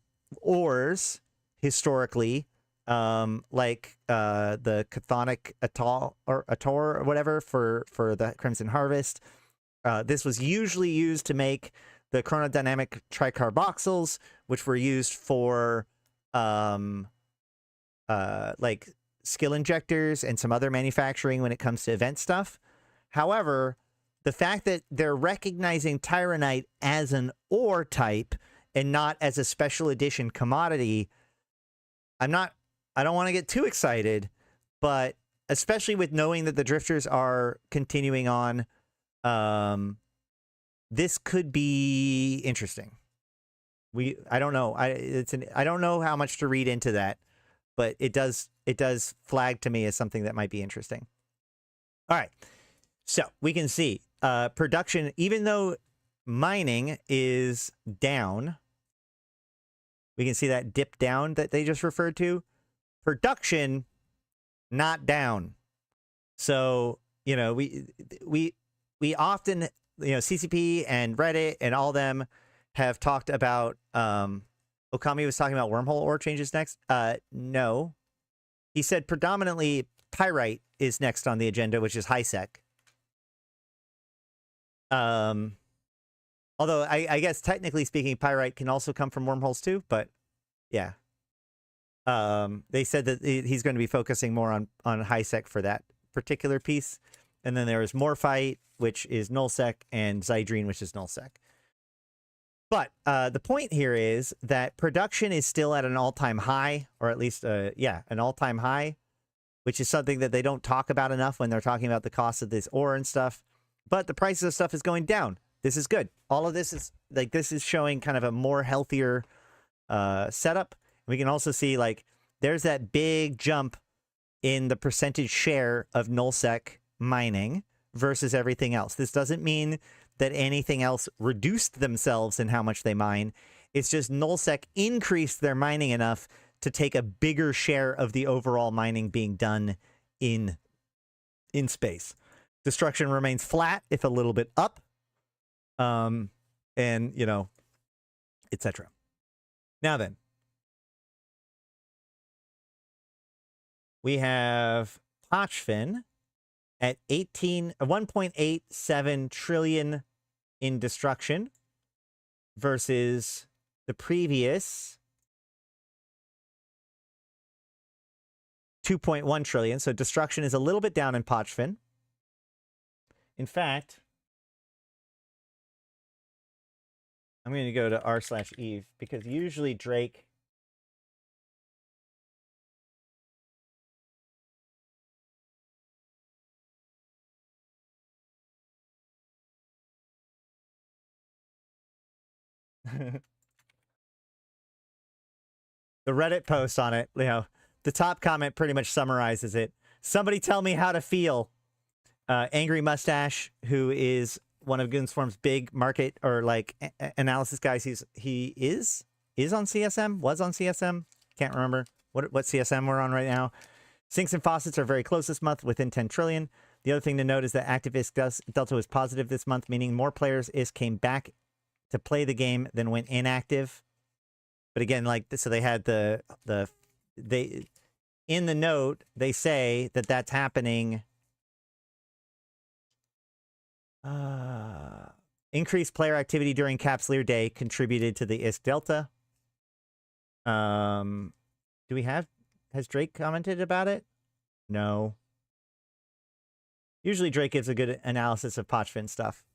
ores historically, like the Chthonic Atoll or Ator or whatever for the Crimson Harvest. This was usually used to make the chronodynamic tricarboxyls, which were used for like skill injectors and some other manufacturing when it comes to event stuff. However, the fact that they're recognizing Tyranite as an ore type and not as a special edition commodity, I don't want to get too excited, but especially with knowing that the drifters are continuing on, this could be interesting. I don't know. I don't know how much to read into that, but it does flag to me as something that might be interesting. All right. So we can see production, even though mining is down, we can see that dip down that they just referred to. Production not down. So, you know, we often, you know, CCP and Reddit and all them have talked about, Okami was talking about wormhole ore changes next. No. He said predominantly pyrite is next on the agenda, which is HiSec. Although I guess technically speaking, pyrite can also come from wormholes too, but yeah. They said that he's going to be focusing more on HiSec for that particular piece. And then there is Morphite, which is nullsec, and Zydrine, which is nullsec. But the point here is that production is still at an all-time high, or at least, an all-time high, which is something that they don't talk about enough when they're talking about the cost of this ore and stuff. But the prices of stuff is going down. This is good. All of this is like, this is showing kind of a more healthier setup. We can also see like there's that big jump in the percentage share of nullsec mining versus everything else. This doesn't mean that anything else reduced themselves in how much they mine. It's just nullsec increased their mining enough to take a bigger share of the overall mining being done in space. Destruction remains flat, if a little bit up, and, you know, etc. Now then, we have Pochfin at 1.87 trillion in destruction versus the previous 2.1 trillion. So destruction is a little bit down in Pochfin. In fact, I'm going to go to r/Eve because usually Drake the Reddit post on it, you know, the top comment pretty much summarizes it. Somebody tell me how to feel. Angry Mustache, who is one of Goonswarm's big market or like analysis guys, he is on CSM, was on CSM, can't remember what CSM we're on right now. Sinks and faucets are very close this month, within 10 trillion. The other thing to note is that active ISK Delta was positive this month, meaning more players came back to play the game than went inactive. But again, like, so they had they in the note, they say that that's happening. Increased player activity during Capsuleer Day contributed to the ISK Delta. Has Drake commented about it? No. Usually Drake gives a good analysis of Pochfin stuff.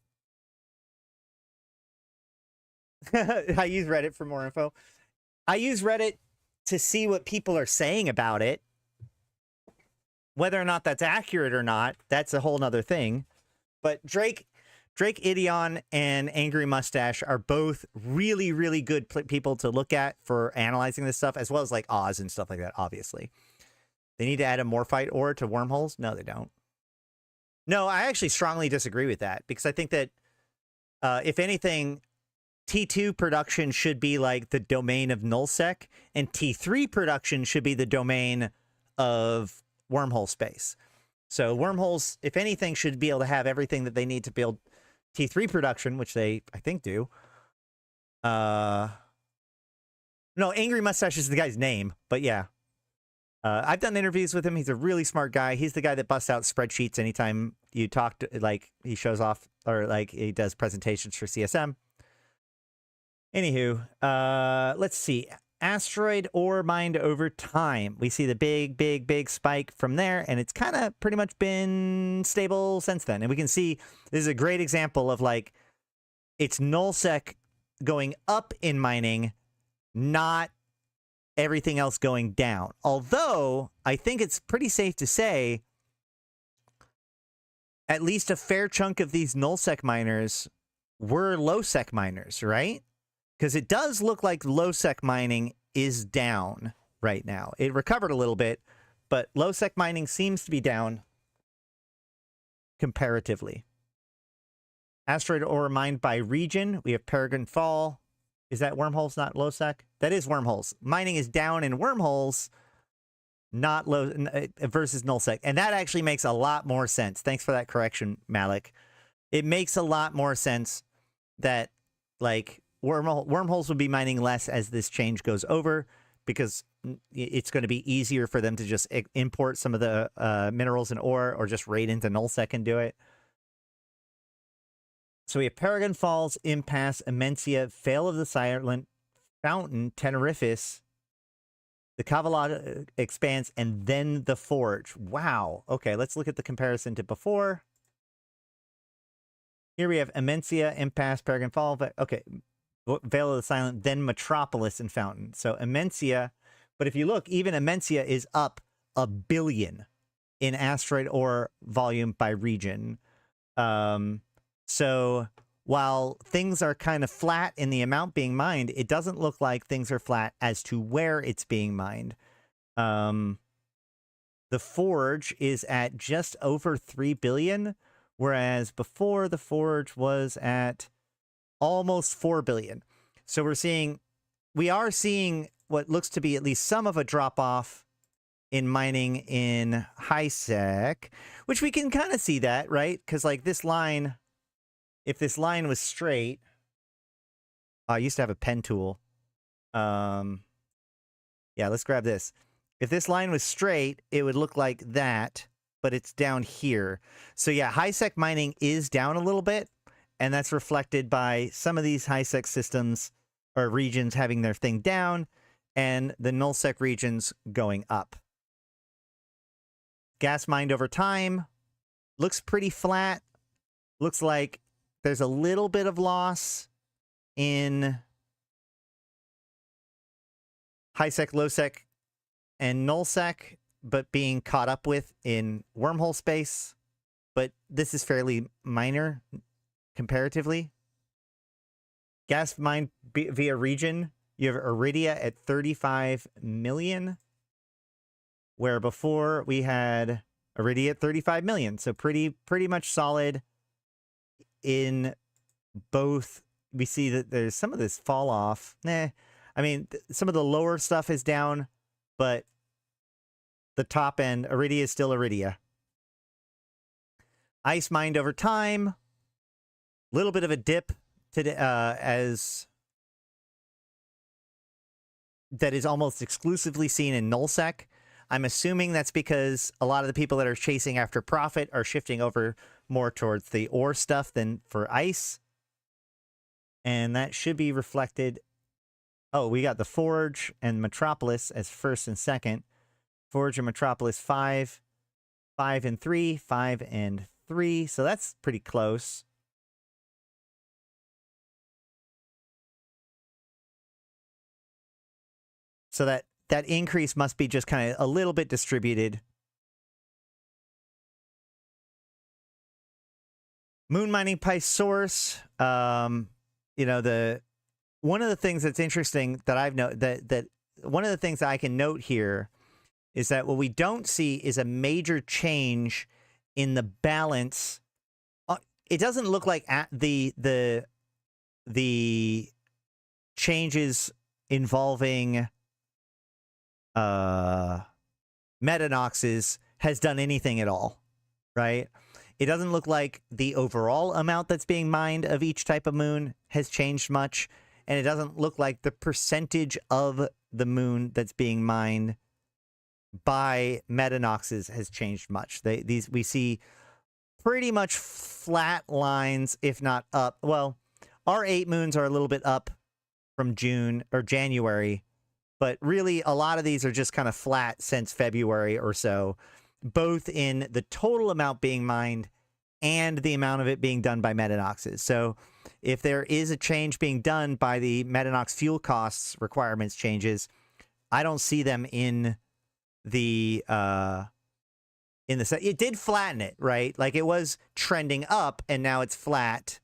I use Reddit for more info. I use Reddit to see what people are saying about it. Whether or not that's accurate or not, that's a whole nother thing. But Drake, Idion, and Angry Mustache are both really, really good people to look at for analyzing this stuff, as well as like Oz and stuff like that, obviously. They need to add a Morphite ore to wormholes? No, they don't. No, I actually strongly disagree with that, because I think that, if anything, T2 production should be like the domain of nullsec, and T3 production should be the domain of wormhole space. So wormholes, if anything, should be able to have everything that they need to build T3 production, which they, I think, do. No, Angry Mustache is the guy's name, but yeah. I've done interviews with him. He's a really smart guy. He's the guy that busts out spreadsheets anytime you talk to, like, he shows off, or like he does presentations for CSM. Anywho, let's see. Asteroid ore mined over time. We see the big spike from there, and it's kind of pretty much been stable since then. And we can see this is a great example of like, it's nullsec going up in mining, not everything else going down. Although I think it's pretty safe to say at least a fair chunk of these nullsec miners were low-sec miners, right? Because it does look like low-sec mining is down right now. It recovered a little bit, but low-sec mining seems to be down comparatively. Asteroid ore mined by region. We have Peregrine Fall. Is that wormholes, not low-sec? That is wormholes. Mining is down in wormholes, not low versus nullsec. And that actually makes a lot more sense. Thanks for that correction, Malik. It makes a lot more sense that, like, wormholes would be mining less as this change goes over, because it's going to be easier for them to just import some of the minerals and ore, or just raid into nullsec and do it. So we have Peregrine Falls, Impasse, Amencia, Vale of the Silent, Fountain, Tenerifis, the Cavalada Expanse, and then the Forge. Wow. Okay, let's look at the comparison to before. Here we have Amencia, Impasse, Peregrine Falls. Okay, Vale of the Silent, then Metropolis and Fountain. So Amencia, but if you look, even Amencia is up 1 billion in asteroid ore volume by region. So while things are kind of flat in the amount being mined, it doesn't look like things are flat as to where it's being mined. The forge is at just over 3 billion, whereas before the forge was at almost 4 billion. So we are seeing what looks to be at least some of a drop off in mining in high sec, which we can kind of see that, right? Because like this line, if this line was straight, I used to have a pen tool. Yeah, let's grab this. If this line was straight, it would look like that, but it's down here. So yeah, high sec mining is down a little bit, and that's reflected by some of these high sec systems or regions having their thing down, and the null sec regions going up. Gas mined over time looks pretty flat. Looks like there's a little bit of loss in high sec, low sec, and null sec, but being caught up with in wormhole space. But this is fairly minor comparatively. Gas mined via region, you have Iridia at 35 million, where before we had Iridia at 35 million. So pretty much solid in both. We see that there's some of this fall off. I mean, some of the lower stuff is down, but the top end, Iridia is still Iridia. Ice mined over time, little bit of a dip today, as that is almost exclusively seen in nullsec. I'm assuming that's because a lot of the people that are chasing after profit are shifting over more towards the ore stuff than for ice. And that should be reflected. Oh, we got the Forge and Metropolis as first and second. Forge and Metropolis 5, 5 and 3, 5 and 3. So that's pretty close. So that increase must be just kind of a little bit distributed. Moon mining price source. You know, one of the things that's interesting that I've noted that one of the things that I can note here is that what we don't see is a major change in the balance. It doesn't look like the changes involving metanoxes has done anything at all, right? It doesn't look like the overall amount that's being mined of each type of moon has changed much, and it doesn't look like the percentage of the moon that's being mined by metanoxes has changed much. We see pretty much flat lines, if not up. Well, our 8 moons are a little bit up from June or January, but really a lot of these are just kind of flat since February or so, both in the total amount being mined and the amount of it being done by metanoxes. So if there is a change being done by the metanox fuel costs requirements changes, I don't see them in the it did flatten it, right? Like it was trending up and now it's flat,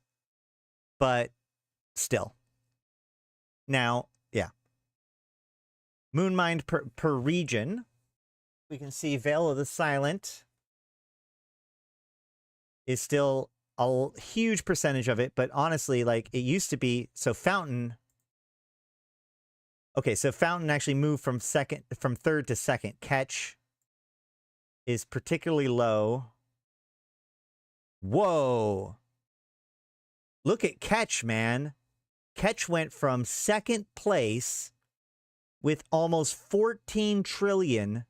but still. Now, yeah. Moon mined per region. We can see Veil of the Silent is still a huge percentage of it, but honestly, like it used to be. So Fountain. Okay, so Fountain actually moved from third to second. Catch is particularly low. Whoa. Look at Catch, man. Catch went from second place with almost 14 trillion,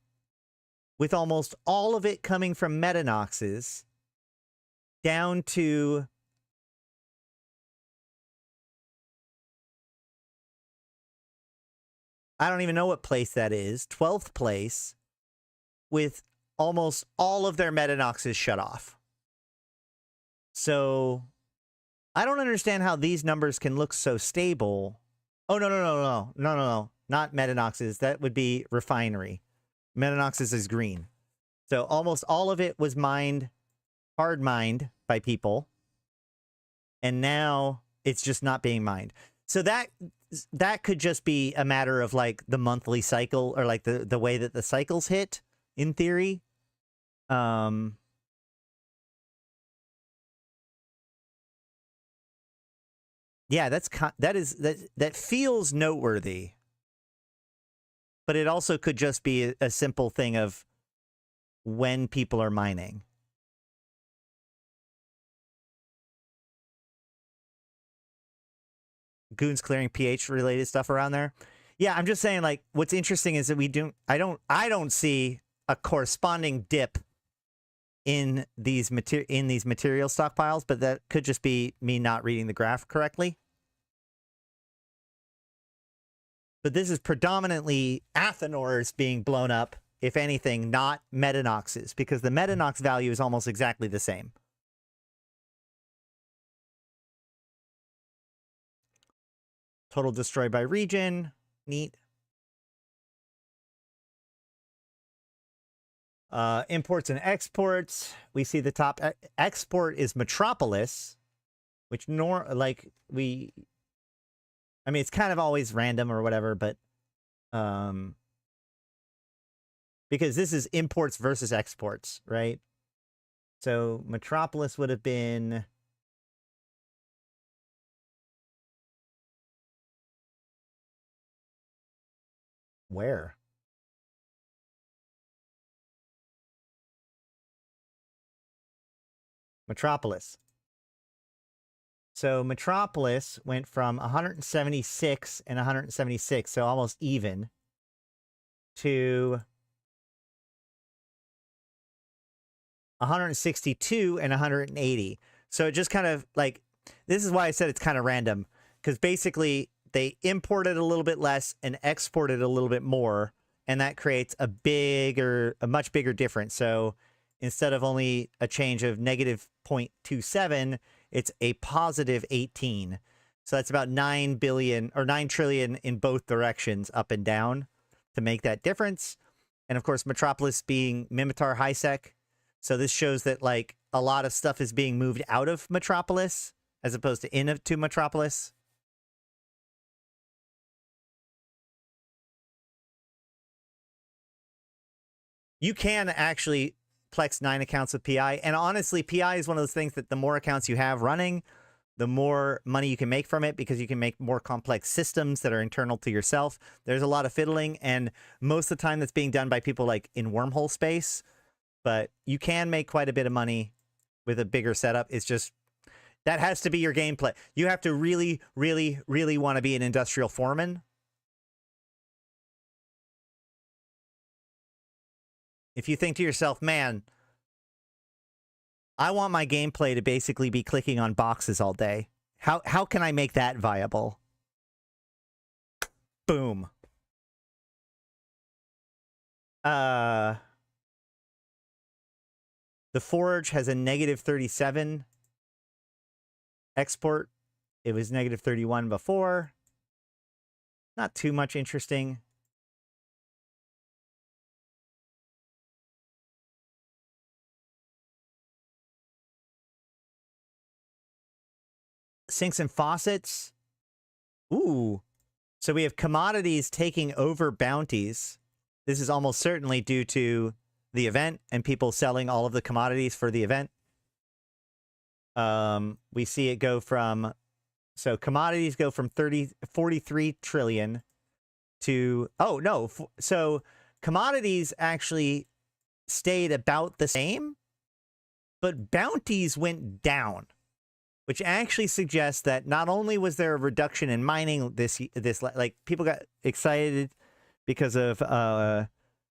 with almost all of it coming from metanoxes, down to I don't even know what place that is, 12th place, with almost all of their metanoxes shut off. So I don't understand how these numbers can look so stable. Oh, no. Not metanoxes. That would be refinery. Metanoxes is green. So almost all of it was mined, hard mined by people. and now it's just not being mined. So that could just be a matter of like the monthly cycle, or like the way that the cycles hit in theory. Yeah, that feels noteworthy, but it also could just be a simple thing of when people are mining. Goons clearing pH related stuff around there. Yeah, I'm just saying, like, what's interesting is that I don't see a corresponding dip in these material stockpiles, but that could just be me not reading the graph correctly. But this is predominantly Athenors being blown up, if anything, not Metanoxes, because the Metanox value is almost exactly the same. Total destroyed by region. Neat. Imports and exports. We see the top export is Metropolis, which I mean, it's kind of always random or whatever, but because this is imports versus exports, right? So Metropolis would have been where? Metropolis. So Metropolis went from 176 and 176, so almost even, to 162 and 180. So it just kind of like, this is why I said it's kind of random, because basically they imported a little bit less and exported a little bit more, and that creates a much bigger difference. So instead of only a change of negative 0.27, it's a positive 18. So that's about 9 billion or 9 trillion in both directions, up and down, to make that difference. And of course, Metropolis being Mimitar Hisec. So this shows that like a lot of stuff is being moved out of Metropolis as opposed to into Metropolis. You can actually plex 9 accounts of PI. And honestly, PI is one of those things that the more accounts you have running, the more money you can make from it, because you can make more complex systems that are internal to yourself. There's a lot of fiddling, and most of the time that's being done by people like in wormhole space. But you can make quite a bit of money with a bigger setup. It's just, that has to be your gameplay. You have to really, really, really want to be an industrial foreman. If you think to yourself, man, I want my gameplay to basically be clicking on boxes all day. How can I make that viable? Boom. The Forge has a negative 37 export. It was negative 31 before. Not too much interesting. Sinks and faucets. Ooh. So we have commodities taking over bounties. This is almost certainly due to the event and people selling all of the commodities for the event. We see it go from, so commodities go from 43 trillion to, oh no, so commodities actually stayed about the same, but bounties went down, which actually suggests that not only was there a reduction in mining this like people got excited because of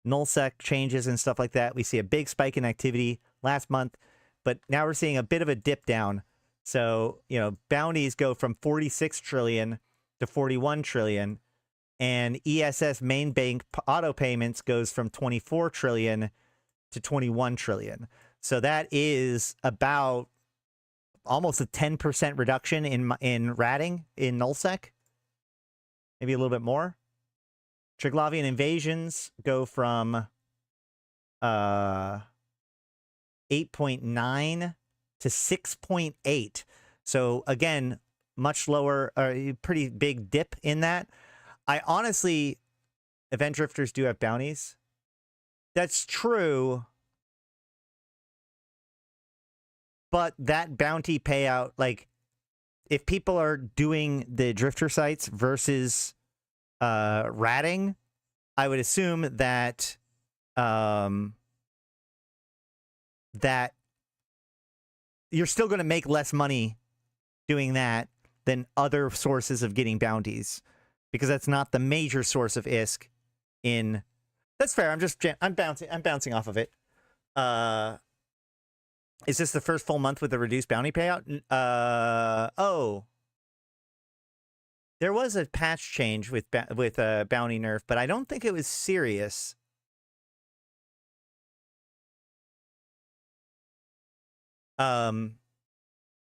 nullsec changes and stuff like that. We see a big spike in activity last month, but now we're seeing a bit of a dip down. So, you know, bounties go from 46 trillion to 41 trillion, and ESS main bank auto payments goes from 24 trillion to 21 trillion. So that is about almost a 10% reduction in ratting in nullsec, maybe a little bit more. Triglavian invasions go from 8.9 to 6.8. So again, much lower, pretty big dip in that. I honestly, event drifters do have bounties. That's true. But that bounty payout, like if people are doing the drifter sites versus ratting, I would assume that that you're still going to make less money doing that than other sources of getting bounties, because that's not the major source of ISK in. That's fair. I'm bouncing off of it. Is this the first full month with a reduced bounty payout? Oh, there was a patch change with bounty nerf, but I don't think it was serious.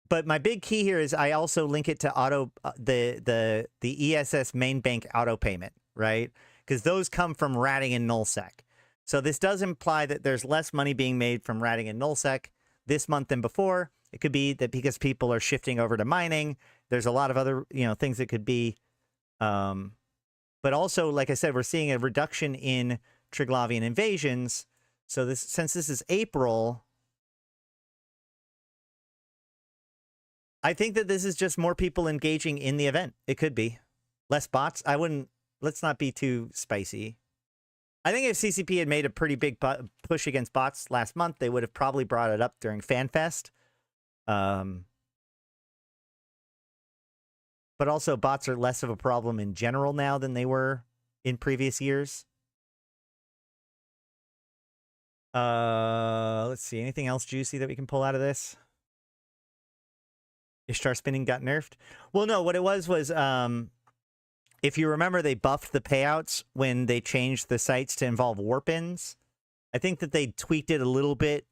But my big key here is I also link it to auto the ESS main bank auto payment, right? Because those come from ratting and nullsec. So this does imply that there's less money being made from ratting and nullsec this month than before. It could be that because people are shifting over to mining. There's a lot of other things that could be. But also, like I said, we're seeing a reduction in Triglavian invasions. So since this is April, I think that this is just more people engaging in the event. It could be less bots. Let's not be too spicy. I think if CCP had made a pretty big push against bots last month, they would have probably brought it up during Fanfest. But also, bots are less of a problem in general now than they were in previous years. Let's see. Anything else juicy that we can pull out of this? Ishtar spinning got nerfed? Well, no. What it was if you remember, they buffed the payouts when they changed the sites to involve warp-ins. I think that they tweaked it a little bit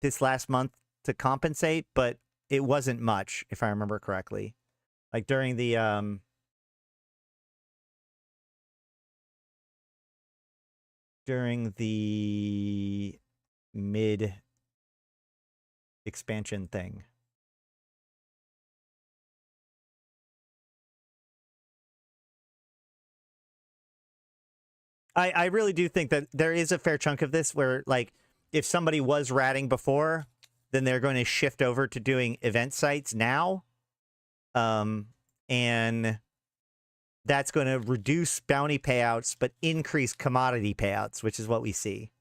this last month to compensate, but it wasn't much, if I remember correctly. Like during the mid expansion thing. I really do think that there is a fair chunk of this where, like, if somebody was ratting before, then they're going to shift over to doing event sites now. And that's going to reduce bounty payouts, but increase commodity payouts, which is what we see.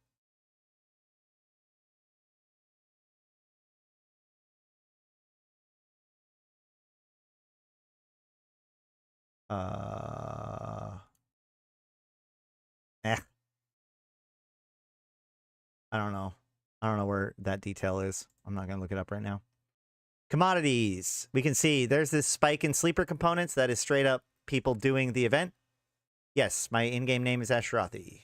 I don't know. I don't know where that detail is. I'm not going to look it up right now. Commodities. We can see there's this spike in sleeper components that is straight up people doing the event. Yes, my in-game name is Ashrathi.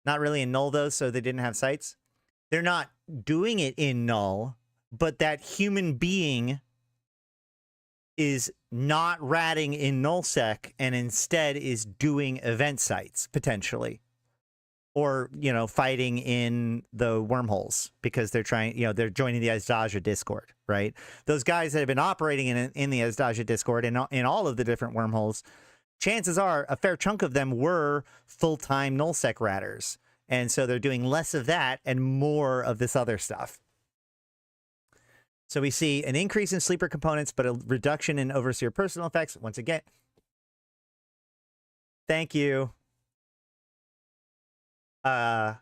Not really in null, though, so they didn't have sites. They're not doing it in null, but that human being is not ratting in nullsec and instead is doing event sites, potentially. Or, fighting in the wormholes because they're trying, they're joining the Azdaja Discord, right? Those guys that have been operating in the Azdaja Discord and in all of the different wormholes, chances are a fair chunk of them were full-time nullsec ratters. And so they're doing less of that and more of this other stuff. So we see an increase in sleeper components, but a reduction in overseer personal effects. Once again, thank you. An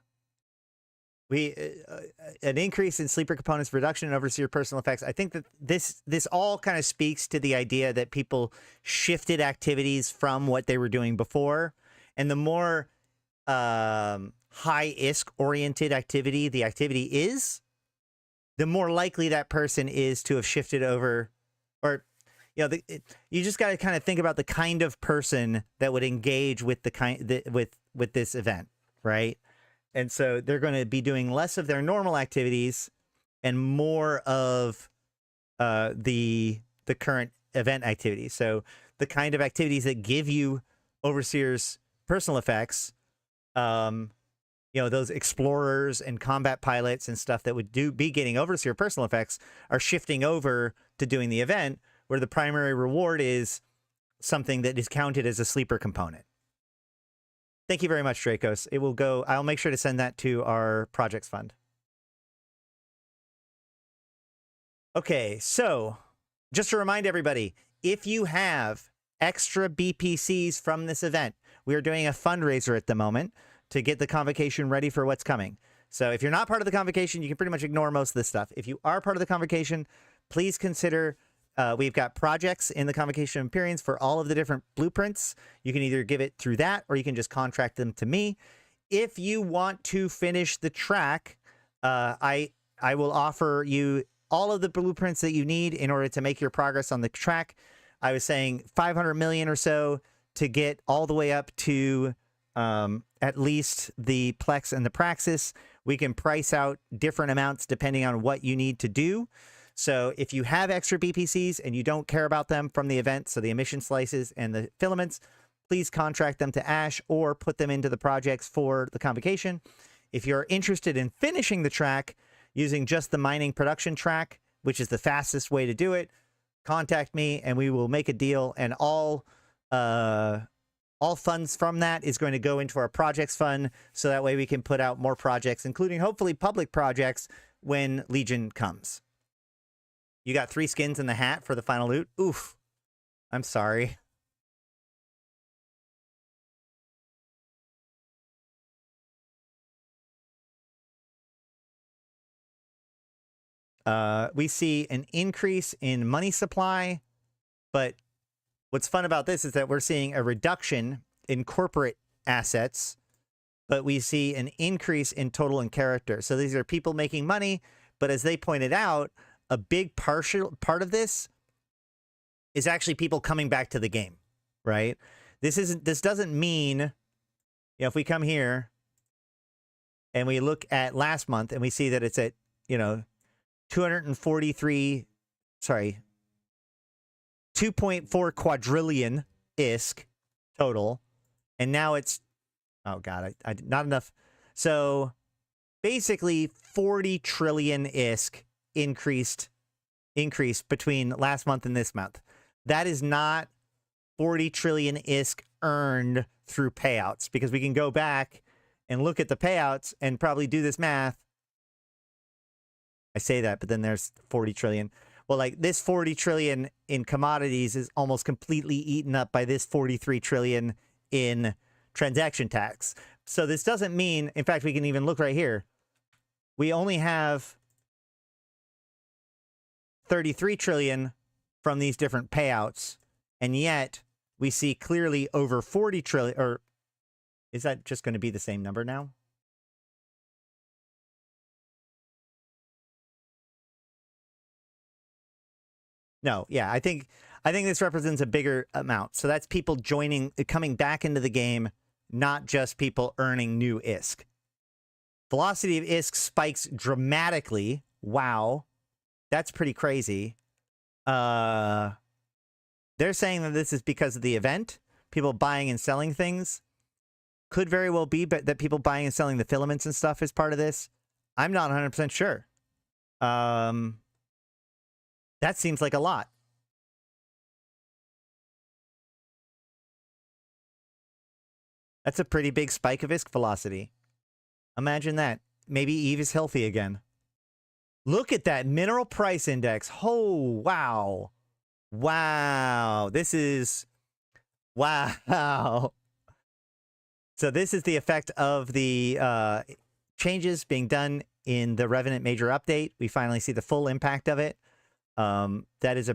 increase in sleeper components, reduction in overseer personal effects. I think that this all kind of speaks to the idea that people shifted activities from what they were doing before, and the more high ISK oriented activity the activity is, the more likely that person is to have shifted over, or you just got to kind of think about the kind of person that would engage with with this event. Right. And so they're going to be doing less of their normal activities and more of the current event activities. So the kind of activities that give you overseers personal effects, those explorers and combat pilots and stuff that would be getting overseer personal effects are shifting over to doing the event, where the primary reward is something that is counted as a sleeper component. Thank you very much, Dracos. It will go. I'll make sure to send that to our projects fund. Okay, so just to remind everybody, if you have extra BPCs from this event, we are doing a fundraiser at the moment to get the Convocation ready for what's coming. So if you're not part of the Convocation, you can pretty much ignore most of this stuff. If you are part of the Convocation, please consider, we've got projects in the Convocation Empyreans for all of the different blueprints. You can either give it through that, or you can just contract them to me. If you want to finish the track, I will offer you all of the blueprints that you need in order to make your progress on the track. I was saying 500 million or so to get all the way up to at least the Plex and the Praxis. We can price out different amounts depending on what you need to do. So if you have extra BPCs and you don't care about them from the event, so the emission slices and the filaments, please contract them to Ash or put them into the projects for the Convocation. If you're interested in finishing the track using just the mining production track, which is the fastest way to do it, contact me and we will make a deal, and all funds from that is going to go into our projects fund, so that way we can put out more projects, including hopefully public projects when Legion comes. You got 3 skins in the hat for the final loot? Oof. I'm sorry. We see an increase in money supply, but what's fun about this is that we're seeing a reduction in corporate assets, but we see an increase in total and character. So these are people making money, but as they pointed out, a big part of this is actually people coming back to the game, right? This doesn't mean, if we come here and we look at last month and we see that it's at, 2.4 quadrillion ISK total, and now it's, oh god, I not enough. So basically 40 trillion ISK increased between last month and this month. That is not 40 trillion ISK earned through payouts, because we can go back and look at the payouts and probably do this math. I say that, but then there's 40 trillion. Well, like this 40 trillion in commodities is almost completely eaten up by this 43 trillion in transaction tax. So this doesn't mean, in fact, we can even look right here. We only have 33 trillion from these different payouts, and yet we see clearly over 40 trillion, or is that just going to be the same number now? No, yeah, I think this represents a bigger amount. So that's people coming back into the game, not just people earning new ISK. Velocity of ISK spikes dramatically. Wow. That's pretty crazy. They're saying that this is because of the event, people buying and selling things. Could very well be, but that people buying and selling the filaments and stuff is part of this. I'm not 100% sure. That seems like a lot. That's a pretty big spike of ISK velocity. Imagine that. Maybe Eve is healthy again. Look at that mineral price index. Oh, wow. Wow. This is... Wow. So this is the effect of the changes being done in the Revenant Major Update. We finally see the full impact of it. That is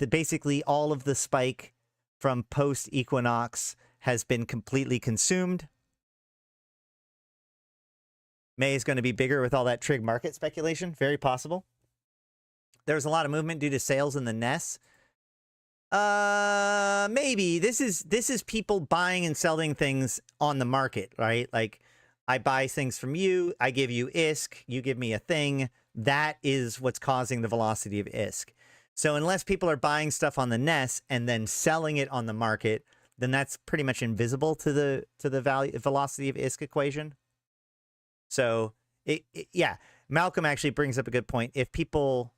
basically all of the spike from post-Equinox has been completely consumed. May is going to be bigger with all that trig market speculation. Very possible. There's a lot of movement due to sales in the NES. Maybe this is people buying and selling things on the market, right? Like I buy things from you, I give you ISK, you give me a thing. That is what's causing the velocity of ISK. So unless people are buying stuff on the NES and then selling it on the market, then that's pretty much invisible to the velocity of ISK equation. So yeah, Malcolm actually brings up a good point. If people,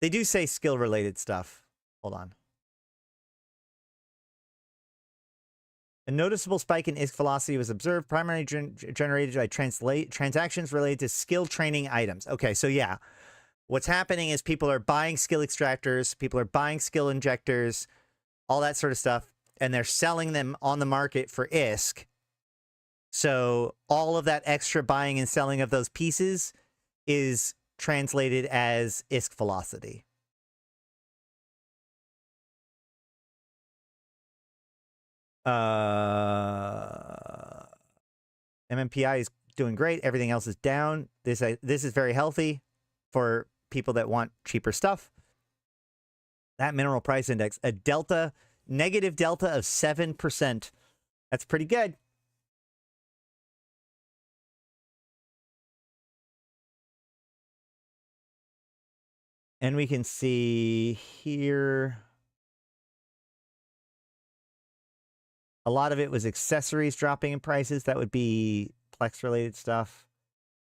they do say skill related stuff. Hold on. A noticeable spike in ISK velocity was observed, primarily generated by transactions related to skill training items. Okay, so yeah, what's happening is people are buying skill extractors, people are buying skill injectors, all that sort of stuff, and they're selling them on the market for ISK. So all of that extra buying and selling of those pieces is translated as ISK velocity. MMPI is doing great. Everything else is down. This is very healthy for people that want cheaper stuff. That mineral price index, a delta, negative delta of 7%. That's pretty good. And we can see here, a lot of it was accessories dropping in prices. That would be Plex-related stuff.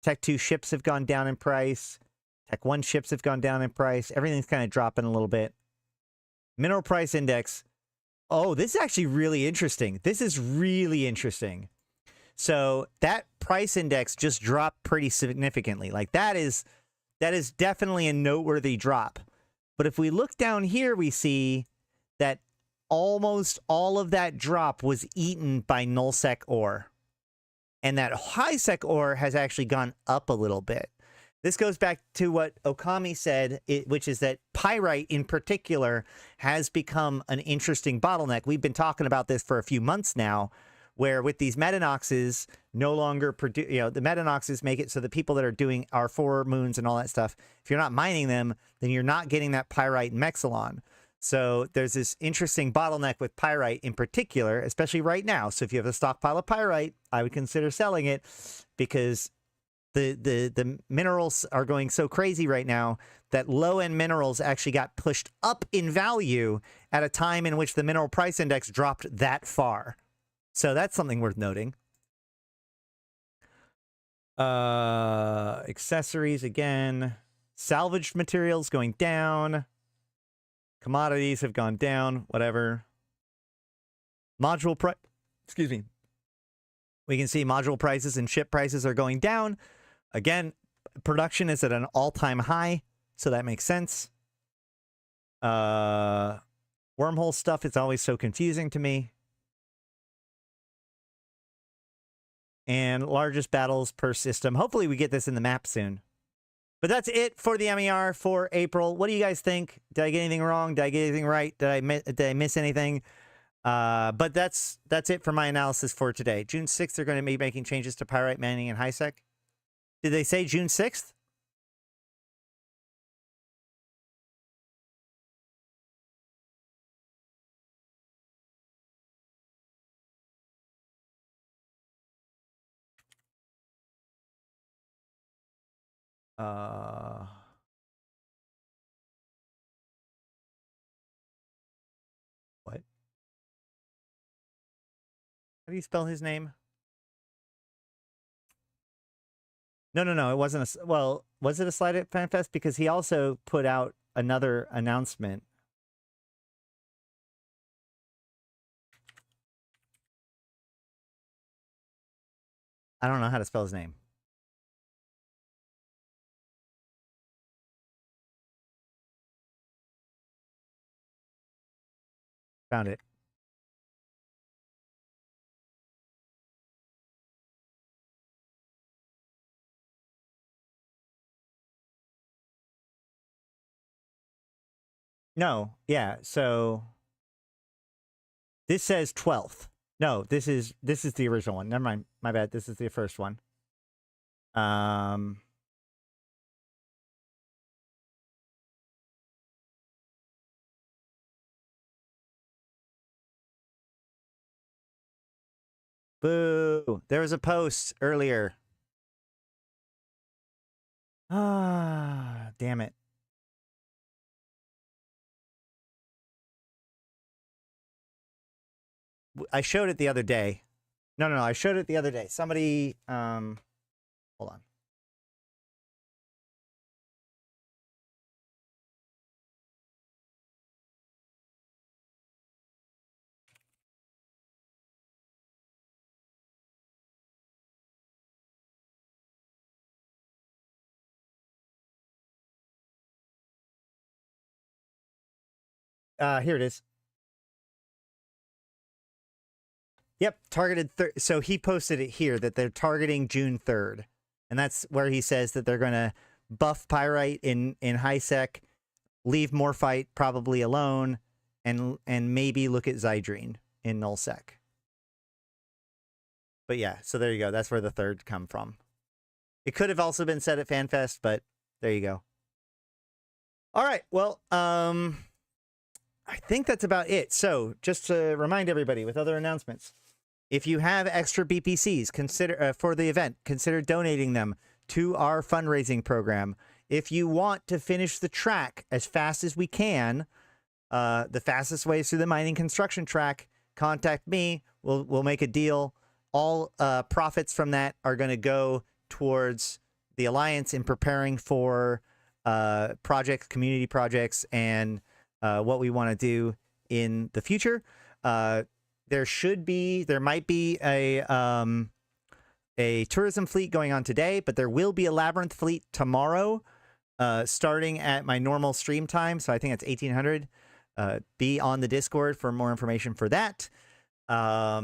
Tech 2 ships have gone down in price. Tech 1 ships have gone down in price. Everything's kind of dropping a little bit. Mineral price index. Oh, this is actually really interesting. This is really interesting. So that price index just dropped pretty significantly. Like that is definitely a noteworthy drop. But if we look down here, we see that almost all of that drop was eaten by nullsec ore. And that high-sec ore has actually gone up a little bit. This goes back to what Okami said, which is that pyrite in particular has become an interesting bottleneck. We've been talking about this for a few months now, where with these metanoxes no longer produce, the metanoxes make it so the people that are doing R4 moons and all that stuff, if you're not mining them, then you're not getting that pyrite and Mexilon. So there's this interesting bottleneck with pyrite in particular, especially right now. So if you have a stockpile of pyrite, I would consider selling it because the minerals are going so crazy right now that low-end minerals actually got pushed up in value at a time in which the mineral price index dropped that far. So that's something worth noting. Accessories again. Salvaged materials going down. Commodities have gone down, whatever. Module price, excuse me. We can see module prices and ship prices are going down. Again, production is at an all-time high, so that makes sense. Wormhole stuff is always so confusing to me. And largest battles per system. Hopefully we get this in the map soon. But that's it for the MER for April. What do you guys think? Did I get anything wrong? Did I get anything right? Did I miss anything? But that's it for my analysis for today. June 6th, they're going to be making changes to pyrite mining and HiSec. Did they say June 6th? What? How do you spell his name? No. It wasn't a... Well, was it a slide at Fanfest? Because he also put out another announcement. I don't know how to spell his name. Found it. No, yeah, so this says 12th. No, this is the original one. Never mind. My bad. This is the first one. Boo. There was a post earlier. Ah, damn it. I showed it the other day. No. I showed it the other day. Somebody, hold Hold on. Here it is. Yep, targeted. So he posted it here that they're targeting June 3rd, and that's where he says that they're going to buff Pyrite in high sec, leave Morphite probably alone, and maybe look at Zydrine in null sec. But yeah, so there you go. That's where the 3rd come from. It could have also been said at FanFest, but there you go. All right. Well, I think that's about it. So just to remind everybody with other announcements, if you have extra BPCs, consider for the event, consider donating them to our fundraising program. If you want to finish the track as fast as we can, the fastest way is through the mining construction track. Contact me. We'll make a deal. All profits from that are going to go towards the Alliance in preparing for projects, community projects, and what we want to do in the future. There might be a tourism fleet going on today, but there will be a labyrinth fleet tomorrow, starting at my normal stream time. So I think it's 1800. Be on the Discord for more information for that. I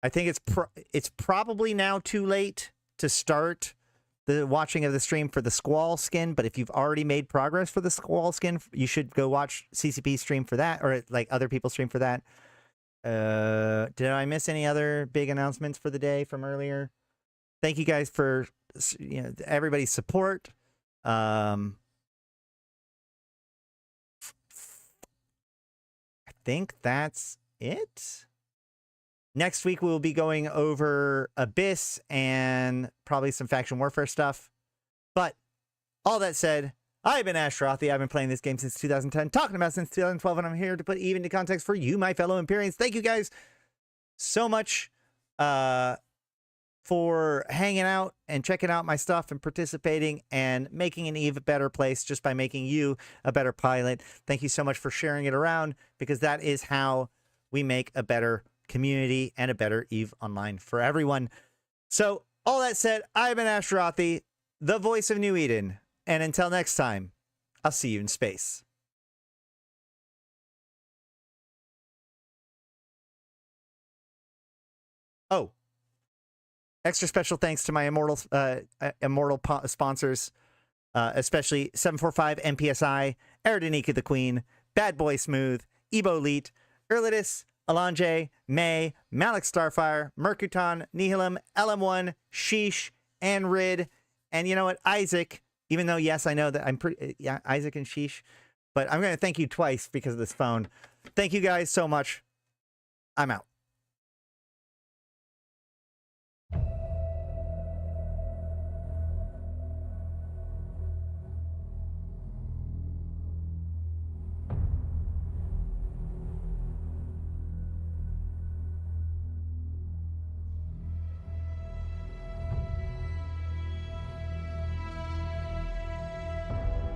think it's probably now too late to start the watching of the stream for the Squall skin, but if you've already made progress for the Squall skin, you should go watch CCP stream for that, or like other people stream for that. Did I miss any other big announcements for the day from earlier? Thank you guys for everybody's support. I think that's it. Next week, we'll be going over Abyss and probably some faction warfare stuff. But all that said, I've been Ash Rothi. I've been playing this game since 2010, talking about it since 2012, and I'm here to put Eve into context for you, my fellow Empyreans. Thank you guys so much for hanging out and checking out my stuff and participating and making an Eve a better place just by making you a better pilot. Thank you so much for sharing it around, because that is how we make a better community and a better EVE Online for everyone. So all that said, I've been Ash Rothi, the voice of New Eden, and until next time, I'll see you in space. Oh, extra special thanks to my immortal sponsors, especially 745 MPSI, Aerodanika the Queen, Bad Boy Smooth, Ebo Elite, Erlitis, Alanje, May, Malik Starfire, Mercuton, Nihilum, LM1, Sheesh, and Rid. And you know what? Isaac, even though, yes, I know that I'm pretty, yeah, Isaac and Sheesh, but I'm going to thank you twice because of this phone. Thank you guys so much. I'm out.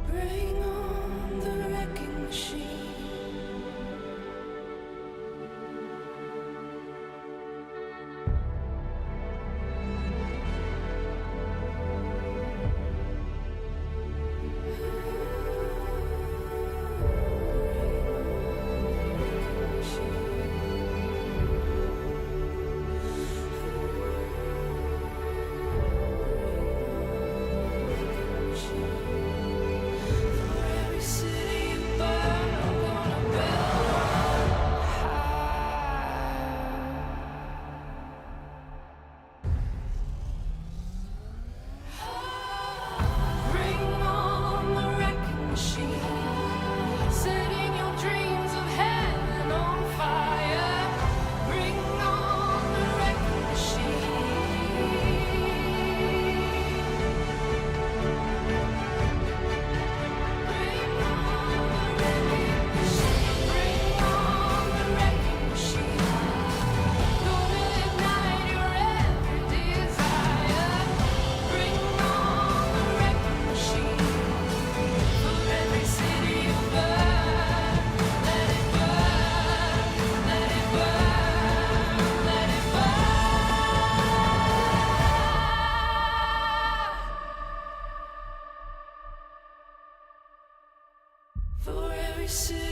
Bring on the wrecking machine. city.